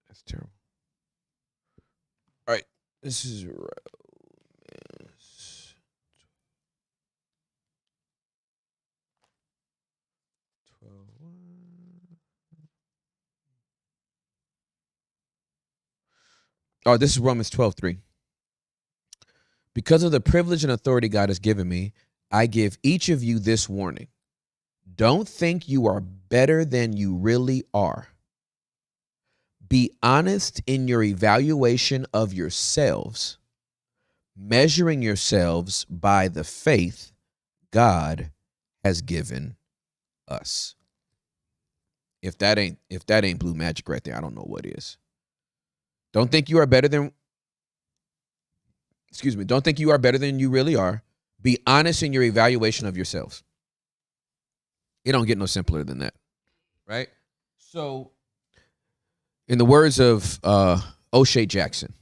That's terrible. All right, this is Romans 12:1. Oh, this is Romans 12:3. Because of the privilege and authority God has given me, I give each of you this warning. Don't think you are better than you really are. Be honest in your evaluation of yourselves, measuring yourselves by the faith God has given us. If that ain't blue magic right there, I don't know what is. Don't think you are better than you really are. Be honest in your evaluation of yourselves. It don't get no simpler than that, right? So, in the words of O'Shea Jackson,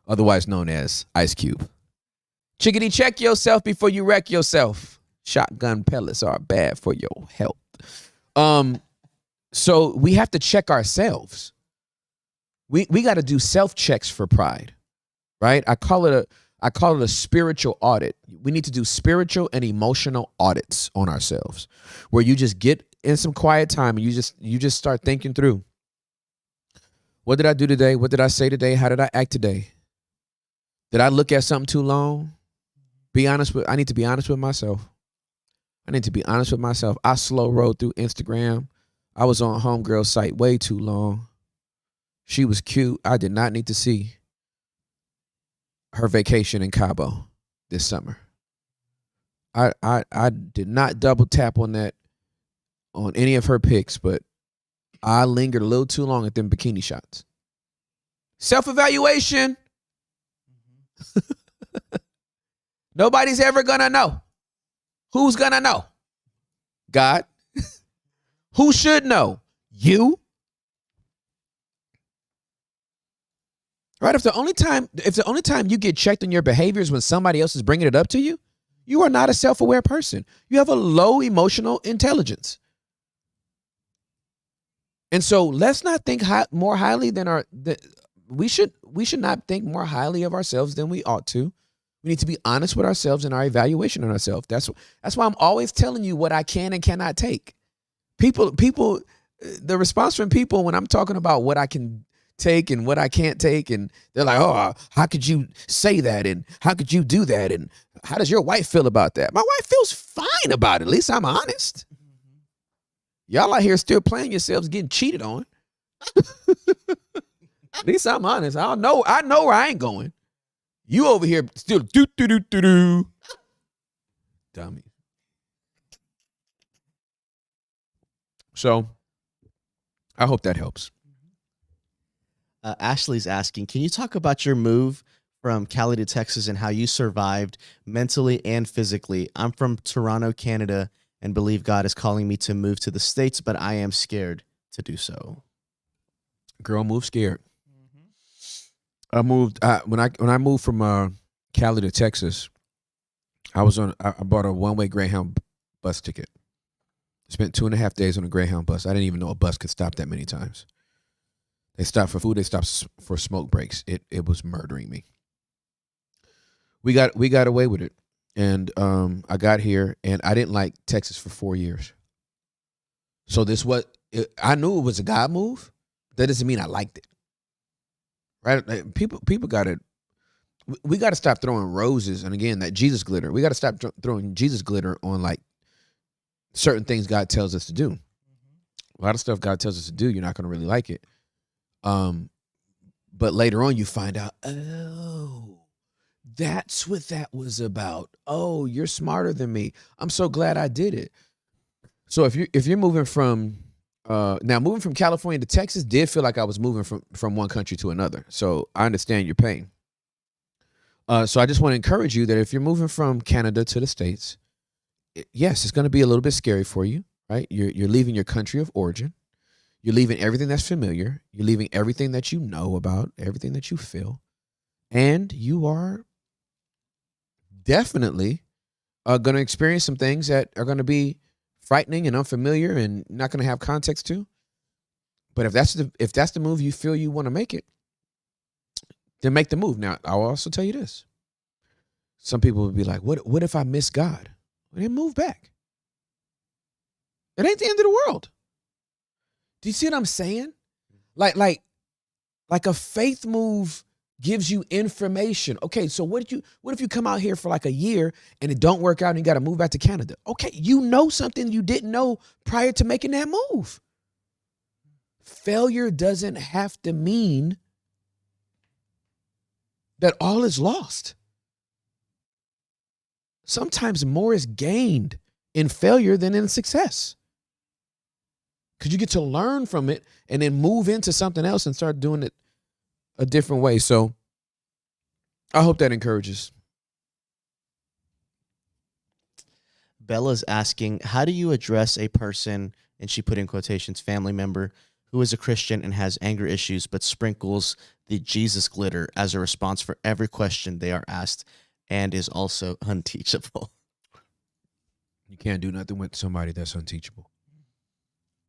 otherwise known as Ice Cube, chickadee, check yourself before you wreck yourself. Shotgun pellets are bad for your health. So we have to check ourselves. We got to do self-checks for pride, right? I call it a spiritual audit. We need to do spiritual and emotional audits on ourselves, where you just get in some quiet time and you just start thinking through, what did I do today? What did I say today? How did I act today? Did I look at something too long? I need to be honest with myself. I slow rolled through Instagram. I was on homegirl's site way too long. She was cute. I did not need to see her vacation in Cabo this summer. I did not double tap on any of her pics, but I lingered a little too long at them bikini shots. Self-evaluation. Nobody's ever gonna know. Who's gonna know? God. Who should know? You. Right? If the only time you get checked on your behaviors when somebody else is bringing it up to you, you are not a self-aware person. You have a low emotional intelligence. And so let's not think more highly than we should not think more highly of ourselves than we ought to. We need to be honest with ourselves in our evaluation on ourselves. That's why I'm always telling you what I can and cannot take. People, the response from people when I'm talking about what I can take and what I can't take, and they're like, oh, how could you say that? And how could you do that? And how does your wife feel about that? My wife feels fine about it. At least I'm honest. Y'all out here still playing yourselves, getting cheated on. At least I'm honest. I know where I ain't going. You over here still do. Dummy. So I hope that helps. Ashley's asking, can you talk about your move from Cali to Texas and how you survived mentally and physically? I'm from Toronto, Canada, and believe God is calling me to move to the States, but I am scared to do so. Girl, move scared. I moved when I moved from Cali to Texas. I bought a one-way Greyhound bus ticket. Spent 2.5 days on a Greyhound bus. I didn't even know a bus could stop that many times. They stopped for food. They stopped for smoke breaks. It was murdering me. We got away with it, and I got here, and I didn't like Texas for 4 years. So I knew it was a God move. That doesn't mean I liked it, right? Like, people got to. We got to stop throwing roses, and again, that Jesus glitter. We got to stop throwing Jesus glitter on like certain things God tells us to do. A lot of stuff God tells us to do, you're not going to really like it. But later on, you find out, oh, that's what that was about. Oh, you're smarter than me. I'm so glad I did it. So if you're moving from moving from California to Texas did feel like I was moving from one country to another. So I understand your pain. So I just want to encourage you that if you're moving from Canada to the States, yes, it's going to be a little bit scary for you, right? You're leaving your country of origin. You're leaving everything that's familiar. You're leaving everything that you know about, everything that you feel. And you are definitely going to experience some things that are going to be frightening and unfamiliar and not going to have context to. But if that's the move you feel you want to make it, then make the move. Now, I'll also tell you this. Some people would be like, what if I miss God? Well, then move back. It ain't the end of the world. Do you see what I'm saying? Like a faith move gives you information. Okay, so what if you come out here for like a year and it don't work out and you got to move back to Canada? Okay, you know something you didn't know prior to making that move. Failure doesn't have to mean that all is lost. Sometimes more is gained in failure than in success. Because you get to learn from it and then move into something else and start doing it a different way. So I hope that encourages. Bella's asking, how do you address a person, and she put in quotations, family member, who is a Christian and has anger issues, but sprinkles the Jesus glitter as a response for every question they are asked and is also unteachable? You can't do nothing with somebody that's unteachable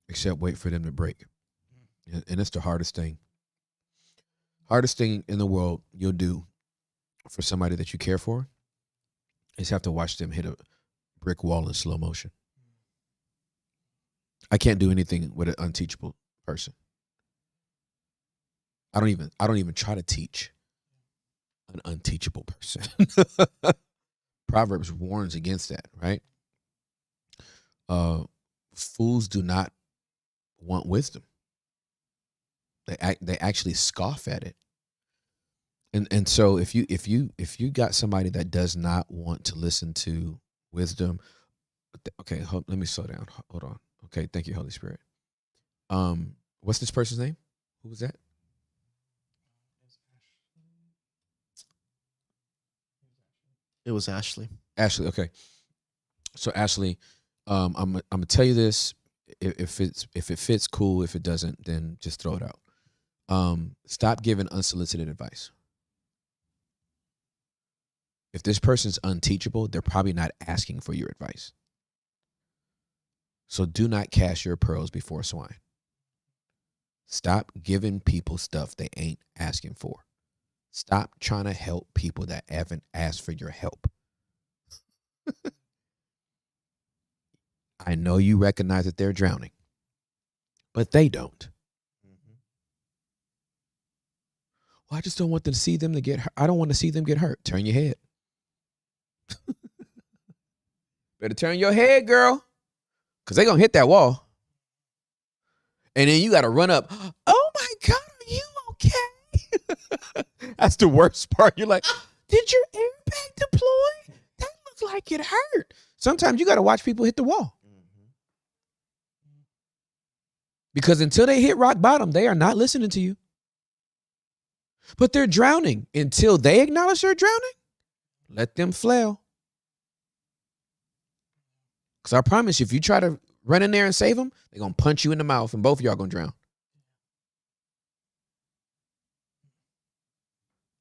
except wait for them to break. And it's the hardest thing. Hardest thing in the world you'll do for somebody that you care for is have to watch them hit a brick wall in slow motion. I can't do anything with an unteachable person. I don't even try to teach an unteachable person. Proverbs warns against that, right? Fools do not want wisdom. They actually scoff at it. And so if you got somebody that does not want to listen to wisdom, okay, let me slow down. Hold on. Okay, thank you, Holy Spirit. What's this person's name? Who was that? It was Ashley. Ashley, okay. So Ashley, I'm gonna tell you this. If it fits, cool. If it doesn't, then just throw it out. Stop giving unsolicited advice. If this person's unteachable, they're probably not asking for your advice. So do not cast your pearls before swine. Stop giving people stuff they ain't asking for. Stop trying to help people that haven't asked for your help. I know you recognize that they're drowning, but they don't. Well, I just don't want to see them to get hurt. I don't want to see them get hurt. Turn your head. Better turn your head, girl, because they're going to hit that wall. And then you got to run up. Oh, my God, are you okay? That's the worst part. You're like, did your airbag deploy? That looks like it hurt. Sometimes you got to watch people hit the wall. Because until they hit rock bottom, they are not listening to you. But they're drowning. Until they acknowledge they're drowning, let them flail. Because I promise you, if you try to run in there and save them, they're going to punch you in the mouth and both of y'all going to drown.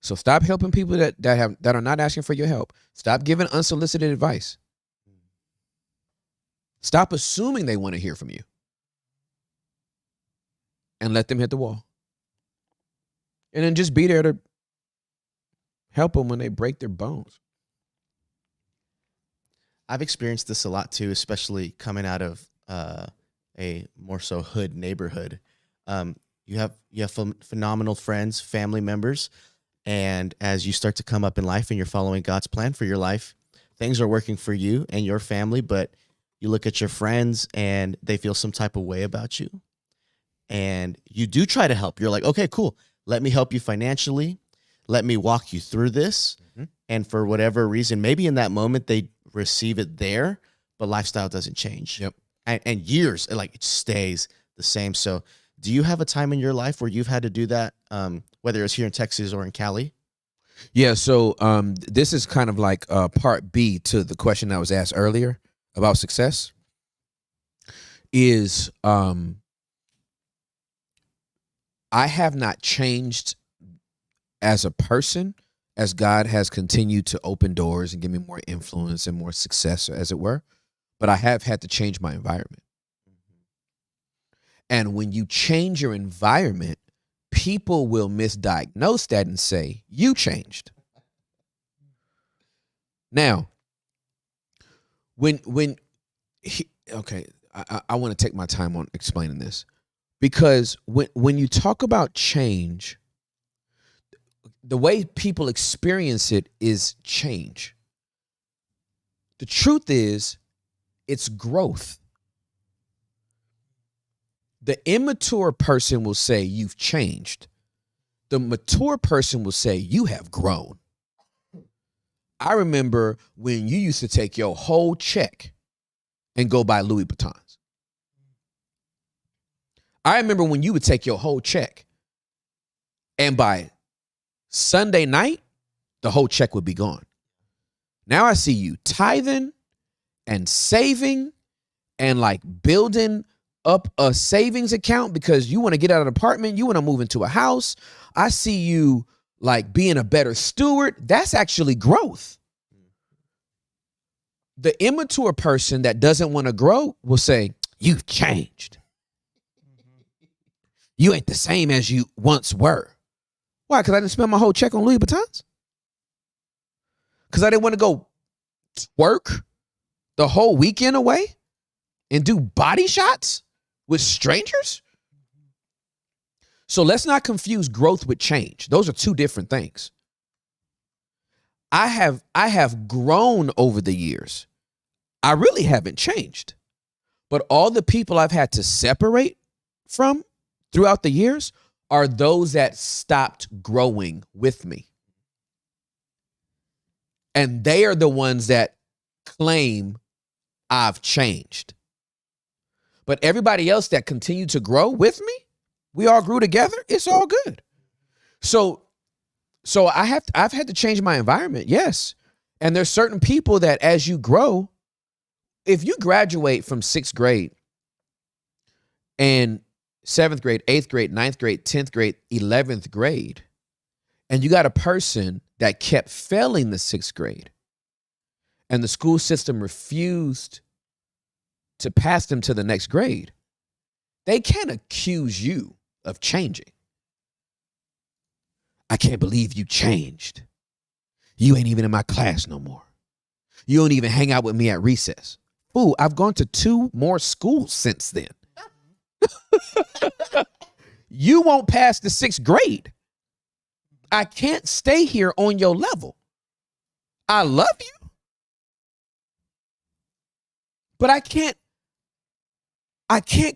So stop helping people that are not asking for your help. Stop giving unsolicited advice. Stop assuming they want to hear from you. And let them hit the wall. And then just be there to help them when they break their bones. I've experienced this a lot too, especially coming out of a more so hood neighborhood. You have phenomenal friends, family members, and as you start to come up in life and you're following God's plan for your life, things are working for you and your family, but you look at your friends and they feel some type of way about you. And you do try to help. You're like, okay, cool. Let me help you financially. Let me walk you through this. Mm-hmm. And for whatever reason, maybe in that moment they receive it there, but lifestyle doesn't change. Yep. And years, like, it stays the same. So do you have a time in your life where you've had to do that, whether it's here in Texas or in Cali? Yeah, so this is kind of like part B to the question I was asked earlier about success. Is I have not changed as a person as God has continued to open doors and give me more influence and more success, as it were. But I have had to change my environment. And when you change your environment, people will misdiagnose that and say, you changed. Now, I want to take my time on explaining this. Because when you talk about change, the way people experience it is change. The truth is, it's growth. The immature person will say, you've changed. The mature person will say, you have grown. I remember when you used to take your whole check and go buy Louis Vuittons. I remember when you would take your whole check and by Sunday night, the whole check would be gone. Now I see you tithing and saving and like building up a savings account because you want to get out of an apartment. You want to move into a house. I see you like being a better steward. That's actually growth. The immature person that doesn't want to grow will say, you've changed. You ain't the same as you once were. Why? Because I didn't spend my whole check on Louis Vuittons? Because I didn't want to go work the whole weekend away and do body shots with strangers? So let's not confuse growth with change. Those are two different things. I have grown over the years. I really haven't changed. But all the people I've had to separate from throughout the years are those that stopped growing with me. And they are the ones that claim I've changed. But everybody else that continued to grow with me, we all grew together. It's all good. So I've had to change my environment. Yes. And there's certain people that as you grow, if you graduate from 6th grade and 7th grade, 8th grade, 9th grade, 10th grade, 11th grade, and you got a person that kept failing the 6th grade and the school system refused to pass them to the next grade, they can't accuse you of changing. I can't believe you changed. You ain't even in my class no more. You don't even hang out with me at recess. Ooh, I've gone to 2 more schools since then. You won't pass the 6th grade. I can't stay here on your level. I love you, but I can't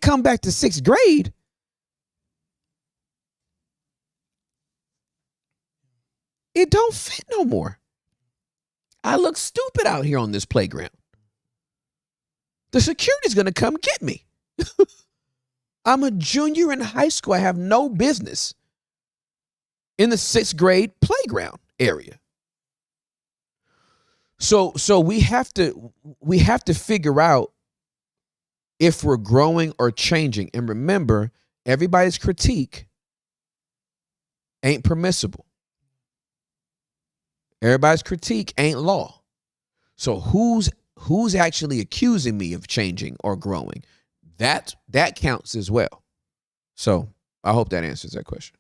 come back to 6th grade. It don't fit no more. I look stupid out here on this playground. The security's going to come get me. I'm a junior in high school. I have no business in the 6th grade playground area. So we have to figure out if we're growing or changing. And remember, everybody's critique ain't permissible. Everybody's critique ain't law. So who's actually accusing me of changing or growing? That counts as well. So I hope that answers that question.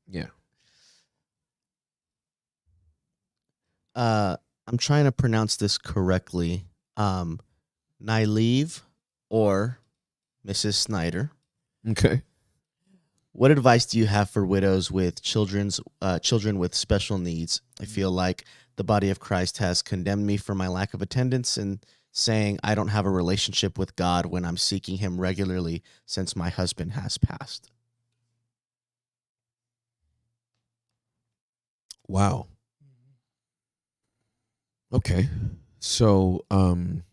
Yeah. I'm trying to pronounce this correctly. Nyleave or Mrs. Snyder. Okay. What advice do you have for widows with children with special needs? I feel like the body of Christ has condemned me for my lack of attendance and saying I don't have a relationship with God when I'm seeking him regularly since my husband has passed. Wow. Okay. So I'm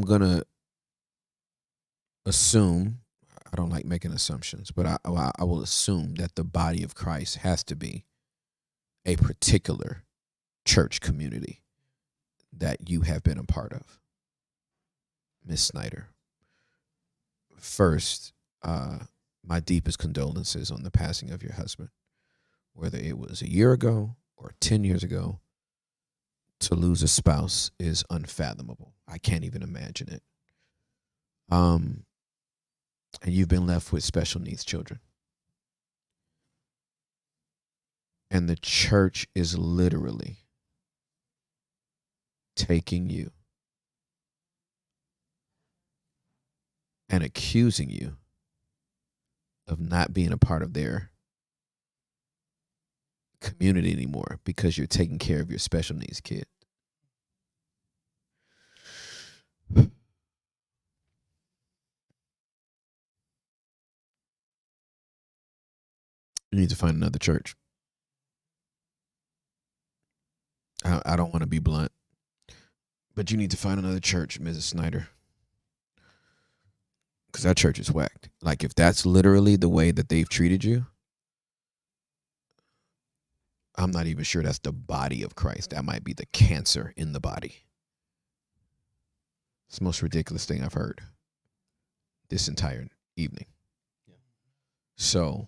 gonna assume, I don't like making assumptions, but I will assume that the body of Christ has to be a particular church community that you have been a part of. Miss Snyder, first, my deepest condolences on the passing of your husband, whether it was a year ago or 10 years ago. To lose a spouse is unfathomable. I can't even imagine it. And you've been left with special needs children. And the church is literally taking you and accusing you of not being a part of their community anymore because you're taking care of your special needs kid. You need to find another church. I don't want to be blunt, but you need to find another church, Mrs. Snyder. Because that church is whacked. Like, if that's literally the way that they've treated you, I'm not even sure that's the body of Christ. That might be the cancer in the body. It's the most ridiculous thing I've heard this entire evening. Yeah. So,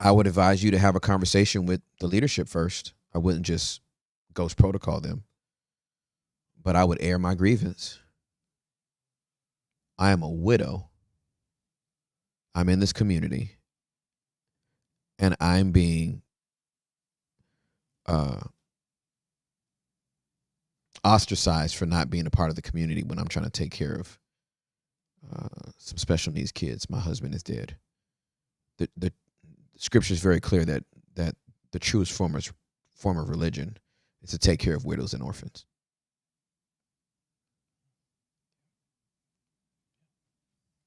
I would advise you to have a conversation with the leadership first. I wouldn't just ghost protocol them, but I would air my grievance. I am a widow. I'm in this community, and I'm being ostracized for not being a part of the community when I'm trying to take care of some special needs kids. My husband is dead. The scripture is very clear that the truest form of religion is to take care of widows and orphans.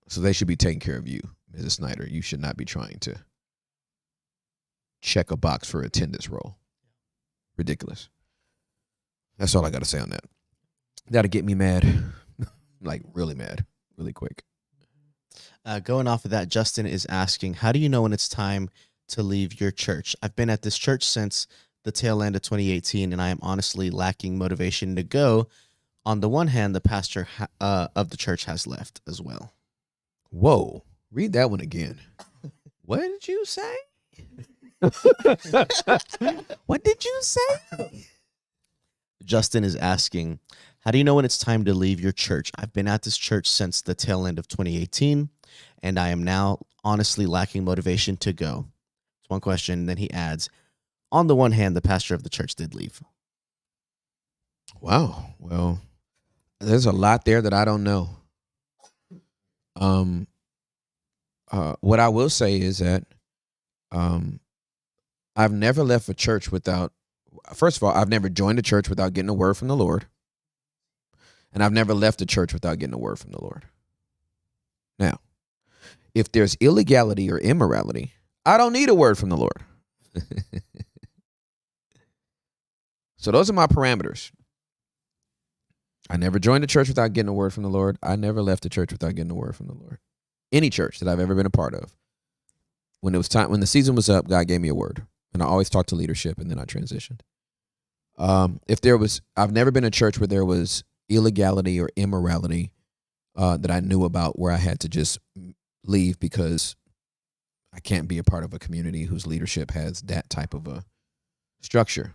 So they should be taking care of you, Mrs. Snyder. You should not be trying to check a box for attendance roll. Ridiculous. That's all I got to say on that. That'll get me mad, like really mad, really quick. Going off of that, Justin is asking, how do you know when it's time to leave your church? I've been at this church since the tail end of 2018, and I am honestly lacking motivation to go. On the one hand, the pastor of the church has left as well. Whoa, read that one again. What did you say? What did you say? Justin is asking, how do you know when it's time to leave your church? I've been at this church since the tail end of 2018, and I am now honestly lacking motivation to go. It's one question. Then he adds, on the one hand, the pastor of the church did leave. Wow. Well, there's a lot there that I don't know. What I will say is that I've never left a church without, first of all, I've never joined a church without getting a word from the Lord. And I've never left a church without getting a word from the Lord. Now, if there's illegality or immorality, I don't need a word from the Lord. So those are my parameters. I never joined a church without getting a word from the Lord. I never left a church without getting a word from the Lord. Any church that I've ever been a part of. When it was time, when the season was up, God gave me a word. And I always talked to leadership, and then I transitioned. I've never been in a church where there was illegality or immorality that I knew about, where I had to just leave because I can't be a part of a community whose leadership has that type of a structure.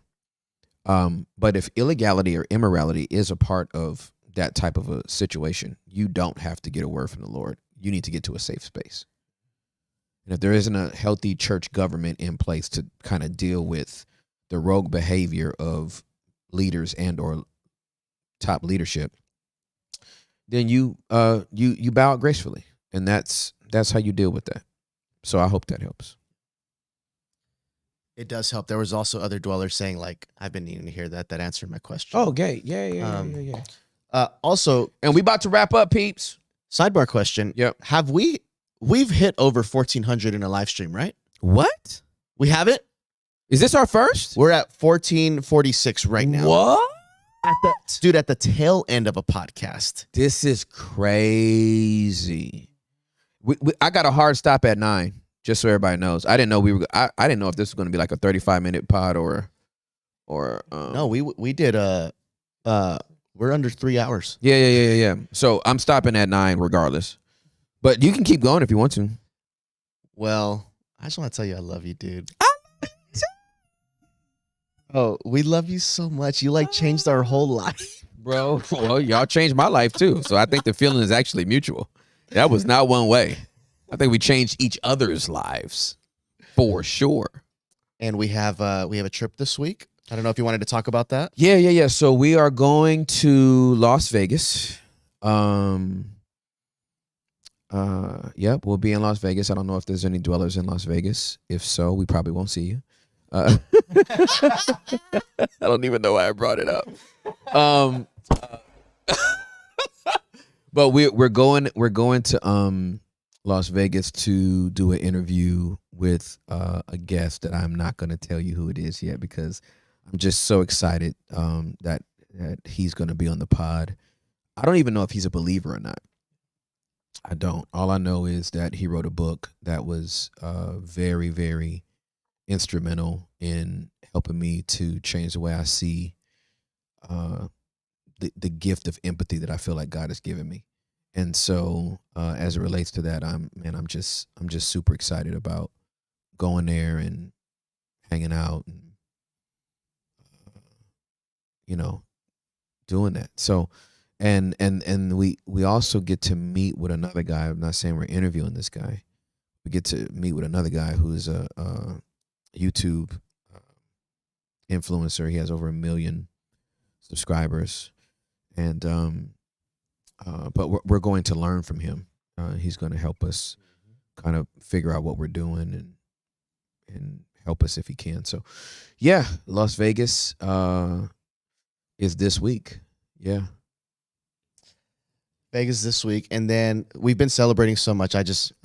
But if illegality or immorality is a part of that type of a situation, you don't have to get a word from the Lord. You need to get to a safe space. And if there isn't a healthy church government in place to kind of deal with the rogue behavior of leaders and or top leadership, then you bow out gracefully. And that's how you deal with that. So I hope that helps. It does help. There was also other dwellers saying, like, I've been needing to hear that. That answered my question. Oh, okay. Yeah. Also, And we about to wrap up, peeps. sidebar question. Yep. We've hit over 1,400 in a live stream, right? What? We have it? Is this our first? We're at 1446 right now. What? Dude, at the tail end of a podcast. This is crazy. I got a hard stop at 9, just so everybody knows. I didn't know I didn't know if this was going to be like a 35-minute pod or No, we did we're under 3 hours. Yeah. So I'm stopping at 9 regardless. But you can keep going if you want to. Well, I just want to tell you I love you, dude. Oh, we love you so much. You like changed our whole life. Bro, well, y'all changed my life too. So I think the feeling is actually mutual. That was not one way. I think we changed each other's lives for sure. And we have a trip this week. I don't know if you wanted to talk about that. Yeah. So we are going to Las Vegas. Yep, we'll be in Las Vegas. I don't know if there's any dwellers in Las Vegas. If so, we probably won't see you. I don't even know why I brought it up. But we're going to Las Vegas to do an interview with a guest that I'm not going to tell you who it is yet, because I'm just so excited that he's going to be on the pod. I don't even know if he's a believer or not. I don't. All I know is that he wrote a book that was very, very instrumental in helping me to change the way I see the gift of empathy that I feel like God has given me. And so as it relates to that, I'm just super excited about going there and hanging out and doing that. So and we also get to meet with another guy. I'm not saying we're interviewing this guy. We get to meet with another guy who's a YouTube influencer. He has over 1 million subscribers, and but we're going to learn from him. He's going to help us kind of figure out what we're doing and help us if he can. So, yeah, Las Vegas is this week. Yeah. Vegas this week. And then we've been celebrating so much. I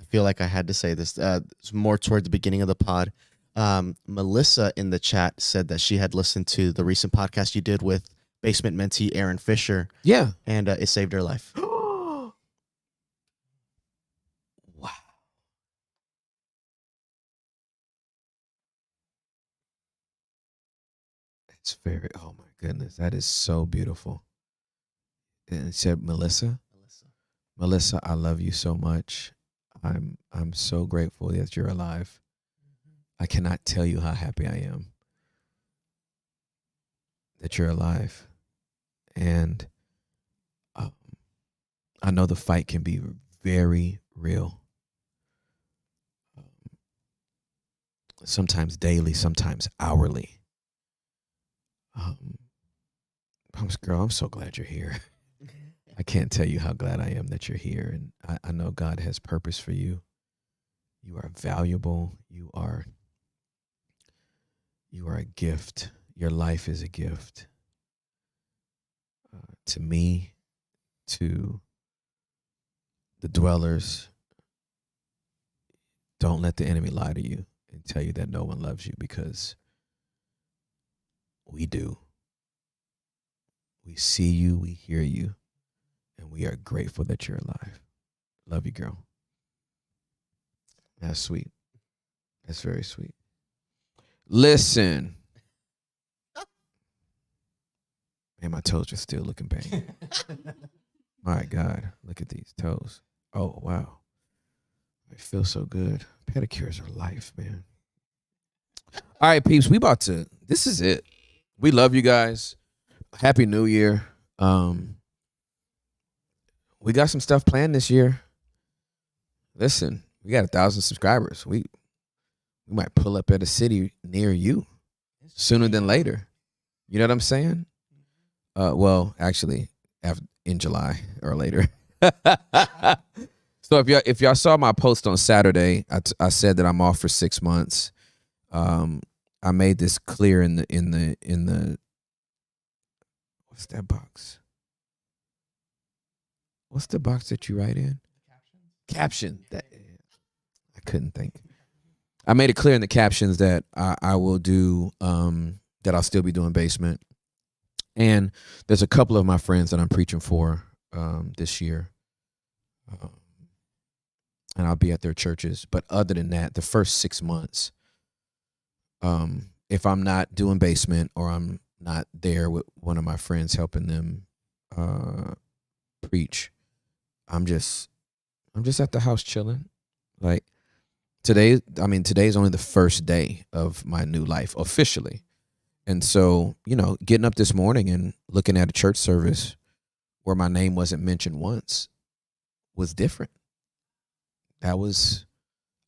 feel like I had to say this. It's more toward the beginning of the pod. Melissa in the chat said that she had listened to the recent podcast you did with basement mentee Aaron Fisher. Yeah. And it saved her life. Wow. It's very, oh my goodness. That is so beautiful. And it said, Melissa, I love you so much. I'm so grateful that you're alive. I cannot tell you how happy I am that you're alive. And I know the fight can be very real. Sometimes daily, sometimes hourly. Girl, I'm so glad you're here. I can't tell you how glad I am that you're here. And I know God has purpose for you. You are valuable. You are a gift. Your life is a gift to me, to the dwellers, don't let the enemy lie to you and tell you that no one loves you, because we do. We see you, we hear you, and we are grateful that you're alive. Love you, girl. That's sweet. That's very sweet. Listen. Man, my toes are still looking bang. My God, look at these toes. Oh, wow. They feel so good. Pedicures are life, man. All right, peeps, this is it. We love you guys. Happy New Year. We got some stuff planned this year. Listen, we got 1,000 subscribers. We might pull up at a city near you sooner than later. You know what I'm saying? Well, actually, in July or later. So if y'all saw my post on Saturday, I said that I'm off for 6 months. I made this clear in the what's that box? What's the box that you write in? Caption. That I couldn't think. I made it clear in the captions that I will do that I'll still be doing basement. And there's a couple of my friends that I'm preaching for this year. And I'll be at their churches. But other than that, the first 6 months, if I'm not doing basement or I'm not there with one of my friends helping them preach, I'm just at the house chilling. Like today's only the first day of my new life officially. And so, getting up this morning and looking at a church service where my name wasn't mentioned once was different. I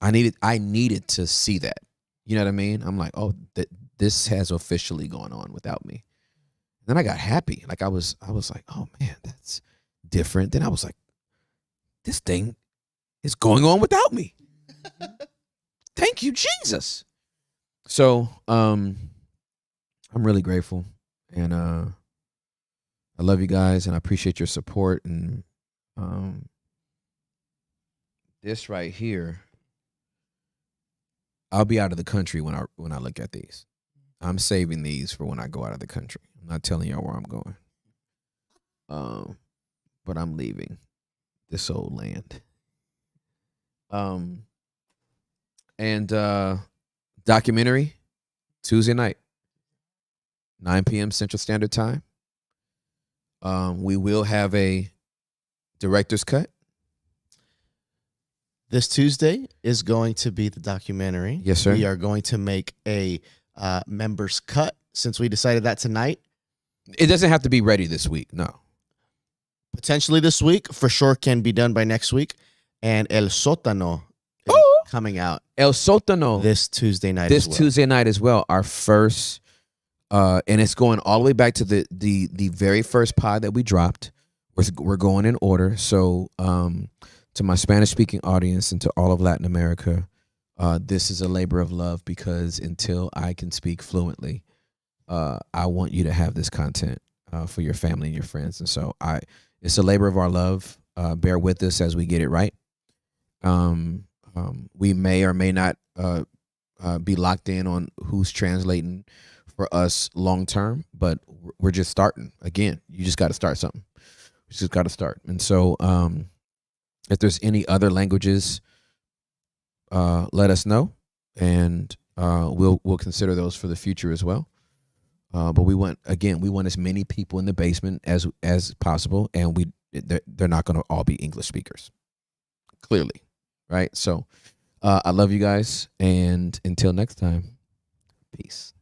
needed to see that. You know what I mean? I'm like, oh, this has officially gone on without me. And then I got happy. Like I was like, oh man, that's different. Then I was like, this thing is going on without me. Thank you, Jesus. So, I'm really grateful, and I love you guys, and I appreciate your support. And this right here, I'll be out of the country when I look at these. I'm saving these for when I go out of the country. I'm not telling y'all where I'm going, but I'm leaving this old land. And documentary Tuesday night. 9 p.m. Central Standard Time. We will have a director's cut. This Tuesday is going to be the documentary. Yes, sir. We are going to make a members cut since we decided that tonight. It doesn't have to be ready this week. No. Potentially this week. For sure can be done by next week. And El Sótano is coming out. El Sótano. This Tuesday night This Tuesday night as well. Our first... and it's going all the way back to the very first pod that we dropped. We're going in order. So to my Spanish-speaking audience and to all of Latin America, this is a labor of love, because until I can speak fluently, I want you to have this content for your family and your friends. And so it's a labor of our love. Bear with us as we get it right. We may or may not be locked in on who's translating for us long term, but we're just starting. Again, you just got to start something. You just got to start. And so if there's any other languages, let us know, and we'll consider those for the future as well. But we want as many people in the basement as possible, and they're not going to all be English speakers, clearly, right? So I love you guys, and until next time, peace.